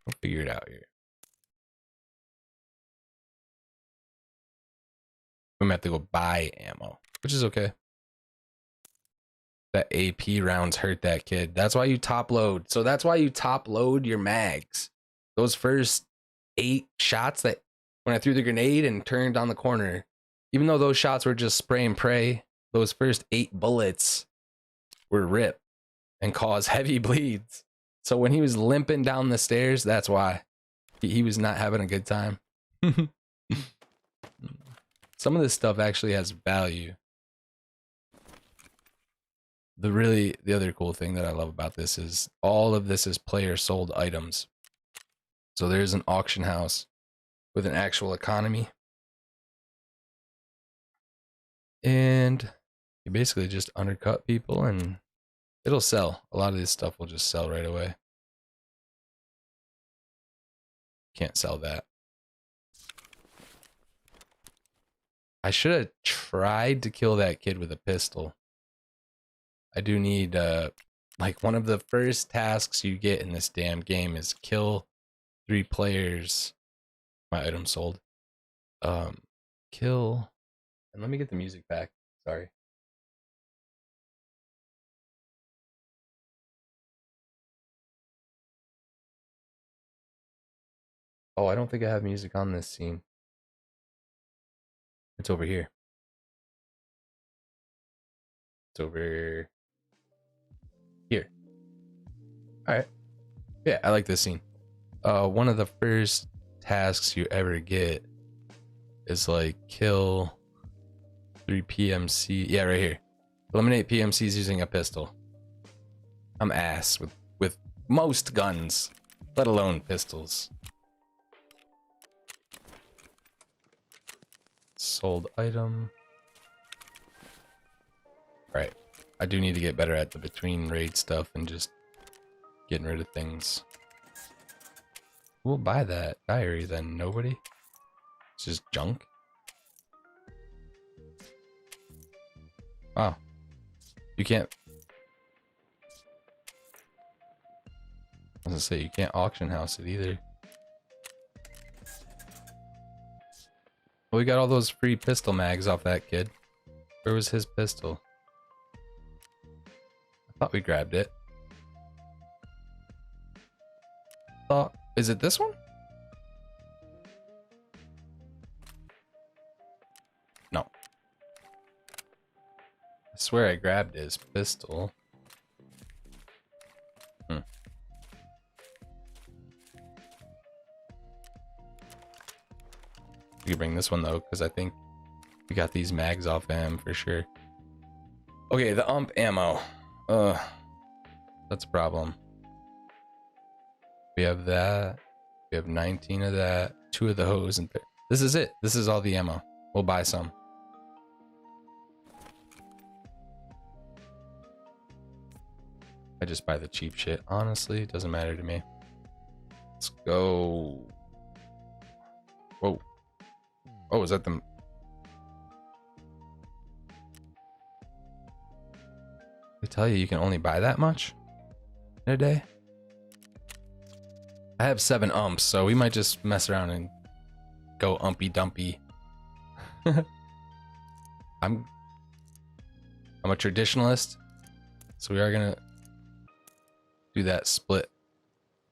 We'll figure it out here. We might have to go buy ammo, which is okay. That AP rounds hurt that kid. That's why you top load. So that's why you top load your mags. Those first 8 shots that when I threw the grenade and turned on the corner, even though those shots were just spray and pray, those first 8 bullets were rip and cause heavy bleeds. So when he was limping down the stairs, that's why he was not having a good time. Some of this stuff actually has value. The other cool thing that I love about this is all of this is player sold items. So there's an auction house with an actual economy. And you basically just undercut people and it'll sell. A lot of this stuff will just sell right away. Can't sell that. I should have tried to kill that kid with a pistol. I do need, like, one of the first tasks you get in this damn game is kill 3 players. My item sold. Kill. And let me get the music back. Sorry. Oh, I don't think I have music on this scene. It's over here. It's over here. Alright. Yeah, I like this scene. One of the first tasks you ever get is like kill 3 PMC. Yeah, right here. Eliminate PMCs using a pistol. I'm ass with most guns, let alone pistols. Sold item. Right. I do need to get better at the between raid stuff and just getting rid of things. We'll buy that diary then. Nobody? It's just junk. Wow. You can't. I was gonna say, you can't auction house it either. Well, we got all those free pistol mags off that kid. Where was his pistol? Thought we grabbed it. Is it this one? No. I swear I grabbed his pistol. You can bring this one though, because I think we got these mags off him for sure. Okay, the ammo. That's a problem. We have that. We have 19 of that. 2 of those, and this is it. This is all the ammo. We'll buy some. I just buy the cheap shit. Honestly, it doesn't matter to me. Let's go. Whoa. Oh, is that the... They tell you can only buy that much in a day? I have 7 umps, so we might just mess around and go umpy dumpy. I'm a traditionalist, so we are gonna do that split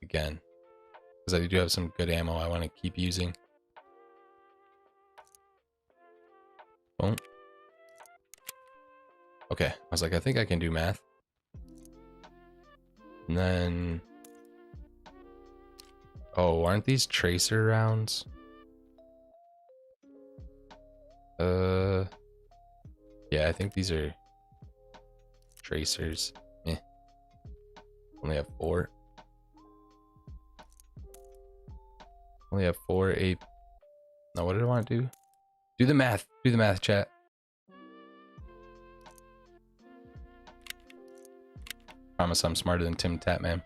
again, because I do have some good ammo I want to keep using. Boom. Okay, I was like, I think I can do math. And then... Oh, aren't these tracer rounds? Yeah, I think these are tracers. Only have 4. Only have 4 AP. No, what did I want to do? Do the math. Do the math, chat. Promise I'm smarter than Tim Tatman.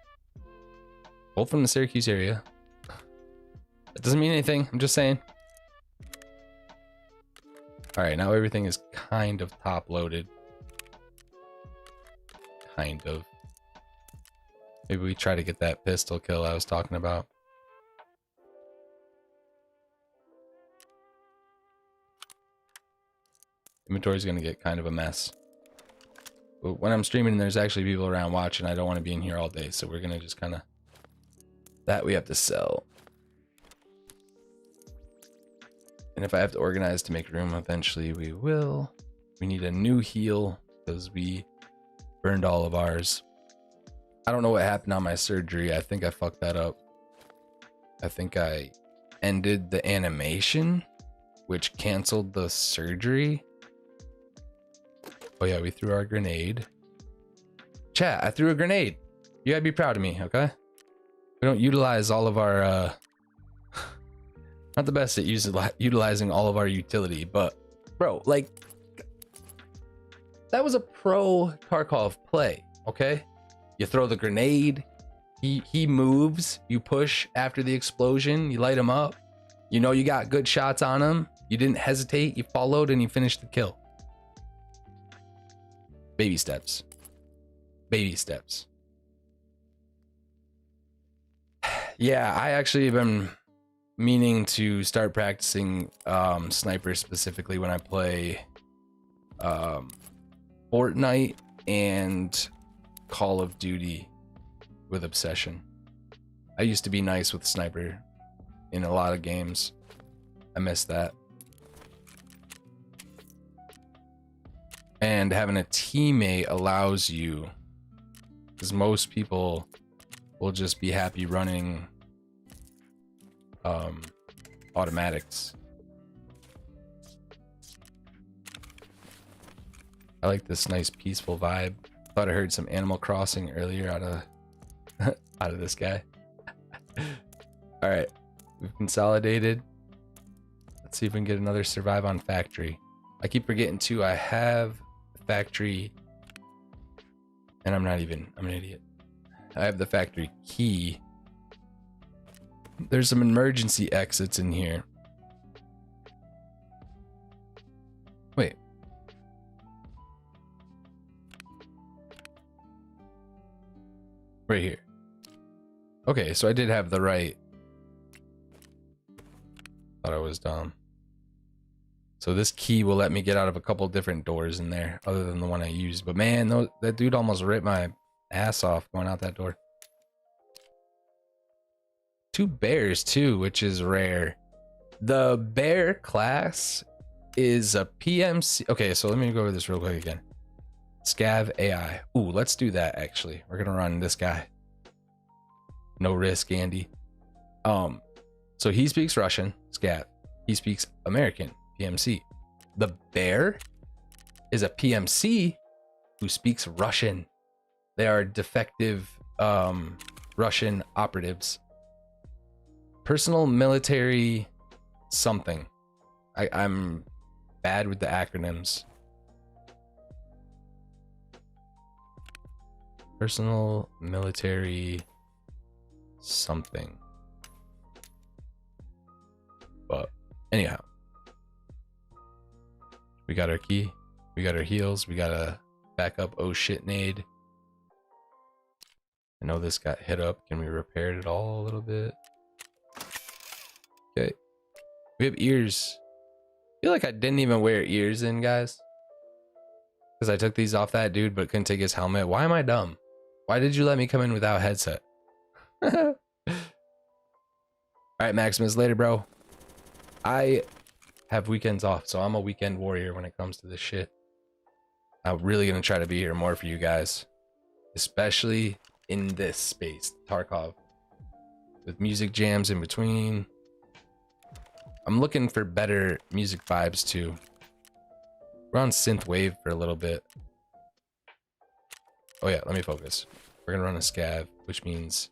Both from the Syracuse area. That doesn't mean anything. I'm just saying. Alright, now everything is kind of top loaded. Kind of. Maybe we try to get that pistol kill I was talking about. Inventory's gonna get kind of a mess. But when I'm streaming and there's actually people around watching, I don't want to be in here all day, so we're gonna just kind of... That we have to sell. And if I have to organize to make room, eventually we will. We need a new heal, because we burned all of ours. I don't know what happened on my surgery. I think I fucked that up. I think I ended the animation, which canceled the surgery. Oh yeah, we threw our grenade. Chat, I threw a grenade. You gotta be proud of me, okay? We don't utilize all of our, not the best at utilizing all of our utility, but bro, like, that was a pro Tarkov play, okay? You throw the grenade, he moves, you push after the explosion, you light him up. You know you got good shots on him. You didn't hesitate, you followed, and you finished the kill. Baby steps. Baby steps. Yeah, I actually have been meaning to start practicing sniper specifically when I play Fortnite and Call of Duty with Obsession. I used to be nice with sniper in a lot of games. I miss that. And having a teammate allows you, because most people will just be happy running automatics. I like this nice peaceful vibe. Thought I heard some Animal Crossing earlier out of out of this guy. All right, we've consolidated. Let's see if we can get another survive on factory. I keep forgetting too, I have factory, and I'm an idiot. I have the factory key. There's some emergency exits in here. Wait. Right here. Okay, so I did have the right. Thought I was dumb. So this key will let me get out of a couple different doors in there other than the one I used. But man, that dude almost ripped my ass off going out that door. 2 bears too, which is rare. The bear class is a PMC. Okay, so let me go over this real quick again. Scav AI. Ooh, let's do that actually. We're gonna run this guy. No risk, Andy. So he speaks Russian, Scav. He speaks American, PMC. The bear is a PMC who speaks Russian. They are defective Russian operatives. Personal military something. I'm bad with the acronyms. Personal military something. But anyhow, we got our key, we got our heals, we got a backup oh shit nade. I know this got hit up. Can we repair it all a little bit? Okay. We have ears. I feel like I didn't even wear ears in, guys. Because I took these off that dude but couldn't take his helmet. Why am I dumb? Why did you let me come in without a headset? Alright, Maximus, later, bro. I have weekends off, so I'm a weekend warrior when it comes to this shit. I'm really gonna try to be here more for you guys. Especially in this space, Tarkov. With music jams in between. I'm looking for better music vibes too. We're on synthwave for a little bit. Oh yeah, let me focus. We're gonna run a scav, which means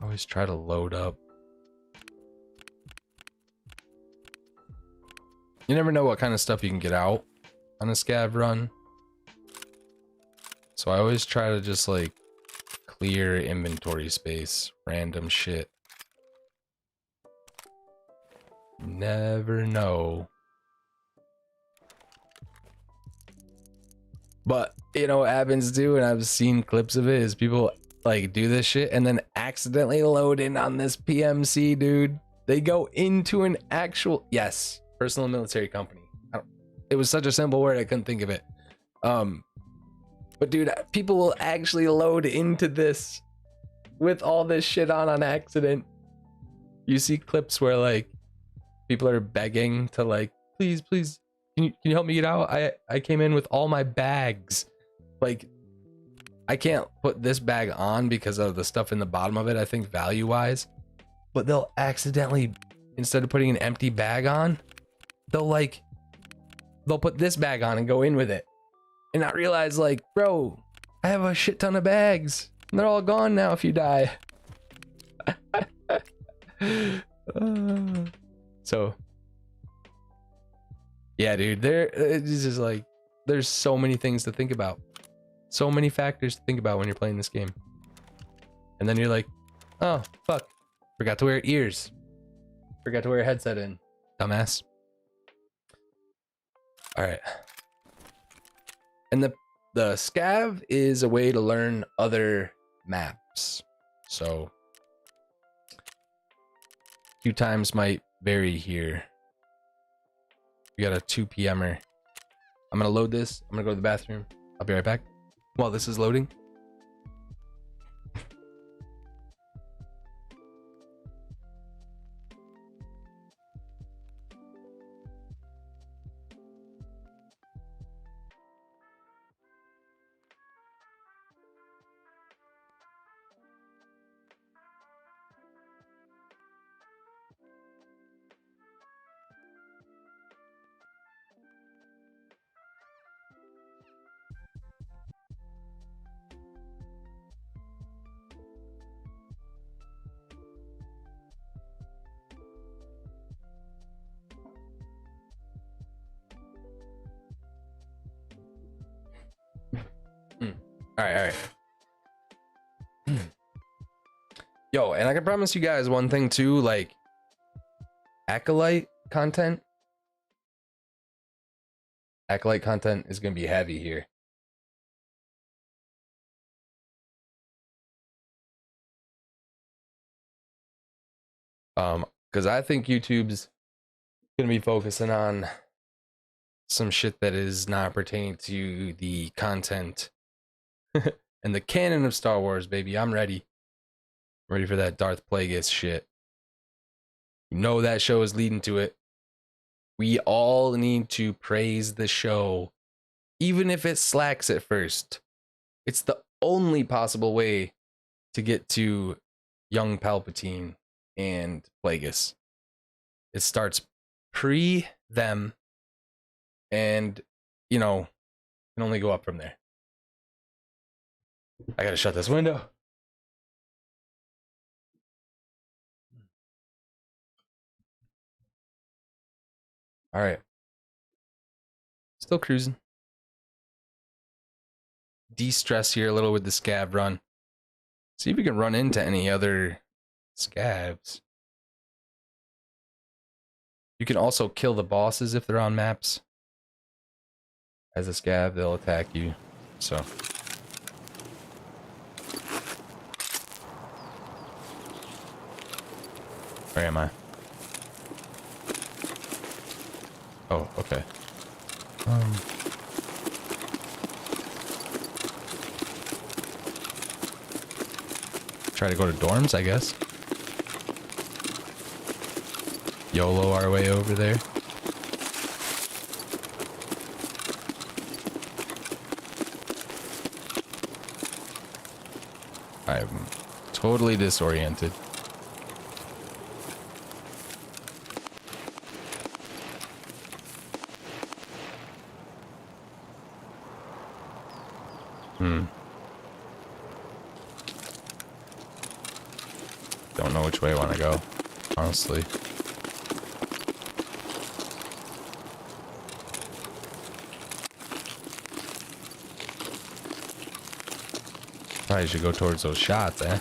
always try to load up. You never know what kind of stuff you can get out on a scav run. So I always try to just like clear inventory space, random shit. Never know. But you know what happens too, and I've seen clips of it, is people like do this shit and then accidentally load in on this PMC, dude. They go into an actual, yes, personal military company. It was such a simple word I couldn't think of it. But dude, people will actually load into this with all this shit on accident. You see clips where like people are begging to like, please, please, can you help me get out? I came in with all my bags. Like, I can't put this bag on because of the stuff in the bottom of it, I think value wise. But they'll accidentally, instead of putting an empty bag on, they'll put this bag on and go in with it. And not realize like, bro, I have a shit ton of bags. And they're all gone now if you die. So yeah, dude, it's just like there's so many things to think about, so many factors to think about when you're playing this game, and then you're like, oh fuck, forgot to wear ears, forgot to wear a headset in, dumbass. All right, and the scav is a way to learn other maps, so queue times might vary here. We got a 2 p.m.er. I'm gonna load this. I'm gonna go to the bathroom. I'll be right back while this is loading. All right. Yo, and I can promise you guys one thing too, like Acolyte content is gonna be heavy here. Because I think YouTube's Gonna be focusing on some shit that is not pertaining to the content and the canon of Star Wars, baby. I'm ready. Ready for that Darth Plagueis shit. You know that show is leading to it. We all need to praise the show, even if it slacks at first. It's the only possible way to get to young Palpatine and Plagueis. It starts pre them, and you know, can only go up from there. I gotta shut this window. All right. Still cruising. De-stress here a little with the scav run. See if we can run into any other scavs. You can also kill the bosses if they're on maps. As a scav, they'll attack you. So. Where am I? Oh, okay. Try to go to dorms, I guess. YOLO our way over there. I'm totally disoriented. Don't know which way I want to go, honestly. Probably should go towards those shots, eh?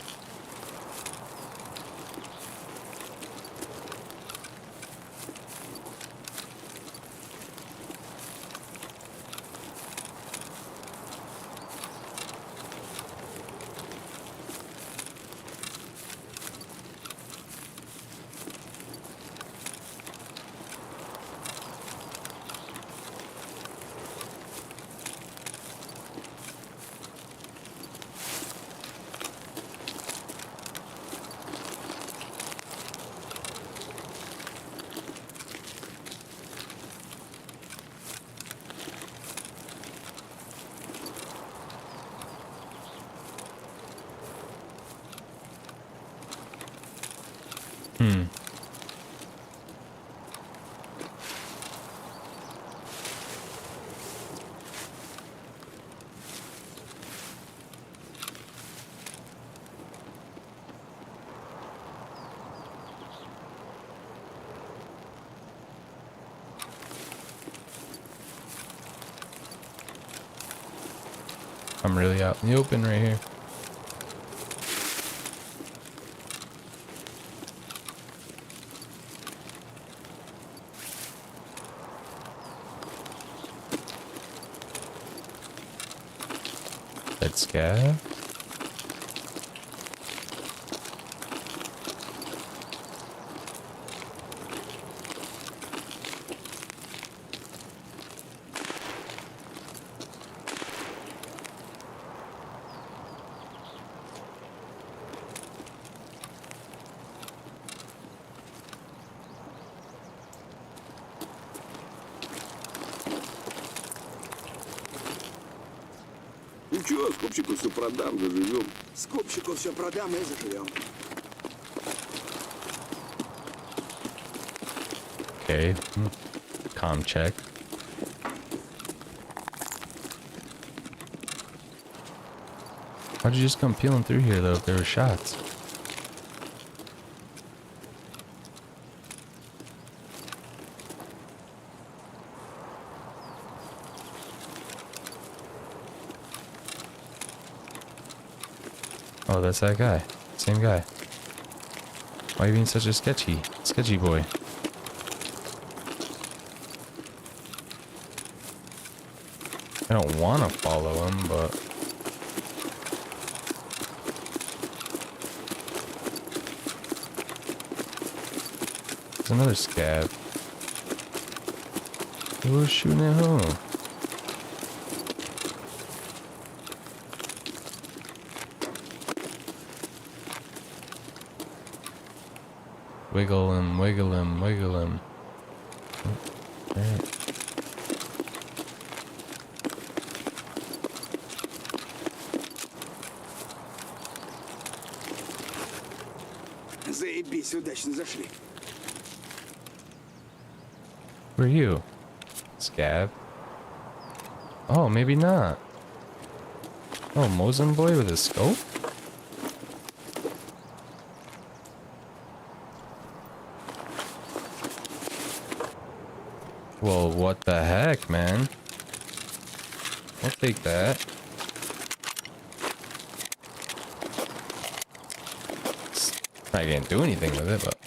I'm really out in the open right here. Let's go. Ничего, скупщику все продам, заживем. Скупщику все продам и заживем. Okay, comm check. How'd you just come peeling through here though if there were shots? Oh, that's that guy. Same guy. Why are you being such a sketchy boy? I don't want to follow him, but... There's another scav. Who's shooting at who? Wiggle him, wiggle him, wiggle him. Oh, right. Заебись, удачно зашли. Who are you? Scab? Oh, maybe not. Oh, Mosin boy with a scope? Well, what the heck, man? I'll take that. I can't do anything with it, but...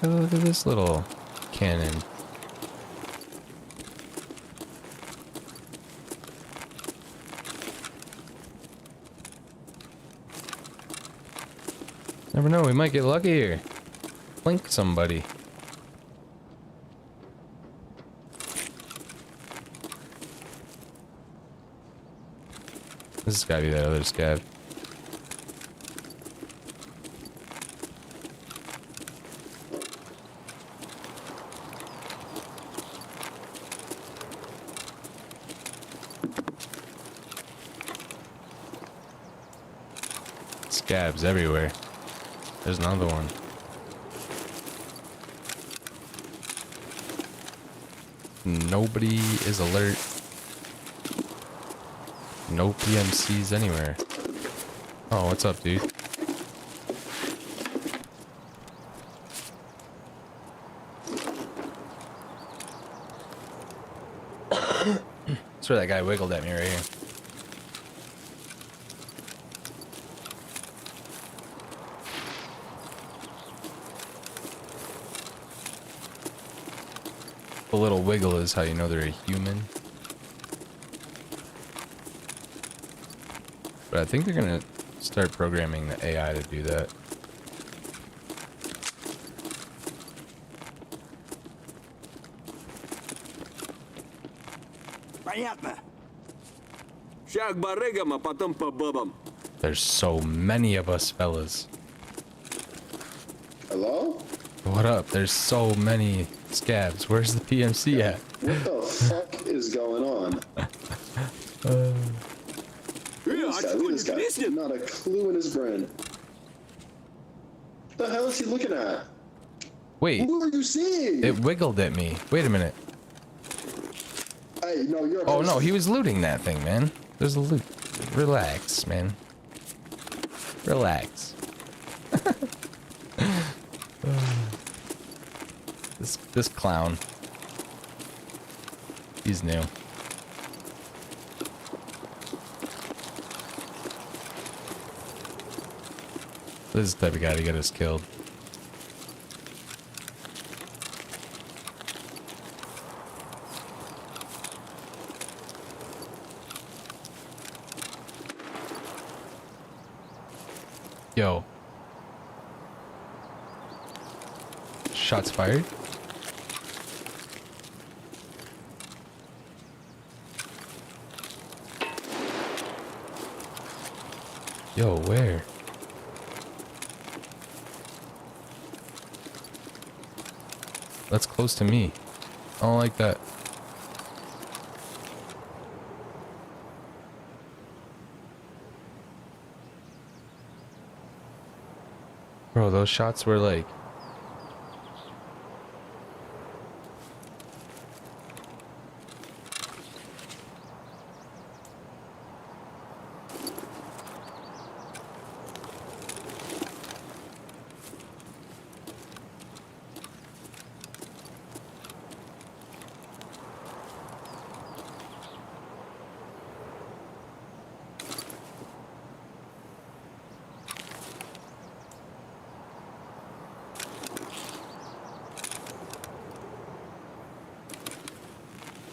Hey, look at this little cannon. Never know, we might get lucky here. Blink somebody. This has gotta be that other scab. Scabs everywhere. There's another one. Nobody is alert. No PMCs anywhere. Oh, what's up, dude? That's where that guy wiggled at me right here. The little wiggle is how you know they're a human. But I think they're gonna start programming the AI to do that. Понятно. Шаг барыгам, а потом по бабам. There's so many of us, fellas. Hello? What up? There's so many scabs. Where's the PMC at? What the fuck is going on? This guy, not a clue in his brain. What the hell is he looking at? Wait. Who are you seeing? It wiggled at me. Wait a minute. Hey, no, you're. Oh no, he was looting that thing, man. There's a loot. Relax, man. Relax. This clown. He's new. This is the type of guy to get us killed. Yo. Shots fired. Yo, where? That's close to me. I don't like that. Bro, those shots were like...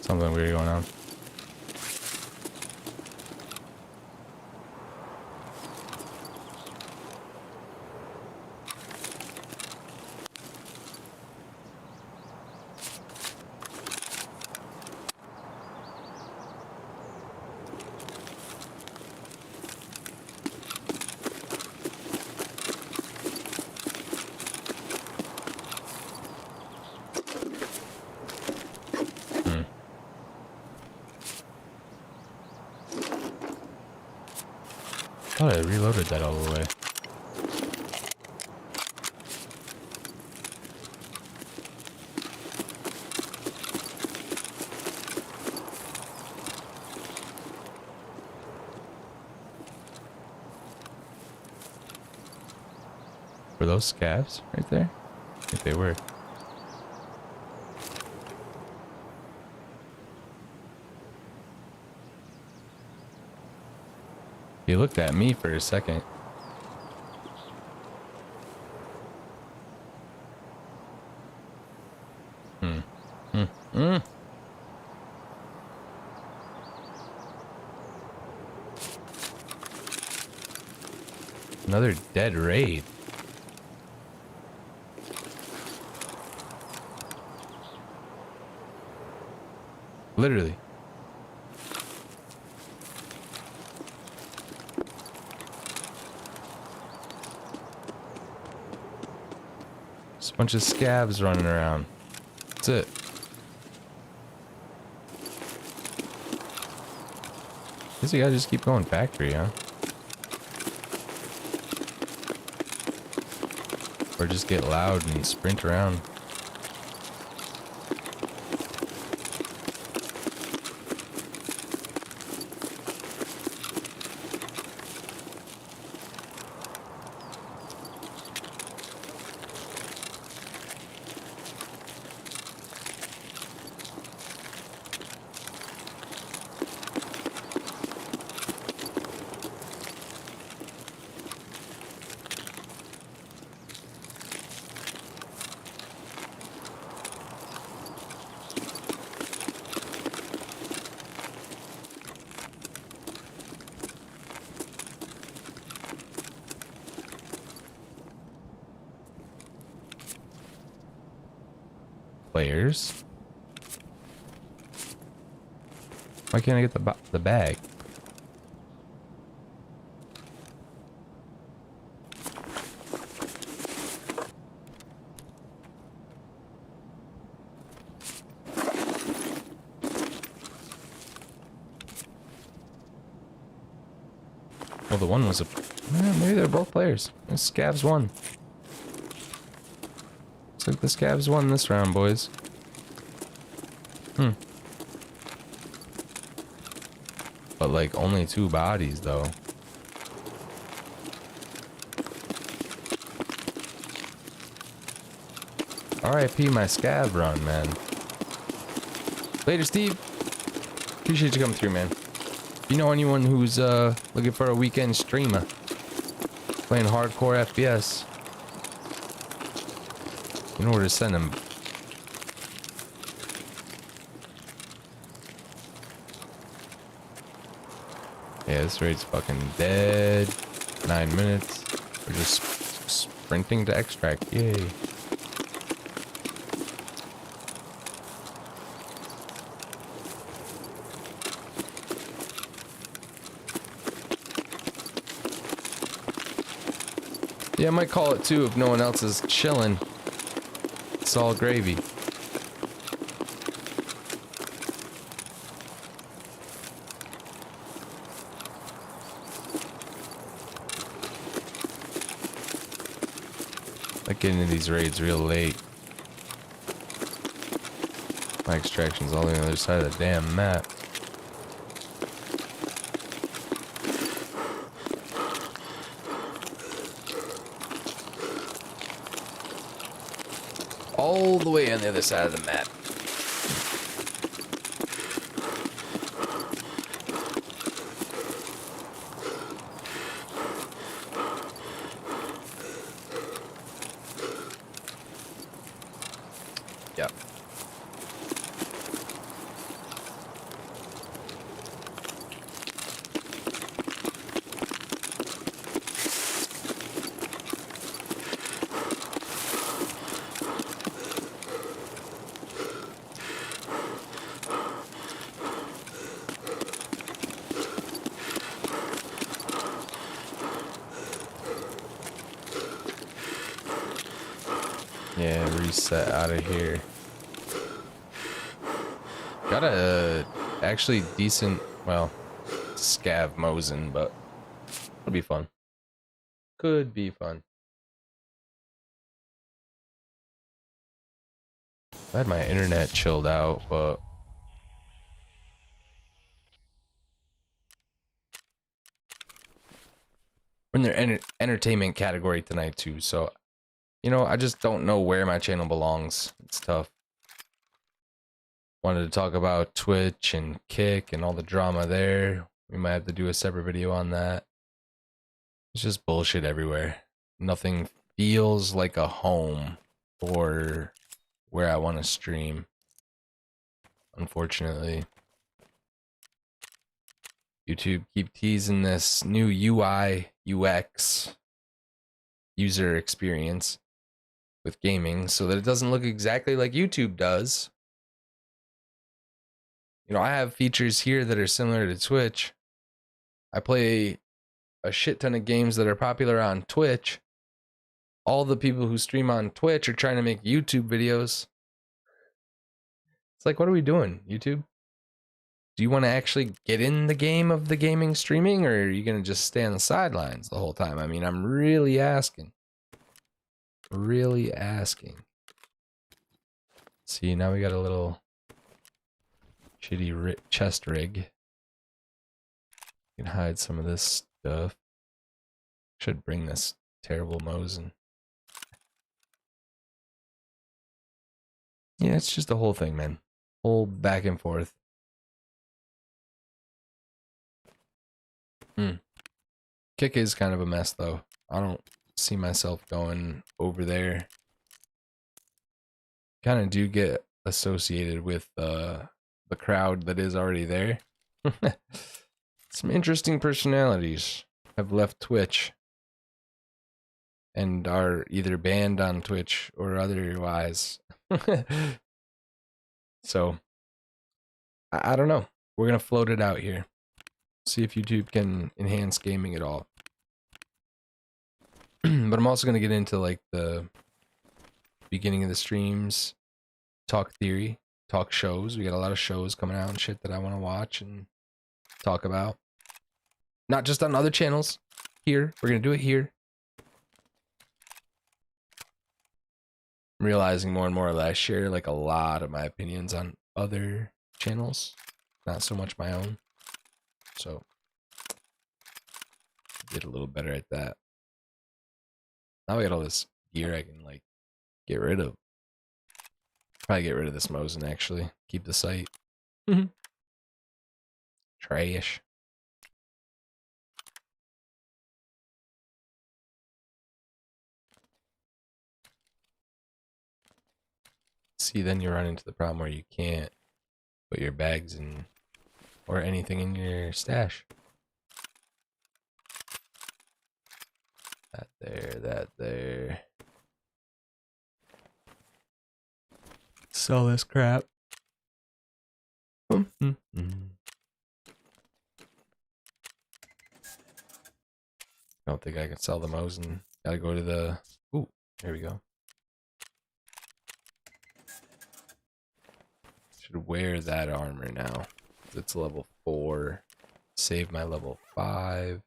Something weird going on. thought I reloaded that all the way. Were those scavs right there? I think they were. He looked at me for a second. Another dead raid. Literally. Just a bunch of scabs running around. That's it. Guess you gotta just keep going factory, huh? Or just get loud and sprint around. Players. Why can't I get the bag? Well, the one was a... maybe they're both players. The scavs won. Looks like the scavs won this round, boys. But like only 2 bodies though. R.I.P. my scav run, man. Later, Steve. Appreciate you coming through, man. If you know anyone who's looking for a weekend streamer playing hardcore FPS, you know where to send them. Yeah, this raid's fucking dead. 9 minutes. We're just sprinting to extract. Yay. Yeah, I might call it too if no one else is chilling. It's all gravy. I get into these raids real late. My extraction's all on the other side of the damn map. All the way on the other side of the map. Yep. Yeah, reset out of here. Got a actually decent, well, scav Mosin, but It'll be fun. Could be fun. I had my internet chilled out, but we're in their entertainment category tonight too, so you know, I just don't know where my channel belongs. It's tough. Wanted to talk about Twitch and Kick and all the drama there. We might have to do a separate video on that. It's just bullshit everywhere. Nothing feels like a home for where I want to stream, unfortunately. YouTube keep teasing this new UI UX user experience with gaming so that it doesn't look exactly like YouTube does. You know, I have features here that are similar to Twitch. I play a shit ton of games that are popular on Twitch. All the people who stream on Twitch are trying to make YouTube videos. It's like, what are we doing, YouTube? Do you want to actually get in the game of the gaming streaming, or are you going to just stay on the sidelines the whole time? I mean, I'm really asking. Really asking. See, now we got a little shitty chest rig. You can hide some of this stuff. Should bring this terrible Mosin. Yeah, it's just the whole thing, man. Whole back and forth. Kick is kind of a mess, though. I don't see myself going over there. Kind of do get associated with the crowd that is already there. Some interesting personalities have left Twitch and are either banned on Twitch or otherwise. So, I don't know. We're going to float it out here. See if YouTube can enhance gaming at all. But I'm also going to get into like the beginning of the streams, talk theory, talk shows. We got a lot of shows coming out and shit that I want to watch and talk about. Not just on other channels. Here. We're going to do it here. I'm realizing more and more that I share like a lot of my opinions on other channels. Not so much my own. So, get a little better at that. Now I got all this gear I can like get rid of. Probably get rid of this Mosin actually. Keep the site. Trash. See, then you run into the problem where you can't put your bags in or anything in your stash. That there. Sell this crap. Don't think I can sell the Mosin. Gotta go to the... Ooh, there we go. Should wear that armor now. It's level 4. Save my level 5.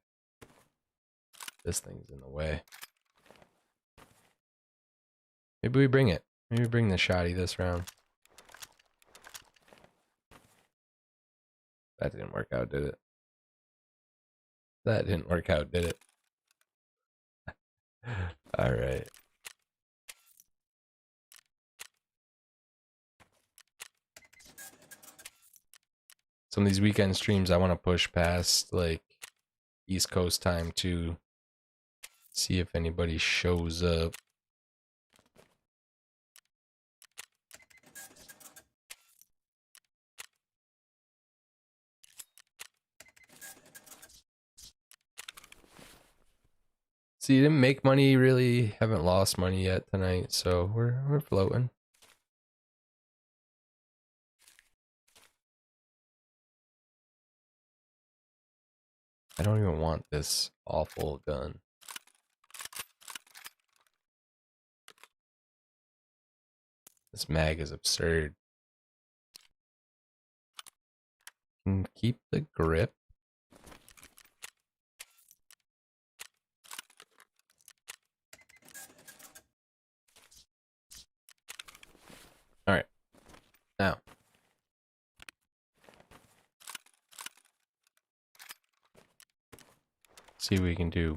This thing's in the way. Maybe we bring it. Maybe bring the shotty this round. That didn't work out, did it? That didn't work out, did it? Alright. Some of these weekend streams I want to push past like East Coast time to see if anybody shows up. See, didn't make money really, haven't lost money yet tonight, so we're floating. I don't even want this awful gun. This mag is absurd. Can keep the grip. See what we can do.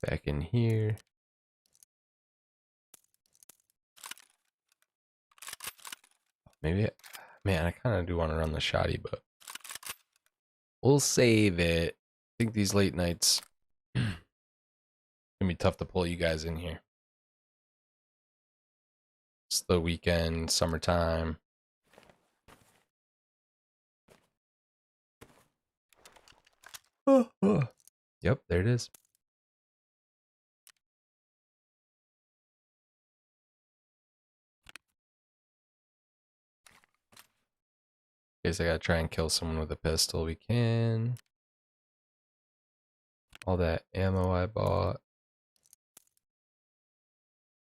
Back in here. Maybe, man, I kind of do want to run the shoddy, but we'll save it. I think these late nights gonna be tough to pull you guys in here. It's the weekend, summertime. Yep, there it is. Guess I gotta try and kill someone with a pistol. We can. All that ammo I bought.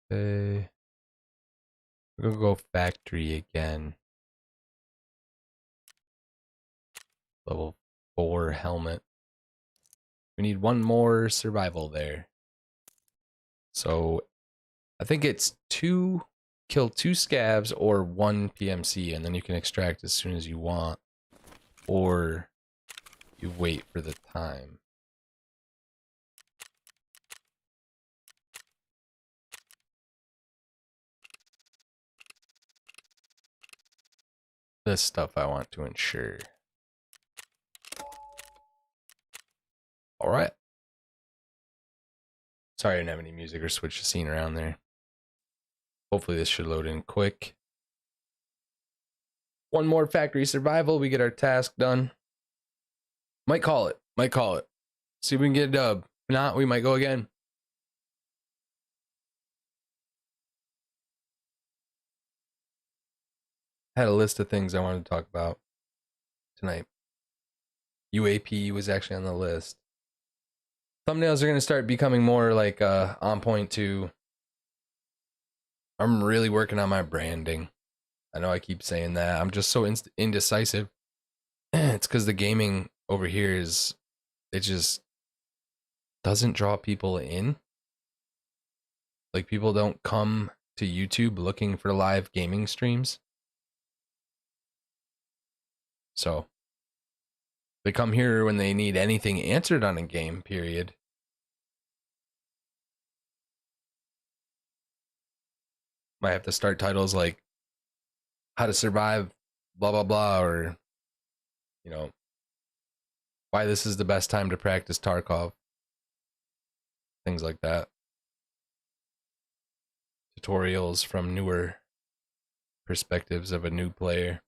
Okay. We're gonna go factory again. Level 4 helmet. We need one more survival there. So I think it's kill 2 scavs or 1 PMC, and then you can extract as soon as you want. Or you wait for the time. This stuff I want to ensure. Alright. Sorry I didn't have any music or switch the scene around there. Hopefully this should load in quick. One more factory survival. We get our task done. Might call it. Might call it. See if we can get a dub. If not, we might go again. Had a list of things I wanted to talk about tonight. UAP was actually on the list. Thumbnails are going to start becoming more like on point too. I'm really working on my branding. I know I keep saying that. I'm just so indecisive. It's because the gaming over here it just doesn't draw people in. Like, people don't come to YouTube looking for live gaming streams. So they come here when they need anything answered on a game, period. Might have to start titles like how to survive blah blah blah, or you know, why this is the best time to practice Tarkov. Things like that. Tutorials from newer perspectives of a new player.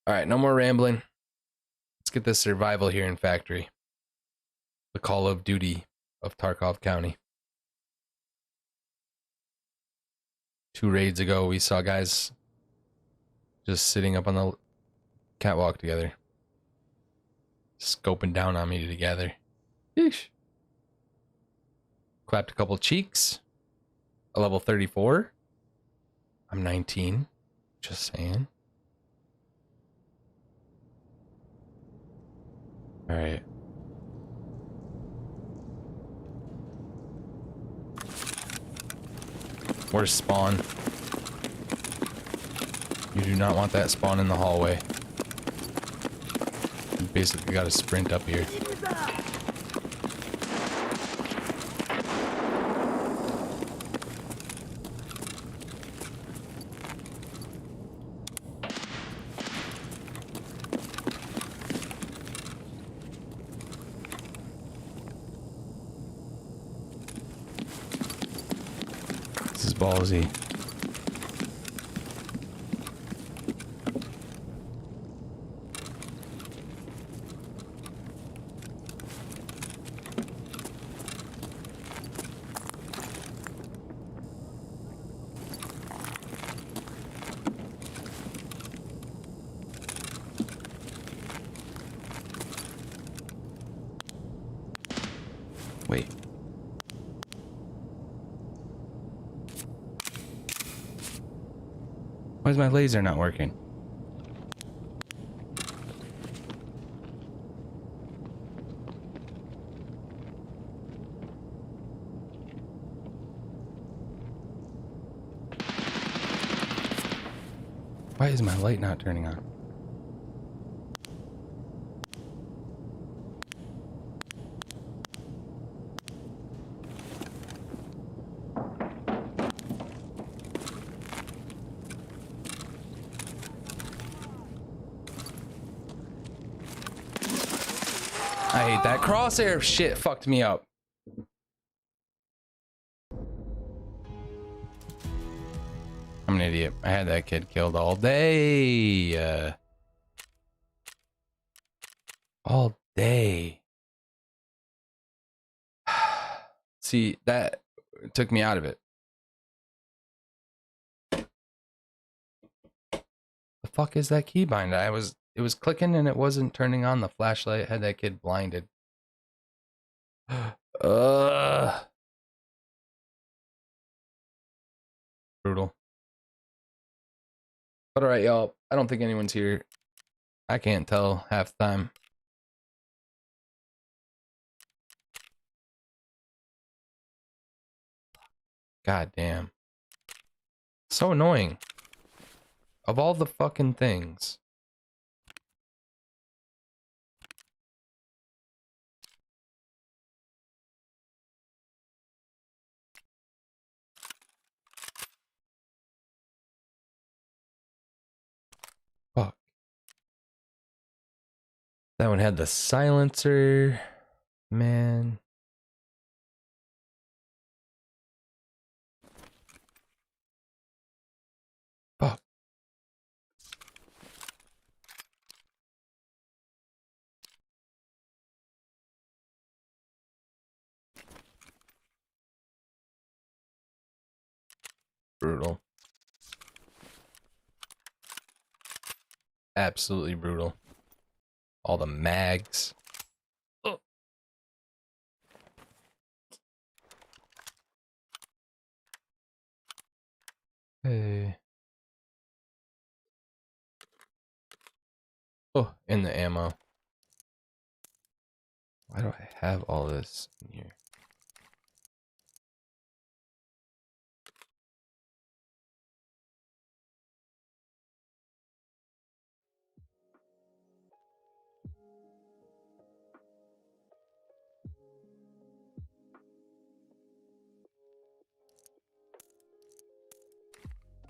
Alright, no more rambling. Let's get this survival here in factory. The Call of Duty of Tarkov County. 2 raids ago, we saw guys just sitting up on the catwalk together. Scoping down on me together. Yeesh. Clapped a couple cheeks. A level 34. I'm 19. Just saying. Alright. Where's spawn? You do not want that spawn in the hallway. You basically got to sprint up here. This is ballsy. Wait. Why is my laser not working? Why is my light not turning on? hate that crosshair shit. Fucked me up. I'm an idiot. I had that kid killed all day. All day. See, that took me out of it. The fuck is that keybind? It was clicking and it wasn't turning on the flashlight. Had that kid blinded. Brutal. But alright, y'all. I don't think anyone's here. I can't tell half the time. God damn. So annoying. Of all the fucking things. Fuck. That one had the silencer. Man. Fuck. Brutal. Absolutely brutal. All the mags. Oh. Hey. Oh, in the ammo. Why do I have all this in here?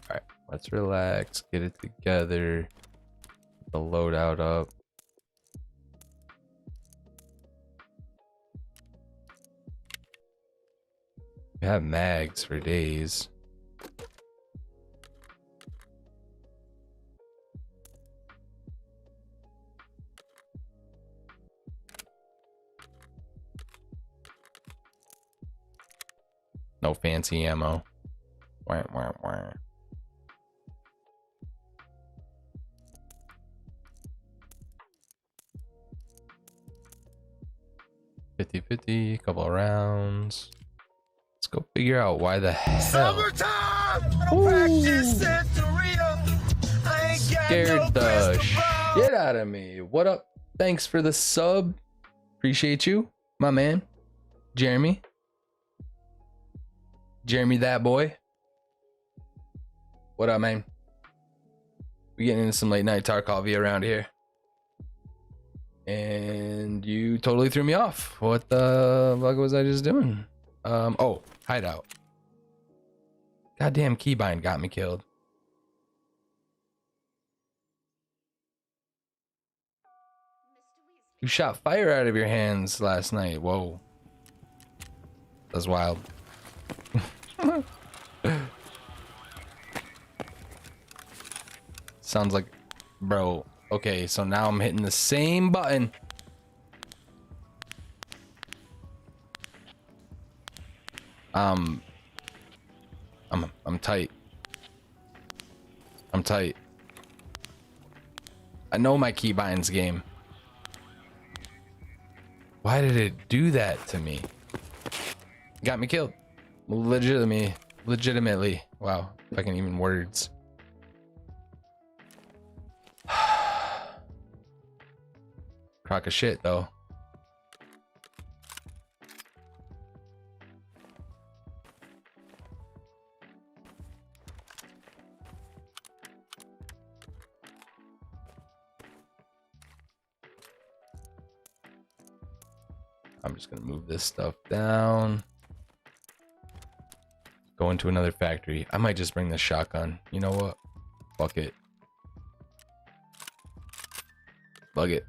Alright, let's relax, get it together. The loadout up. We have mags for days. No fancy ammo. Wah, wah, wah. $50-50, couple of rounds. Let's go figure out why the hell. Scared the shit out of me. What up? Thanks for the sub. Appreciate you, my man. Jeremy. Jeremy that boy. What up, man? We getting into some late night Tarkov around here. And you totally threw me off. What the fuck was I just doing? Oh, hideout. Goddamn keybind got me killed. You shot fire out of your hands last night. Whoa. That's wild. Sounds like, bro. Okay, so now I'm hitting the same button. I'm tight. I'm tight. I know my keybinds game. Why did it do that to me? Got me killed. Legitimately. Wow, if I can even words. Crock of shit, though. I'm just gonna move this stuff down. Go into another factory. I might just bring the shotgun. You know what? Fuck it. Bug it.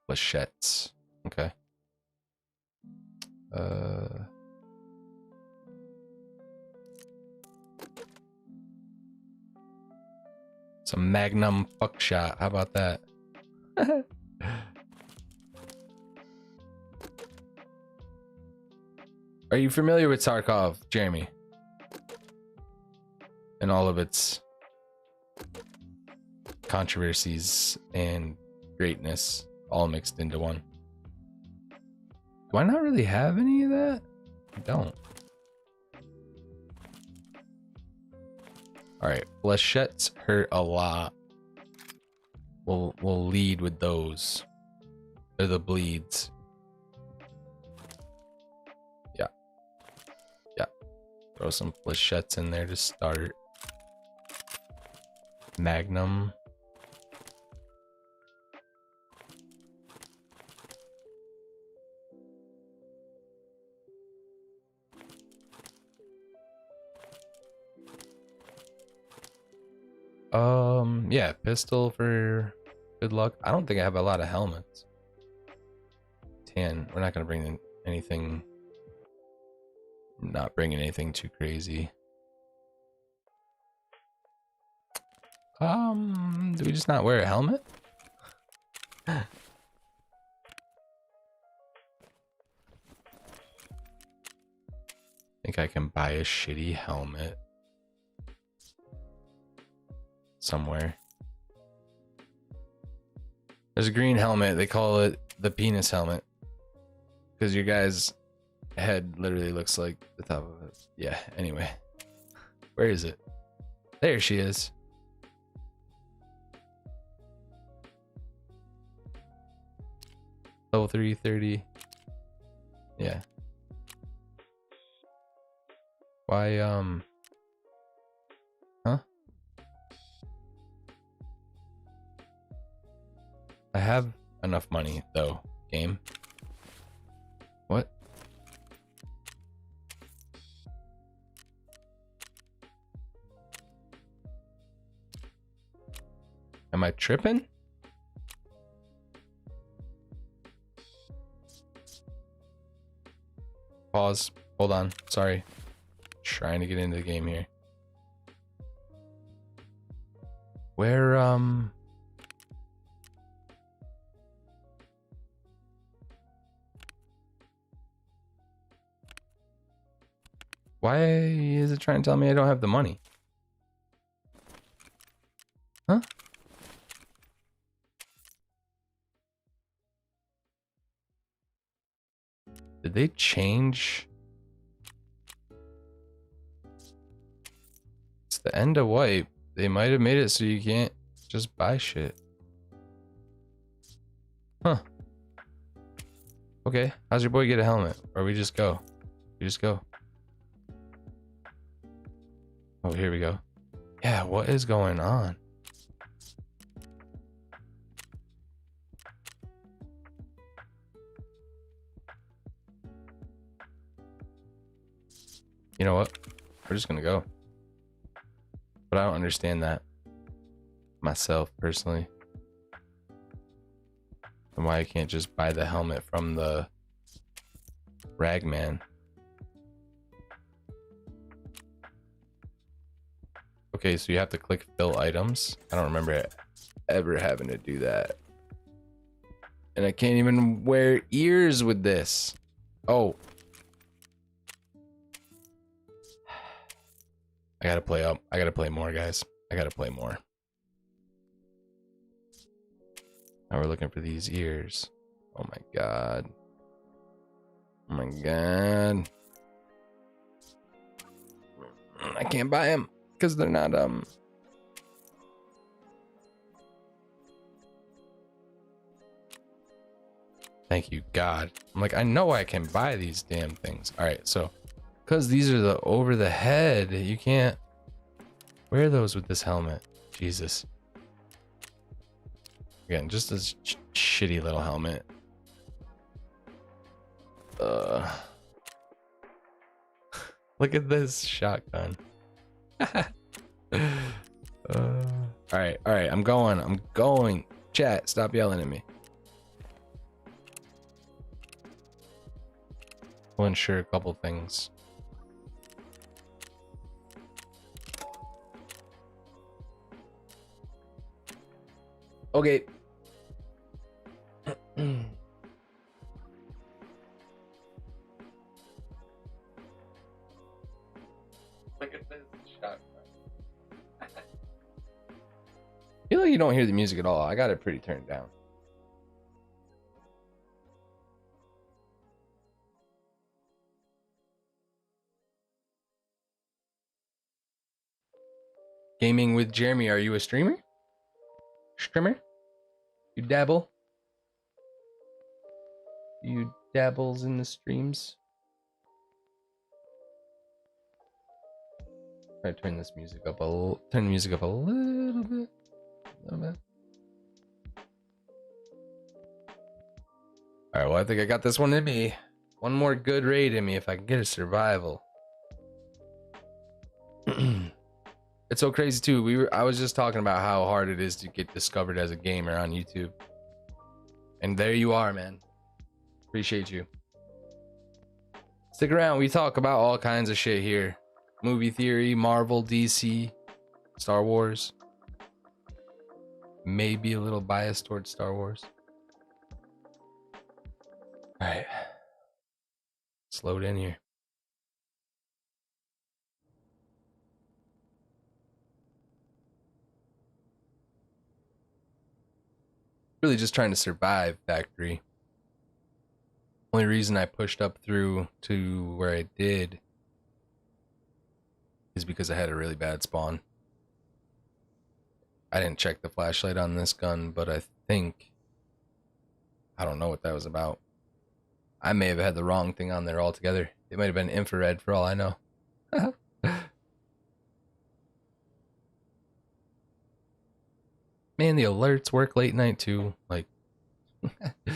Flechettes. Okay. Some Magnum fuck shot. How about that? Are you familiar with Tarkov, Jeremy? And all of its controversies and greatness all mixed into one. Do I not really have any of that? I don't. Alright, flechettes hurt a lot. We'll lead with those. They're the bleeds. Yeah. Yeah. Throw some flechettes in there to start. Magnum. Yeah, pistol for good luck. I don't think I have a lot of helmets. 10. We're not gonna bring in anything. Not bringing anything too crazy. Do we just not wear a helmet? Think I can buy a shitty helmet somewhere. There's a green helmet. They call it the penis helmet because your guy's head literally looks like the top of it. Yeah. Anyway, where is it? There she is. Level 330. Yeah. Why, huh? I have enough money, though, game. What? Am I tripping? Pause. Hold on. Sorry. Trying to get into the game here. Where, why is it trying to tell me I don't have the money? Huh? Did they change? It's the end of wipe. They might have made it so you can't just buy shit. Huh. Okay. How's your boy get a helmet? Or we just go? We just go. Oh, here we go. Yeah, what is going on? You know what? We're just gonna go. But I don't understand that myself personally. And why I can't just buy the helmet from the ragman. Okay, so you have to click fill items. I don't remember ever having to do that. And I can't even wear ears with this. Oh. I gotta play up. I gotta play more, guys. I gotta play more. Now we're looking for these ears. Oh my god. Oh my god. I can't buy them because they're not Thank you, God. I'm like, I know I can buy these damn things. All right, so because these are the over the head, you can't wear those with this helmet. Jesus. Again, just this shitty little helmet. Look at this shotgun. All right, I'm going. Chat, stop yelling at me. We'll ensure a couple things. Okay. Look at this shot. I feel like you don't hear the music at all. I got it pretty turned down. Gaming with Jeremy, are you a streamer? Streamer? You dabble? You dabbles in the streams? Try to turn this music up turn the music up a little bit. Alright, well I think I got this one in me. One more good raid in me if I can get a survival. It's so crazy too. I was just talking about how hard it is to get discovered as a gamer on YouTube. And there you are, man. Appreciate you. Stick around, we talk about all kinds of shit here. Movie theory, Marvel, DC, Star Wars. Maybe a little biased towards Star Wars. Alright. Slowed in here. Really just trying to survive factory. Only reason I pushed up through to where I did is because I had a really bad spawn. I didn't check the flashlight on this gun, but I don't know what that was about. I may have had the wrong thing on there altogether. It might have been infrared for all I know. Man, the alerts work late night too. Like, it's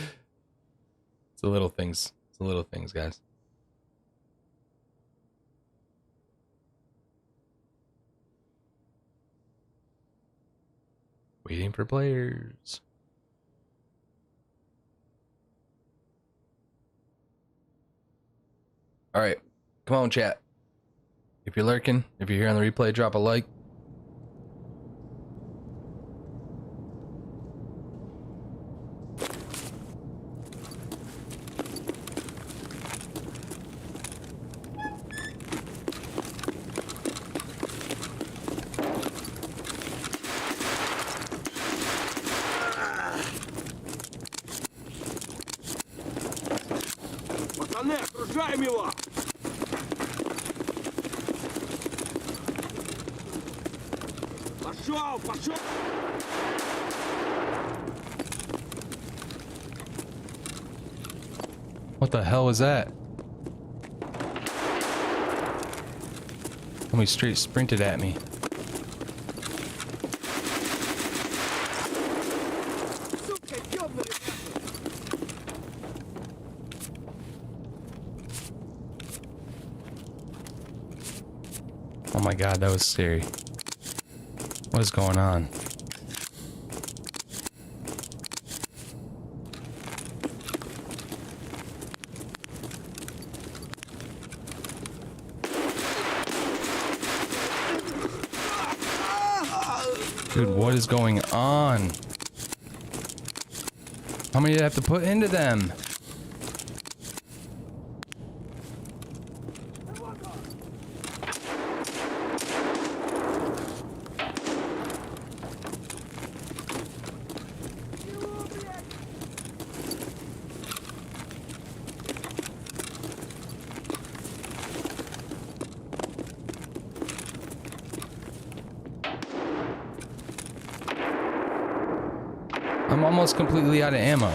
the little things. It's the little things, guys. Waiting for players. All right, come on, chat. If you're lurking, if you're here on the replay, drop a like. What the hell was that? Somebody straight sprinted at me. Oh my god, that was scary. What is going on? Dude, what is going on? How many did I have to put into them? I'm almost completely out of ammo.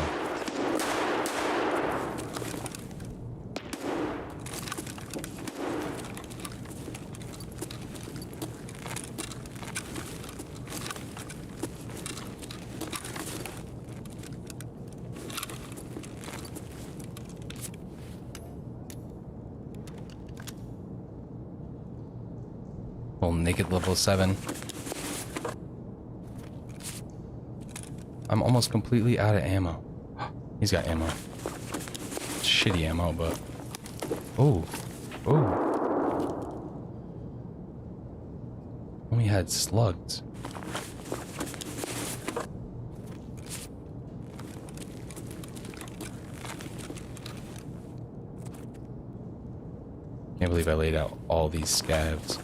Well, naked level 7. I'm almost completely out of ammo. He's got ammo. Shitty ammo, but Oh. Oh. We had slugs. Can't believe I laid out all these scavs.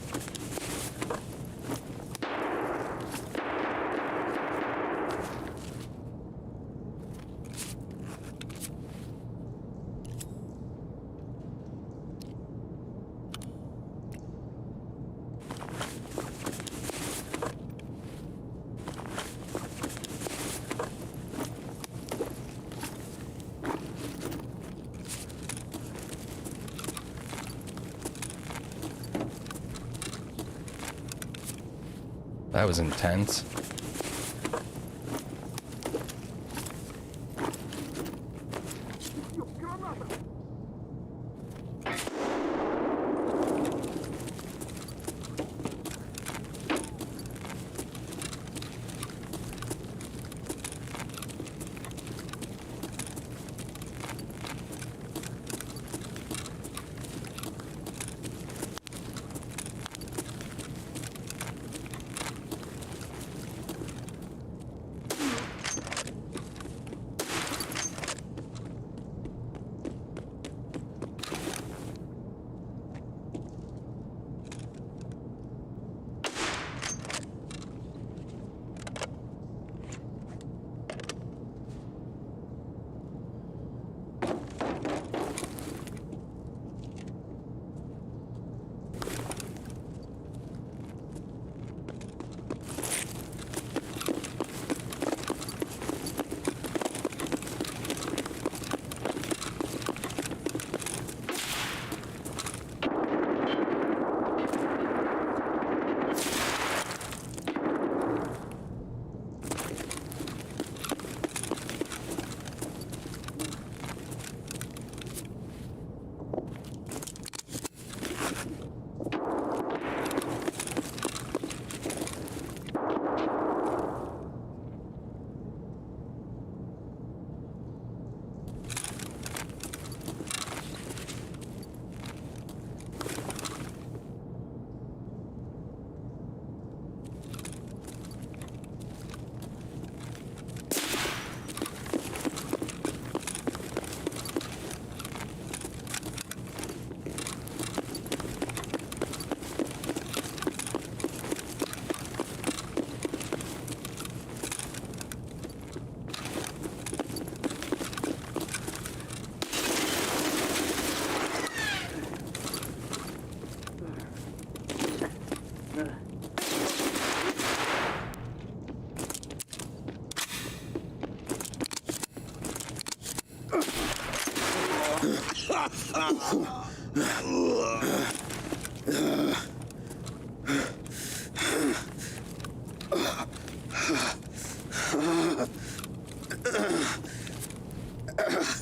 That was intense.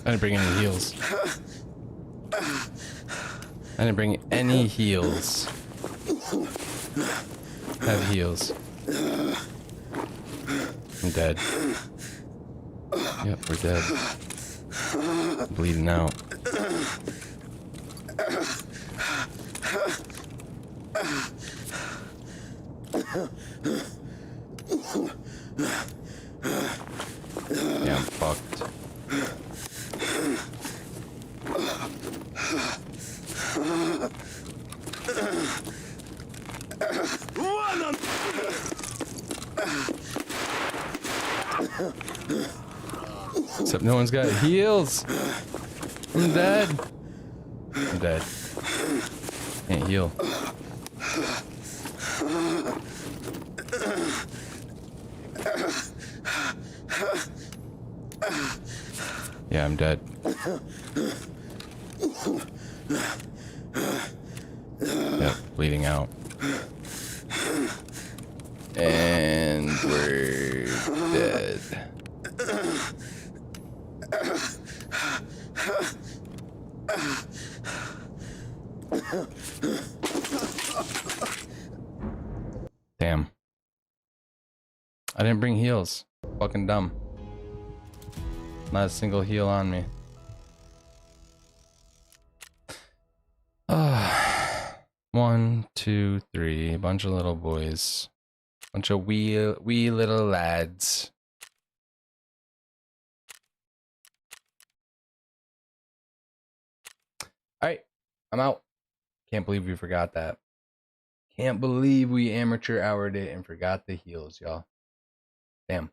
I didn't bring any heals. I didn't bring any heals. Have heals. I'm dead. Yep, we're dead. I'm bleeding out. Yeah, I'm fucked. Except no one's got heals. I'm dead. I'm dead. Can't heal. Yeah, I'm dead. Yep, bleeding out. And we're dead. Damn. I didn't bring heals. Fucking dumb. Not a single heal on me. 2, 3. A bunch of little boys. Bunch of wee little lads. Alright, I'm out. Can't believe we forgot that. Can't believe we amateur houred it and forgot the heals, y'all. Damn.